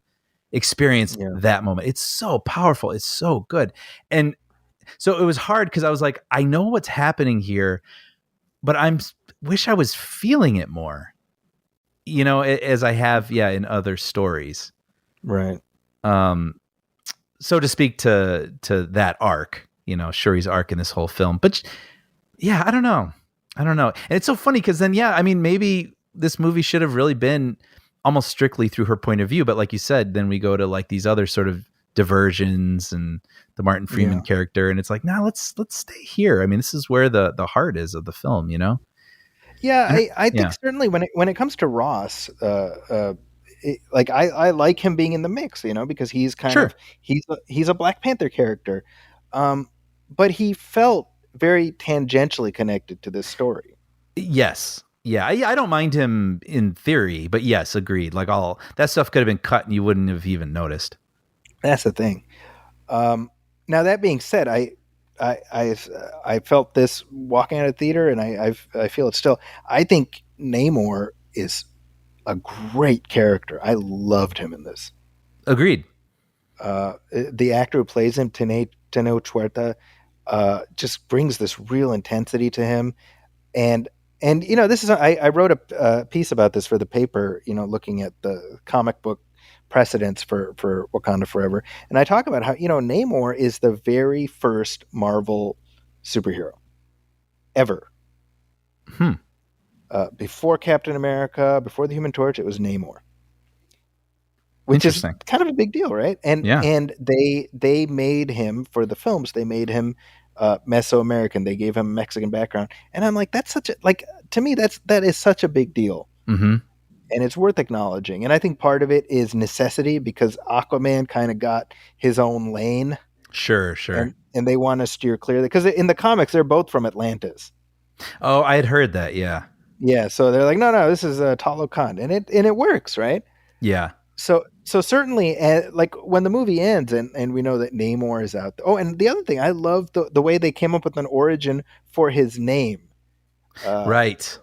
experience that moment. It's so powerful. It's so good. And so it was hard because I was like, I know what's happening here, but wish I was feeling it more, you know, as I have, in other stories. Right. So to speak to that arc, you know, Shuri's arc in this whole film. But yeah, I don't know. And it's so funny because then, I mean, maybe this movie should have really been almost strictly through her point of view. But like you said, then we go to like these other sort of diversions and the Martin Freeman character. And it's like, nah, let's stay here. I mean, this is where the heart is of the film, you know? Yeah, I think certainly when it comes to Ross, like I like him being in the mix, you know, because he's kind of he's a Black Panther character, but he felt very tangentially connected to this story. Yes, I don't mind him in theory, but yes, agreed. Like all that stuff could have been cut and you wouldn't have even noticed. That's the thing. Now that being said, I felt this walking out of the theater, and I feel it still. I think Namor is a great character. I loved him in this. Agreed. The actor who plays him, Tenoch Huerta, just brings this real intensity to him. And you know, this is I wrote a piece about this for the paper, you know, looking at the comic book precedents for Wakanda Forever. And I talk about how, you know, Namor is the very first Marvel superhero ever. Before Captain America, before the Human Torch, it was Namor. which is Interesting. kind of a big deal, right? And Yeah. and they made him for the films. They made him Mesoamerican. They gave him a Mexican background, and I'm like, that's such a like to me that is such a big deal, Mm-hmm. and it's worth acknowledging. And I think part of it is necessity because Aquaman kind of got his own lane, Sure, sure. and they want to steer clear because in the comics they're both from Atlantis. Oh, I had heard that. Yeah. Yeah, so they're like, no, this is Talokan, and it works, right? Yeah. So certainly, like when the movie ends, and we know that Namor is out. Oh, and the other thing, I love the way they came up with an origin for his name. Right.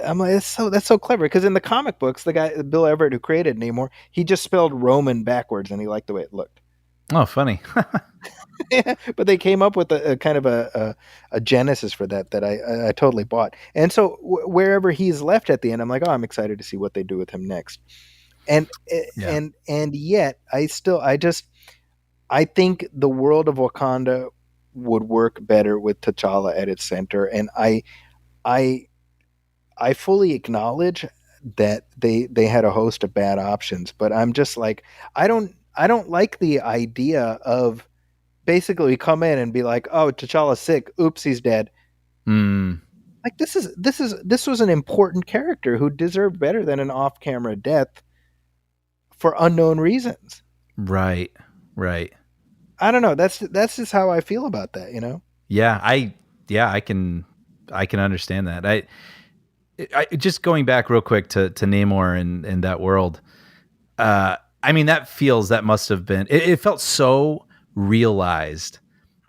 I'm like, that's so clever because in the comic books, the guy Bill Everett who created Namor, he just spelled Roman backwards, and he liked the way it looked. Oh, funny. But they came up with a kind of a genesis for that I totally bought. And so wherever he's left at the end, I'm like, oh, I'm excited to see what they do with him next. And Yeah. and yet I think the world of Wakanda would work better with T'Challa at its center, and I I fully acknowledge that they had a host of bad options, but I'm just like I don't like the idea of basically come in and be like, oh, T'Challa's sick, oops, he's dead. Mm, Like this was an important character who deserved better than an off-camera death for unknown reasons. right. Right. I don't know. That's just how I feel about that. You know. Yeah. I can understand that. I just going back real quick to Namor and that world. I mean, that must have been, it felt so realized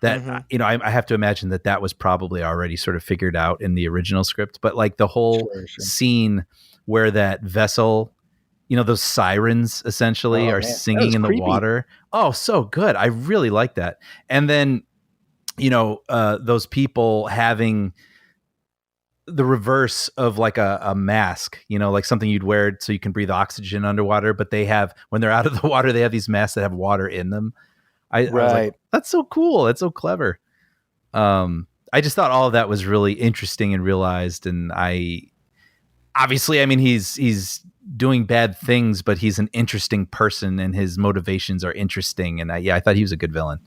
that, Mm-hmm. I have to imagine that was probably already sort of figured out in the original script, but like the whole Sure. scene where that vessel, those sirens essentially Oh are man, that singing was in the creepy. water. Oh, so good. I really like that. And then, those people having the reverse of like a mask, like something you'd wear so you can breathe oxygen underwater, but they have, when they're out of the water, they have these masks that have water in them. I was like, Right. that's so cool. That's so clever. I just thought all of that was really interesting and realized. And obviously, I mean, he's doing bad things, but he's an interesting person and his motivations are interesting. And I thought he was a good villain.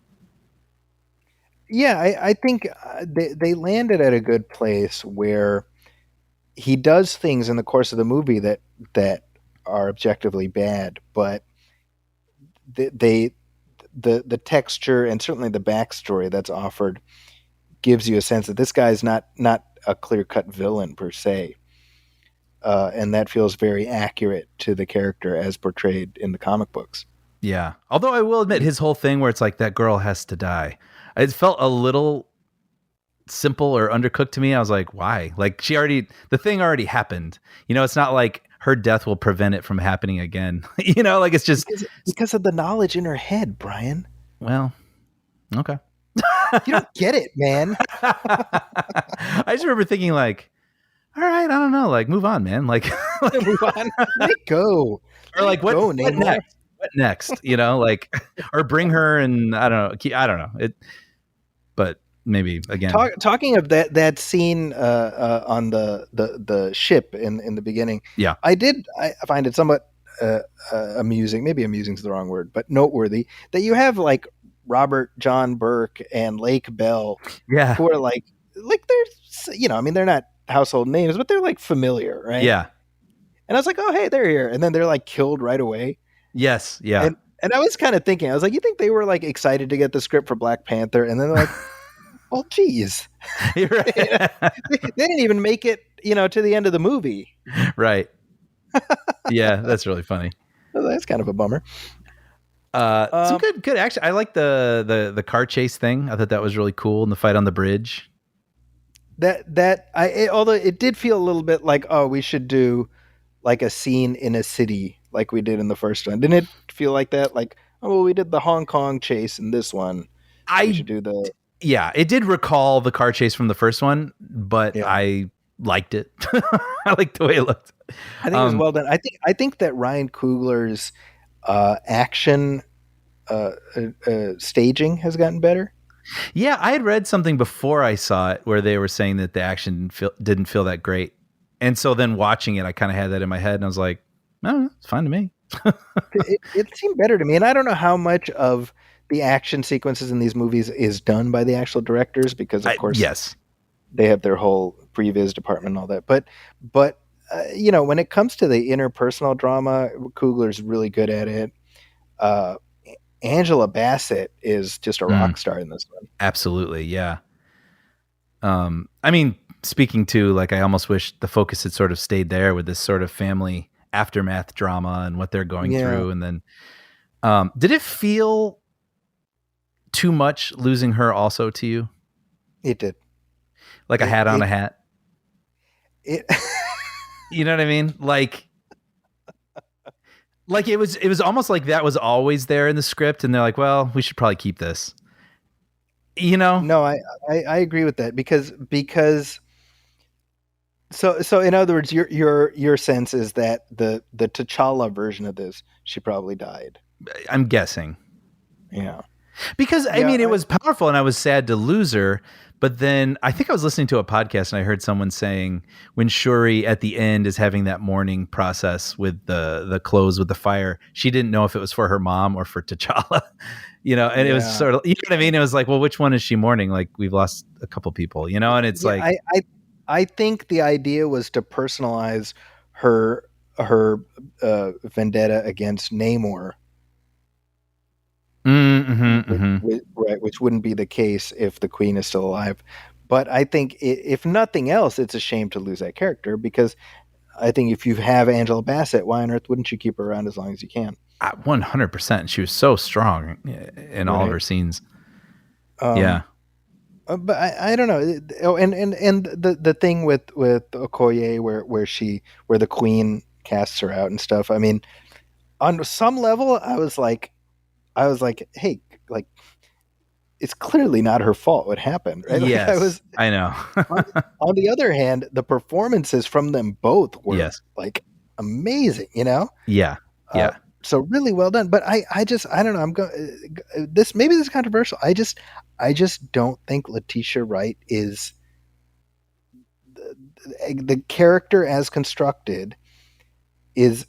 Yeah, I think they landed at a good place where he does things in the course of the movie that are objectively bad, but they the texture and certainly the backstory that's offered gives you a sense that this guy's not a clear cut villain per se, and that feels very accurate to the character as portrayed in the comic books. Yeah. Although I will admit his whole thing where it's like that girl has to die. It felt a little simple or undercooked to me. I was like, why? Like the thing already happened. It's not like her death will prevent it from happening again. Like it's just Because of the knowledge in her head, Brian. well, okay. You don't get it, man. I just remember thinking like, all right, I don't know, like move on, man. Like, Move on. Let it go. or like what Namor. next? What next? Like, or bring her and I don't know it, but maybe again. Talking of that scene on the ship in the beginning, Yeah. I find it somewhat amusing. Maybe amusing is the wrong word, but noteworthy that you have like Robert John Burke and Lake Bell, Yeah. who are like they're I mean they're not household names, but they're like familiar, right? Yeah. And I was like, oh hey, they're here, and then they're like killed right away. Yes. Yeah. And I was kind of thinking, I was like, you think they were like excited to get the script for Black Panther, and then they're like, well, geez. You're right. They didn't even make it, to the end of the movie. Right. Yeah, that's really funny. So that's kind of a bummer. Some good action. I like the car chase thing. I thought that was really cool, and the fight on the bridge. Although it did feel a little bit like, oh, we should do like a scene in a city like we did in the first one. Didn't it feel like that? Like, oh, well, we did the Hong Kong chase in this one. We should do the. Yeah, it did recall the car chase from the first one, but Yeah. I liked it. I liked the way it looked. I think it was well done. I think that Ryan Coogler's action staging has gotten better. Yeah, I had read something before I saw it where they were saying that the action didn't feel that great. And so then watching it, I kind of had that in my head and I was like, no, it's fine to me. It seemed better to me, and I don't know how much of the action sequences in these movies is done by the actual directors, because of course Yes. they have their whole previs department and all that. But when it comes to the interpersonal drama, Coogler's really good at it. Uh, Angela Bassett is just a rock star in this one. Absolutely, yeah. I mean, speaking to, like, I almost wish the focus had sort of stayed there with this sort of family aftermath drama and what they're going Yeah, through. And then, did it feel too much losing her also to you? it did. Like a It hat on it a hat? it. You know what I mean? Like it was almost like that was always there in the script, and they're like, well, we should probably keep this. You know? No, I agree with that, because so in other words, your sense is that the T'Challa version of this, she probably died. I'm guessing. Yeah. Because I Yeah, mean, it was powerful, and I was sad to lose her. But then I think I was listening to a podcast, and I heard someone saying when Shuri at the end is having that mourning process with the clothes with the fire, she didn't know if it was for her mom or for T'Challa. And it was Yeah. sort of, you know what I mean? It was like, well, which one is she mourning? Like, we've lost a couple people, and it's Yeah, like, I think the idea was to personalize her vendetta against Namor, right, which wouldn't be the case if the Queen is still alive. But I think, if nothing else, it's a shame to lose that character, because I think if you have Angela Bassett, why on earth wouldn't you keep her around as long as you can? 100%. She was so strong in all of Right. her scenes. Um, Yeah. but I don't know. Oh, and the thing with Okoye, where the Queen casts her out and stuff. I mean, on some level, I was like, hey, like, it's clearly not her fault what happened, right? Like, Yes, I know. on the other hand, the performances from them both were Yes. like amazing, you know? Yeah. Uh, Yeah. so really well done. But I don't know. I'm going this, maybe this is controversial. I just don't think Letitia Wright is the character as constructed is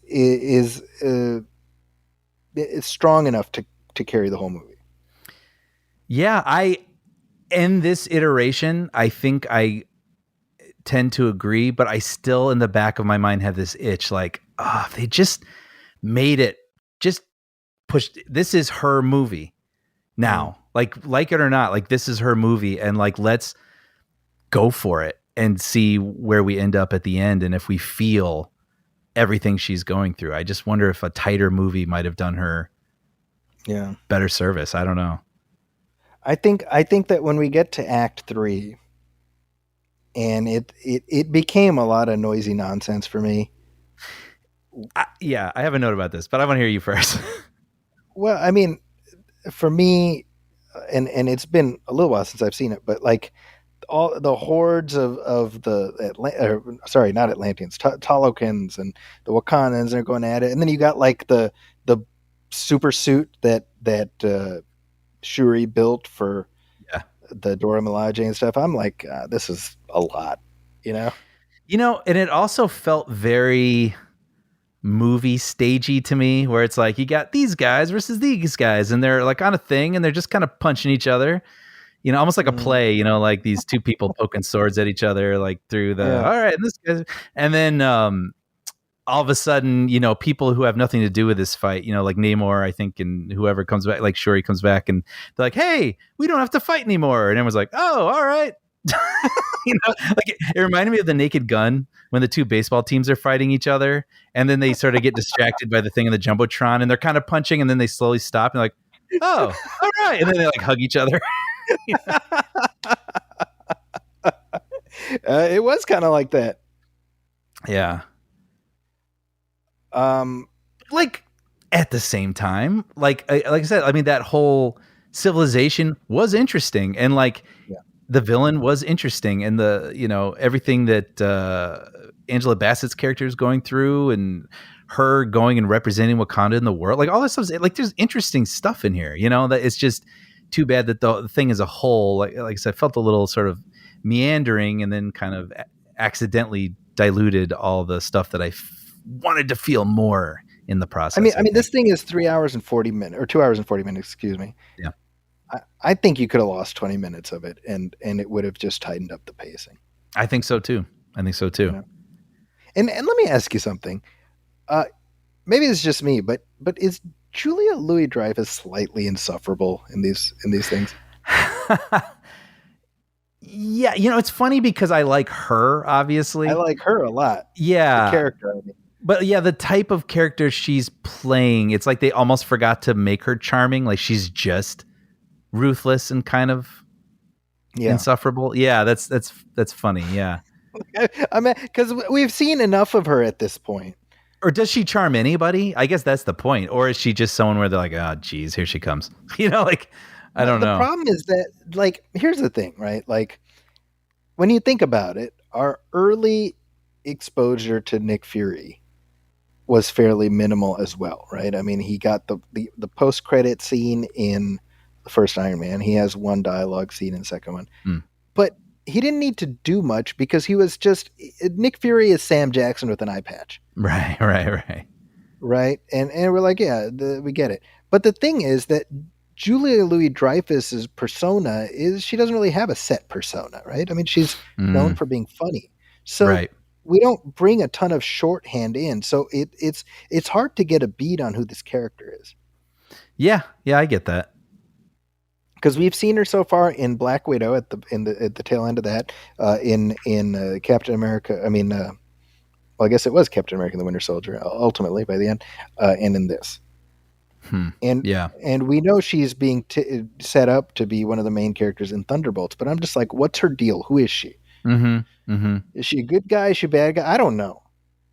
strong enough to carry the whole movie. Yeah. In this iteration, I think I tend to agree, but I still in the back of my mind have this itch, like, if they just made it, just pushed, this is her movie now, like it or not, like, this is her movie, and like, let's go for it and see where we end up at the end, and if we feel everything she's going through. I just wonder if a tighter movie might have done her better service. I don't know. I think that when we get to Act 3, and it became a lot of noisy nonsense for me. Yeah, I have a note about this, but I want to hear you first. Well, I mean, for me, and it's been a little while since I've seen it, but like, all the hordes of sorry, not Atlanteans, Talokans and the Wakandans are going at it, and then you got like the super suit that Shuri built for the Dora Milaje and stuff. I'm like, this is a lot, you know. And it also felt very movie stagey to me, where it's like you got these guys versus these guys, and they're like on a thing, and they're just kind of punching each other. Almost like a play, like these two people poking swords at each other, like through the, all right, and this guy, and then all of a sudden, people who have nothing to do with this fight, like Namor, I think, and whoever comes back, like Shuri comes back, and they're like, hey, we don't have to fight anymore. And everyone's like, oh, all right. Like it reminded me of the Naked Gun when the two baseball teams are fighting each other, and then they sort of get distracted by the thing in the Jumbotron, and they're kind of punching, and then they slowly stop and like, oh, all right. And then they like hug each other. It was kind of like that. Yeah. Like at the same time, like I said, I mean, that whole civilization was interesting, and like the villain was interesting, and the everything that Angela Bassett's character is going through, and her going and representing Wakanda in the world, like all this stuff, like there's interesting stuff in here. That it's just too bad that the thing as a whole, like I said, felt a little sort of meandering, and then kind of accidentally diluted all the stuff that I wanted to feel more in the I process. mean, think. this thing is 3 hours and 40 minutes, or 2 hours and 40 minutes. Excuse me. Yeah. I think you could have lost 20 minutes of it, and it would have just tightened up the pacing. I think so too. You know? And let me ask you something. Maybe it's just me, but is Julia Louis-Dreyfus slightly insufferable in these things? Yeah, it's funny because I like her, obviously. I like her a lot. Yeah. The character, I mean. But yeah, the type of character she's playing, it's like they almost forgot to make her charming. Like she's just ruthless and kind of insufferable. Yeah, that's funny. Yeah. I mean, because we've seen enough of her at this point. Or does she charm anybody? I guess that's the point. Or is she just someone where they're like, oh, geez, here she comes. Like, I don't know. The problem is that, like, here's the thing, right? Like, when you think about it, our early exposure to Nick Fury was fairly minimal as well, right? I mean, he got the post-credit scene in the first Iron Man. He has one dialogue scene in the second one. But he didn't need to do much because he was just Nick Fury is Sam Jackson with an eye patch. Right. Right. And we're like, yeah, we get it. But the thing is that Julia Louis-Dreyfus's persona is she doesn't really have a set persona, right? I mean, she's known for being funny. So we don't bring a ton of shorthand in. So it's hard to get a beat on who this character is. Yeah, I get that. Because we've seen her so far in Black Widow at the tail end of that, in Captain America. I mean, well, I guess it was Captain America: The Winter Soldier ultimately by the end, and in this. And we know she's being set up to be one of the main characters in Thunderbolts. But I'm just like, what's her deal? Who is she? Is she a good guy? Is she a bad guy? I don't know.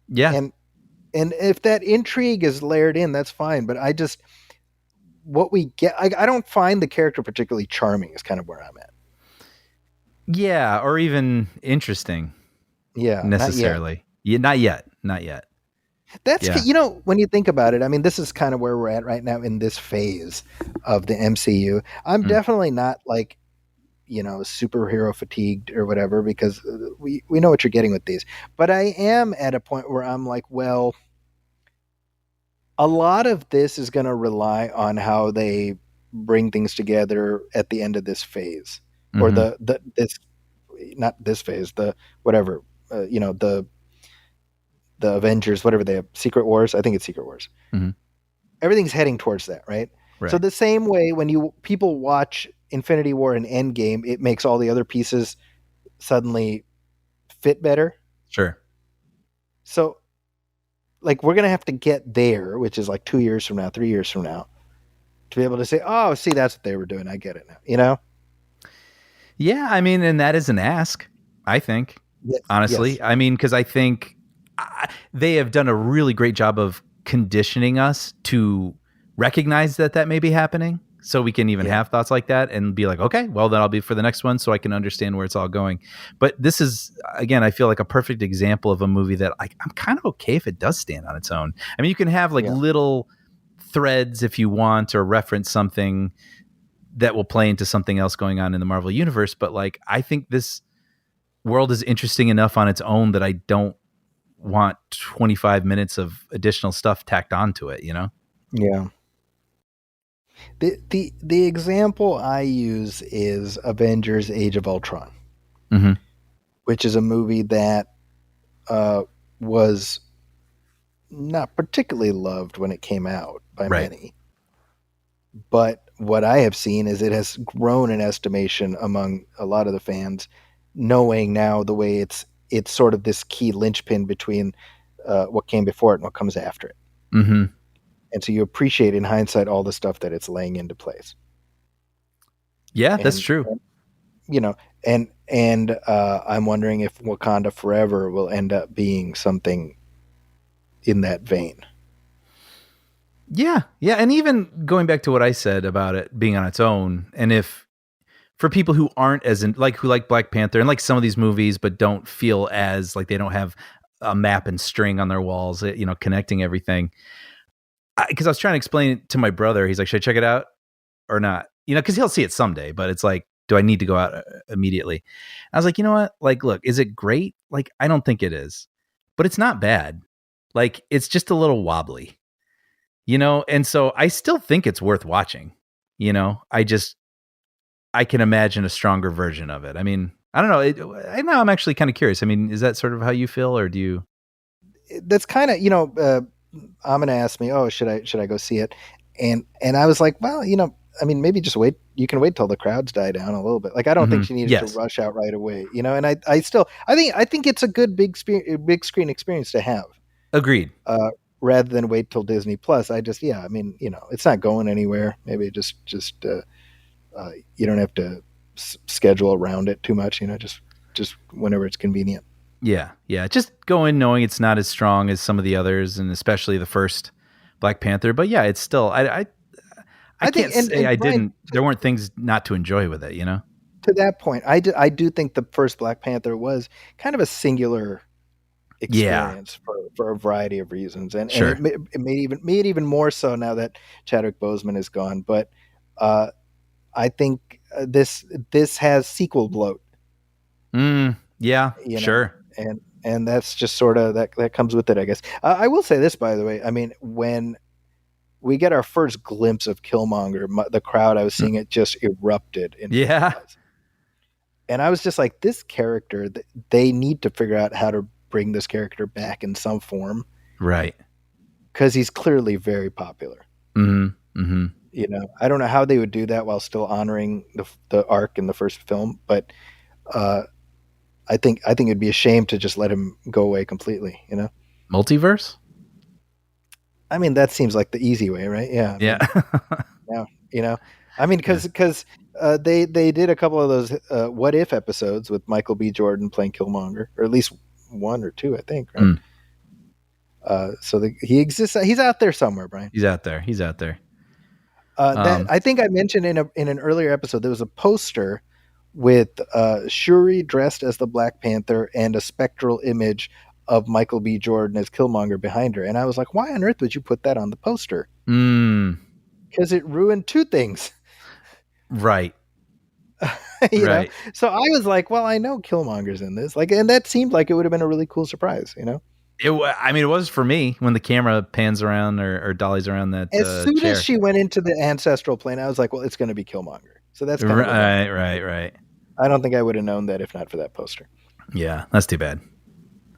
Yeah. And if that intrigue is layered in, that's fine. But what we get, I don't find the character particularly charming is kind of where I'm at. Yeah, or even interesting. Yeah. Necessarily. Not yet. That's, when you think about it, I mean, this is kind of where we're at right now in this phase of the MCU. I'm definitely not like, superhero fatigued or whatever, because we know what you're getting with these. But I am at a point where I'm like, well, a lot of this is going to rely on how they bring things together at the end of this phase, or not this phase, the whatever, the Avengers, whatever they have, Secret Wars. I think it's Secret Wars. Everything's heading towards that, right? So the same way when people watch Infinity War and Endgame, it makes all the other pieces suddenly fit better. Sure. So, like, we're going to have to get there, which is like 2 years from now, 3 years from now, to be able to say, oh, see, that's what they were doing. I get it now, Yeah, I mean, and that is an ask, I think, honestly. Yes. I mean, because I think they have done a really great job of conditioning us to recognize that may be happening, so we can even have thoughts like that and be like, okay, well, then I'll be for the next one so I can understand where it's all going. But this is, again, I feel like a perfect example of a movie that I'm kind of okay if it does stand on its own. I mean, you can have little threads if you want, or reference something that will play into something else going on in the Marvel universe. But like, I think this world is interesting enough on its own that I don't want 25 minutes of additional stuff tacked onto it, Yeah. The example I use is Avengers: Age of Ultron, which is a movie that was not particularly loved when it came out by many. But what I have seen is it has grown in estimation among a lot of the fans, knowing now the way it's sort of this key linchpin between what came before it and what comes after it. And so you appreciate in hindsight all the stuff that it's laying into place. Yeah, that's true. And I'm wondering if Wakanda Forever will end up being something in that vein. Yeah. And even going back to what I said about it being on its own, and if for people who aren't who like Black Panther and like some of these movies, but don't feel as like they don't have a map and string on their walls, connecting everything. Because I was trying to explain it to my brother. He's like, should I check it out or not? Because he'll see it someday, but it's like, do I need to go out immediately? I was like, you know what? Like, look, is it great? Like, I don't think it is, but it's not bad. Like, it's just a little wobbly. And so I still think it's worth watching. I can imagine a stronger version of it. I mean, I don't know. Now I'm actually kind of curious. I mean, is that sort of how you feel, or do you? That's kind of, Amina asked me, "Oh, should I go see it?" And I was like, "Well, I mean, maybe just wait. You can wait till the crowds die down a little bit. Like, I don't think she needed to Yes, rush out right away, And I think it's a good big screen experience to have, agreed. rather than wait till Disney Plus. Yeah, I mean, it's not going anywhere. Maybe just you don't have to schedule around it too much. Just whenever it's convenient. Yeah, yeah. Just go in knowing it's not as strong as some of the others, and especially the first Black Panther. But yeah, it's still. I I think, can't say I and Brian, didn't. There weren't things not to enjoy with it. to that point, I do think the first Black Panther was kind of a singular Yeah, experience for a variety of reasons, and sure. it made even more so now that Chadwick Boseman is gone. But uh, I think this has sequel bloat, Yeah, you know, sure. and that's just sort of that comes with it, I guess. I will say this, by the way. I mean, when we get our first glimpse of Killmonger, the crowd I was seeing, it just erupted into Yeah, applause. And I was just like, this character, they need to figure out how to bring this character back in some form, right. because he's clearly very popular. Mm-hmm. I don't know how they would do that while still honoring the arc in the first film, but uh, I think it'd be a shame to just let him go away completely. Multiverse. I mean, that seems like the easy way, right? Yeah. Yeah. Yeah. I mean, because they did a couple of those what if episodes with Michael B. Jordan playing Killmonger, or at least one or two, I think. Right. Mm. He exists. He's out there somewhere, Brian. He's out there. He's out there. That I think I mentioned in an earlier episode. There was a poster with Shuri dressed as the Black Panther and a spectral image of Michael B. Jordan as Killmonger behind her, and I was like, "Why on earth would you put that on the poster?" Mm. Because it ruined two things. Right. Right. So I was like, well, I know Killmonger's in this, and that seemed like it would have been a really cool surprise. It was for me when the camera pans around or dollies around that As soon as chair. she went into the ancestral plane, I was like, well, it's going to be Killmonger. So that's kind of Right. I don't think I would have known that if not for that poster. Yeah, that's too bad.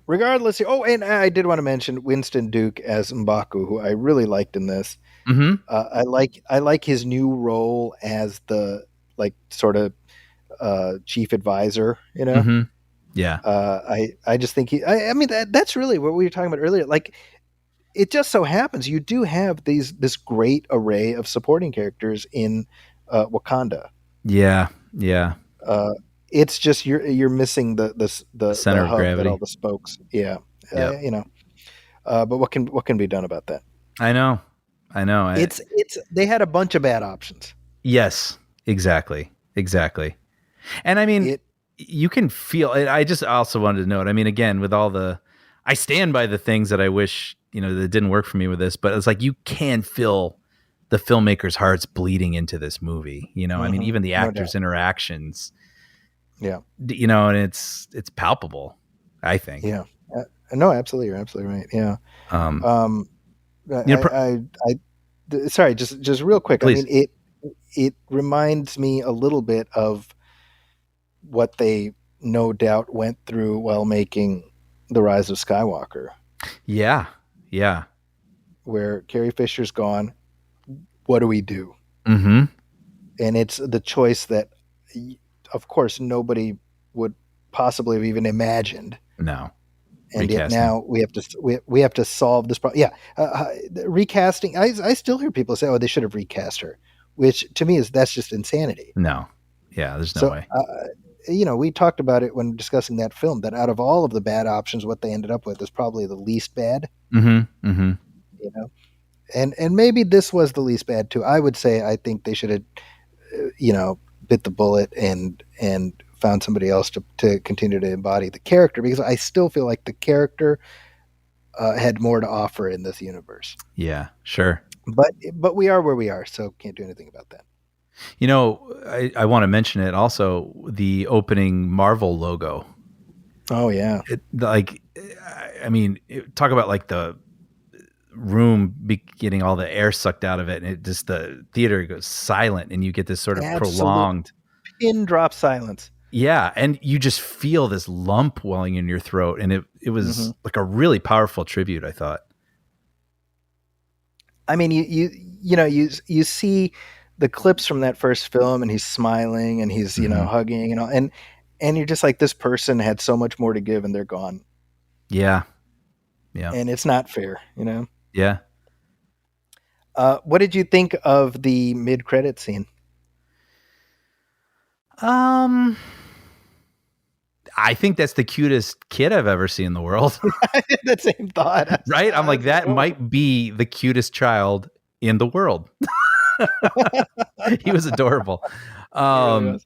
Regardless, and I did want to mention Winston Duke as M'Baku, who I really liked in this. Mm-hmm. I like his new role as the sort of chief advisor. Mm-hmm. Yeah. I just think I mean that's really what we were talking about earlier. Like, it just so happens you do have this great array of supporting characters in Wakanda. Yeah. It's just you're missing the center of hub gravity. that all the spokes. Yeah. Yep. But what can be done about that? I know. It's they had a bunch of bad options. Yes, exactly. And I mean, you can feel it. I just also wanted to note, I mean, again, with all I stand by the things that I wish, that didn't work for me with this, but it's like, you can feel the filmmakers' hearts bleeding into this movie, I mean, even the actors' interactions, yeah, and it's palpable, I think. Yeah. No, absolutely. You're absolutely right. Yeah. Sorry, just real quick. Please. I mean, it reminds me a little bit of what they no doubt went through while making The Rise of Skywalker. Yeah. Where Carrie Fisher's gone. What do we do? Mm-hmm. And it's the choice that, of course, nobody would possibly have even imagined. No. And yet now we have to solve this problem. Yeah, recasting. I still hear people say, "Oh, they should have recast her," which to me that's just insanity. No, yeah, there's no way. We talked about it when discussing that film. That out of all of the bad options, what they ended up with is probably the least bad. Mm-hmm. And maybe this was the least bad too. I would say I think they should have, bit the bullet and found somebody else to continue to embody the character, because I still feel like the character had more to offer in this universe. Yeah, sure. But we are where we are, so can't do anything about that. I want to mention it also, the opening Marvel logo. Oh yeah. I mean, talk about like room getting all the air sucked out of it, and it just the theater goes silent, and you get this sort of Absolute prolonged. pin drop silence. Yeah, and you just feel this lump welling in your throat, and it was like a really powerful tribute, I thought. I mean, you see the clips from that first film, and he's smiling, and he's hugging, and you're just like, this person had so much more to give, and they're gone. Yeah, and it's not fair, Yeah. What did you think of the mid-credit scene? I think that's the cutest kid I've ever seen in the world. I had that same thought. Right? I'm like, that might be the cutest child in the world. He was adorable. He really was.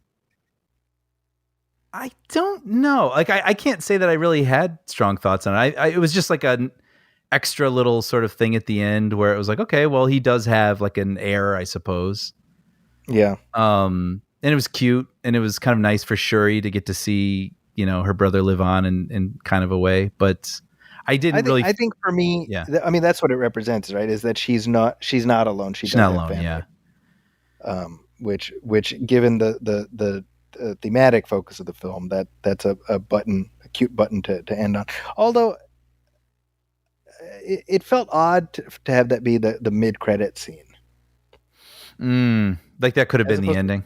I don't know. Like, I can't say that I really had strong thoughts on it. It was just like an extra little sort of thing at the end where it was like, okay, well, he does have like an heir, I suppose. Yeah. And it was cute, and it was kind of nice for Shuri to get to see, her brother live on in kind of a way. But I think for me, yeah. I mean, that's what it represents, right? Is that she's not alone. She's not alone. Family. Yeah. Which given the thematic focus of the film, that's a cute button to end on. Although it felt odd to have that be the mid-credit scene. Like that could have been the ending.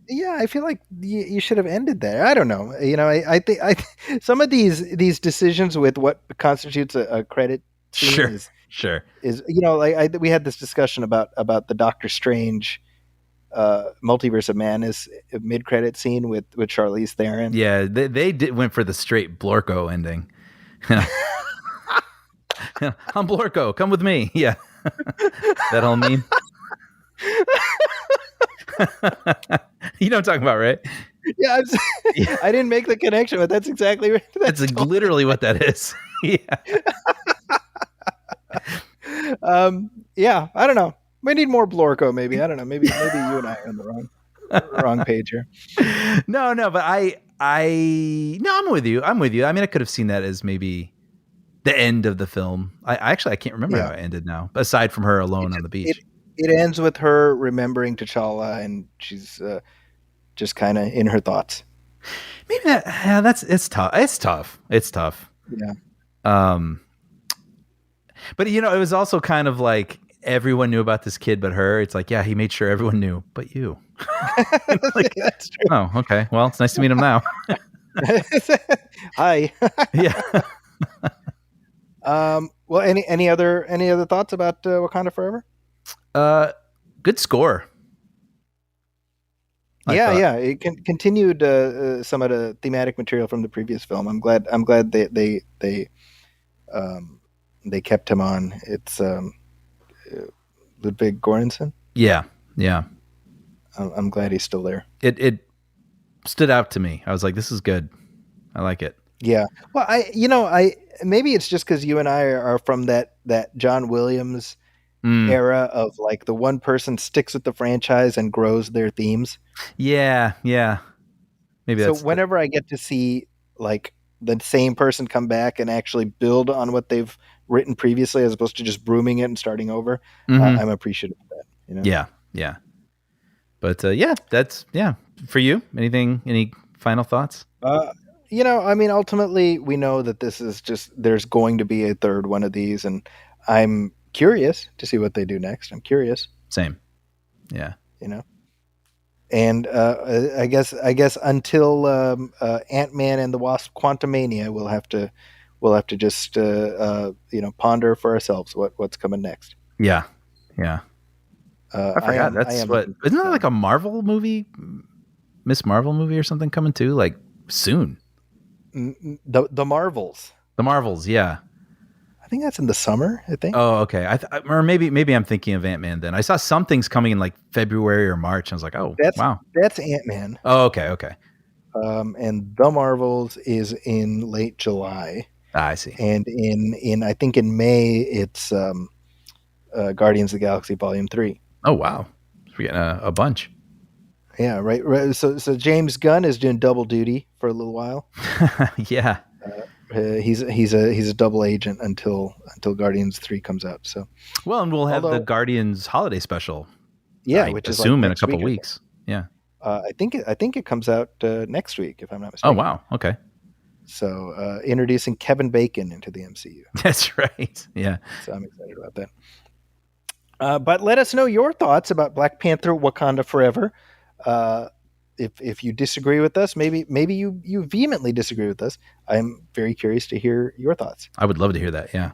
Yeah, I feel like you should have ended there. I don't know. I think some of these decisions with what constitutes a credit scene is we had this discussion about the Doctor Strange Multiverse of Madness mid-credit scene with Charlize Theron. Yeah, they went for the straight Blorko ending. I'm Blorko, come with me. Yeah. That all meme. You know what I'm talking about, right? Yeah, I didn't make the connection, but that's exactly right. That's literally what that is. Yeah. Yeah, I don't know. We need more Blorko, maybe. I don't know. Maybe you and I are on the wrong page here. No, but I'm with you. I mean, I could have seen that as maybe the end of the film. I can't remember how it ended now, aside from her alone on the beach. It ends with her remembering T'Challa, and she's just kind of in her thoughts. Maybe it's tough. It's tough. Yeah. But it was also kind of like everyone knew about this kid but her. It's like, yeah, he made sure everyone knew but you. Like, that's true. Oh, okay. Well, it's nice to meet him now. Hi. Yeah. Well, any other thoughts about Wakanda Forever? Good score. Yeah. It continued some of the thematic material from the previous film. I'm glad they kept him on. It's Ludwig Göransson. Yeah. I'm glad he's still there. It stood out to me. I was like, this is good. I like it. Yeah. Well, I maybe it's just because you and I are from that John Williams era of like the one person sticks with the franchise and grows their themes. Yeah. Maybe so. Whenever I get to see like the same person come back and actually build on what they've written previously, as opposed to just brooming it and starting over, I'm appreciative of that. Yeah. But that's for you. Any final thoughts? I mean, ultimately, we know that this is there's going to be a third one of these, and I'm curious to see what they do next. I'm curious. Same. Yeah. And I guess until Ant-Man and the Wasp: Quantumania, we'll have to just ponder for ourselves what's coming next. Yeah. I forgot. Isn't that like a Marvel movie, Miss Marvel movie or something coming too, like soon? The Marvels. The Marvels, yeah. I think that's in the summer, I think. Oh, okay. Or maybe I'm thinking of Ant-Man then. I saw some things coming in like February or March. I was like, wow. That's Ant-Man. Oh, okay. And The Marvels is in late July. I see. And in I think in May, it's Guardians of the Galaxy Volume 3. Oh, wow. We're getting a bunch. Yeah, right. So James Gunn is doing double duty for a little while. Yeah. He's a double agent until Guardians 3 comes out. So Well, and we'll have the Although- Guardians holiday special. yeah, I which is assume like in a next couple week, I think. weeks. Yeah. I think it comes out next week, if I'm not Oh mistaken. wow. Okay. So introducing Kevin Bacon into the MCU. That's right. Yeah. So I'm excited about that. But let us know your thoughts about Black Panther: Wakanda Forever. If you disagree with us, maybe you vehemently disagree with us. I'm very curious to hear your thoughts. I would love to hear that. Yeah.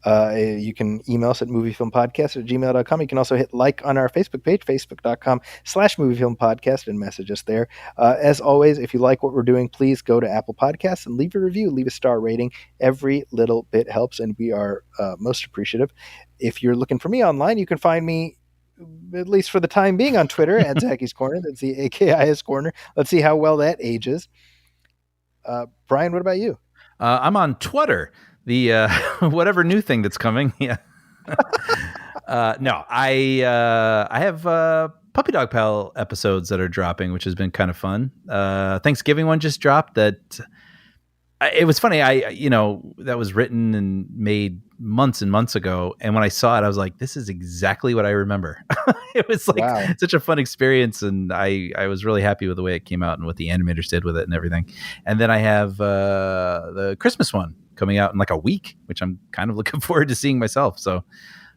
You can email us at moviefilmpodcast@gmail.com. You can also hit like on our Facebook page, facebook.com/moviefilmpodcast, and message us there. As always, if you like what we're doing, please go to Apple Podcasts and leave a review, leave a star rating. Every little bit helps, and we are most appreciative. If you're looking for me online, you can find me, at least for the time being, on Twitter at Zacky's Corner. That's the AKIS Corner. Let's see how well that ages. Brian, what about you? I'm on Twitter. The whatever new thing that's coming. Yeah. No, I have Puppy Dog Pal episodes that are dropping, which has been kind of fun. Thanksgiving one just dropped. That it was funny. That was written and made months and months ago, and when I saw it, I was like, "This is exactly what I remember." It was like Wow. such a fun experience, and I was really happy with the way it came out and what the animators did with it and everything. And then I have the Christmas one coming out in like a week, which I'm kind of looking forward to seeing myself. So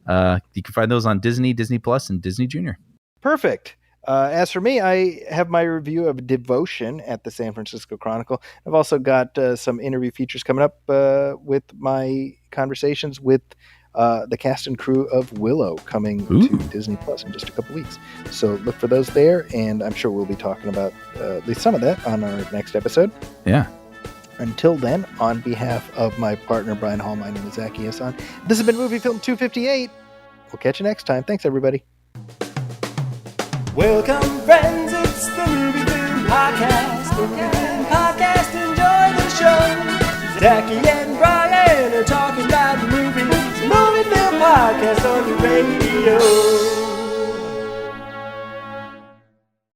you can find those on Disney Plus, and Disney Junior. Perfect. As for me, I have my review of Devotion at the San Francisco Chronicle. I've also got some interview features coming up with my conversations with the cast and crew of Willow coming to Disney Plus in just a couple weeks. So look for those there, and I'm sure we'll be talking about at least some of that on our next episode. Yeah. Until then, on behalf of my partner, Brian Hall, my name is Zachy Hassan. This has been Movie Film 258. We'll catch you next time. Thanks, everybody. Welcome, friends, it's the Movie Film Podcast. Movie Film Podcast, enjoy the show. Zachy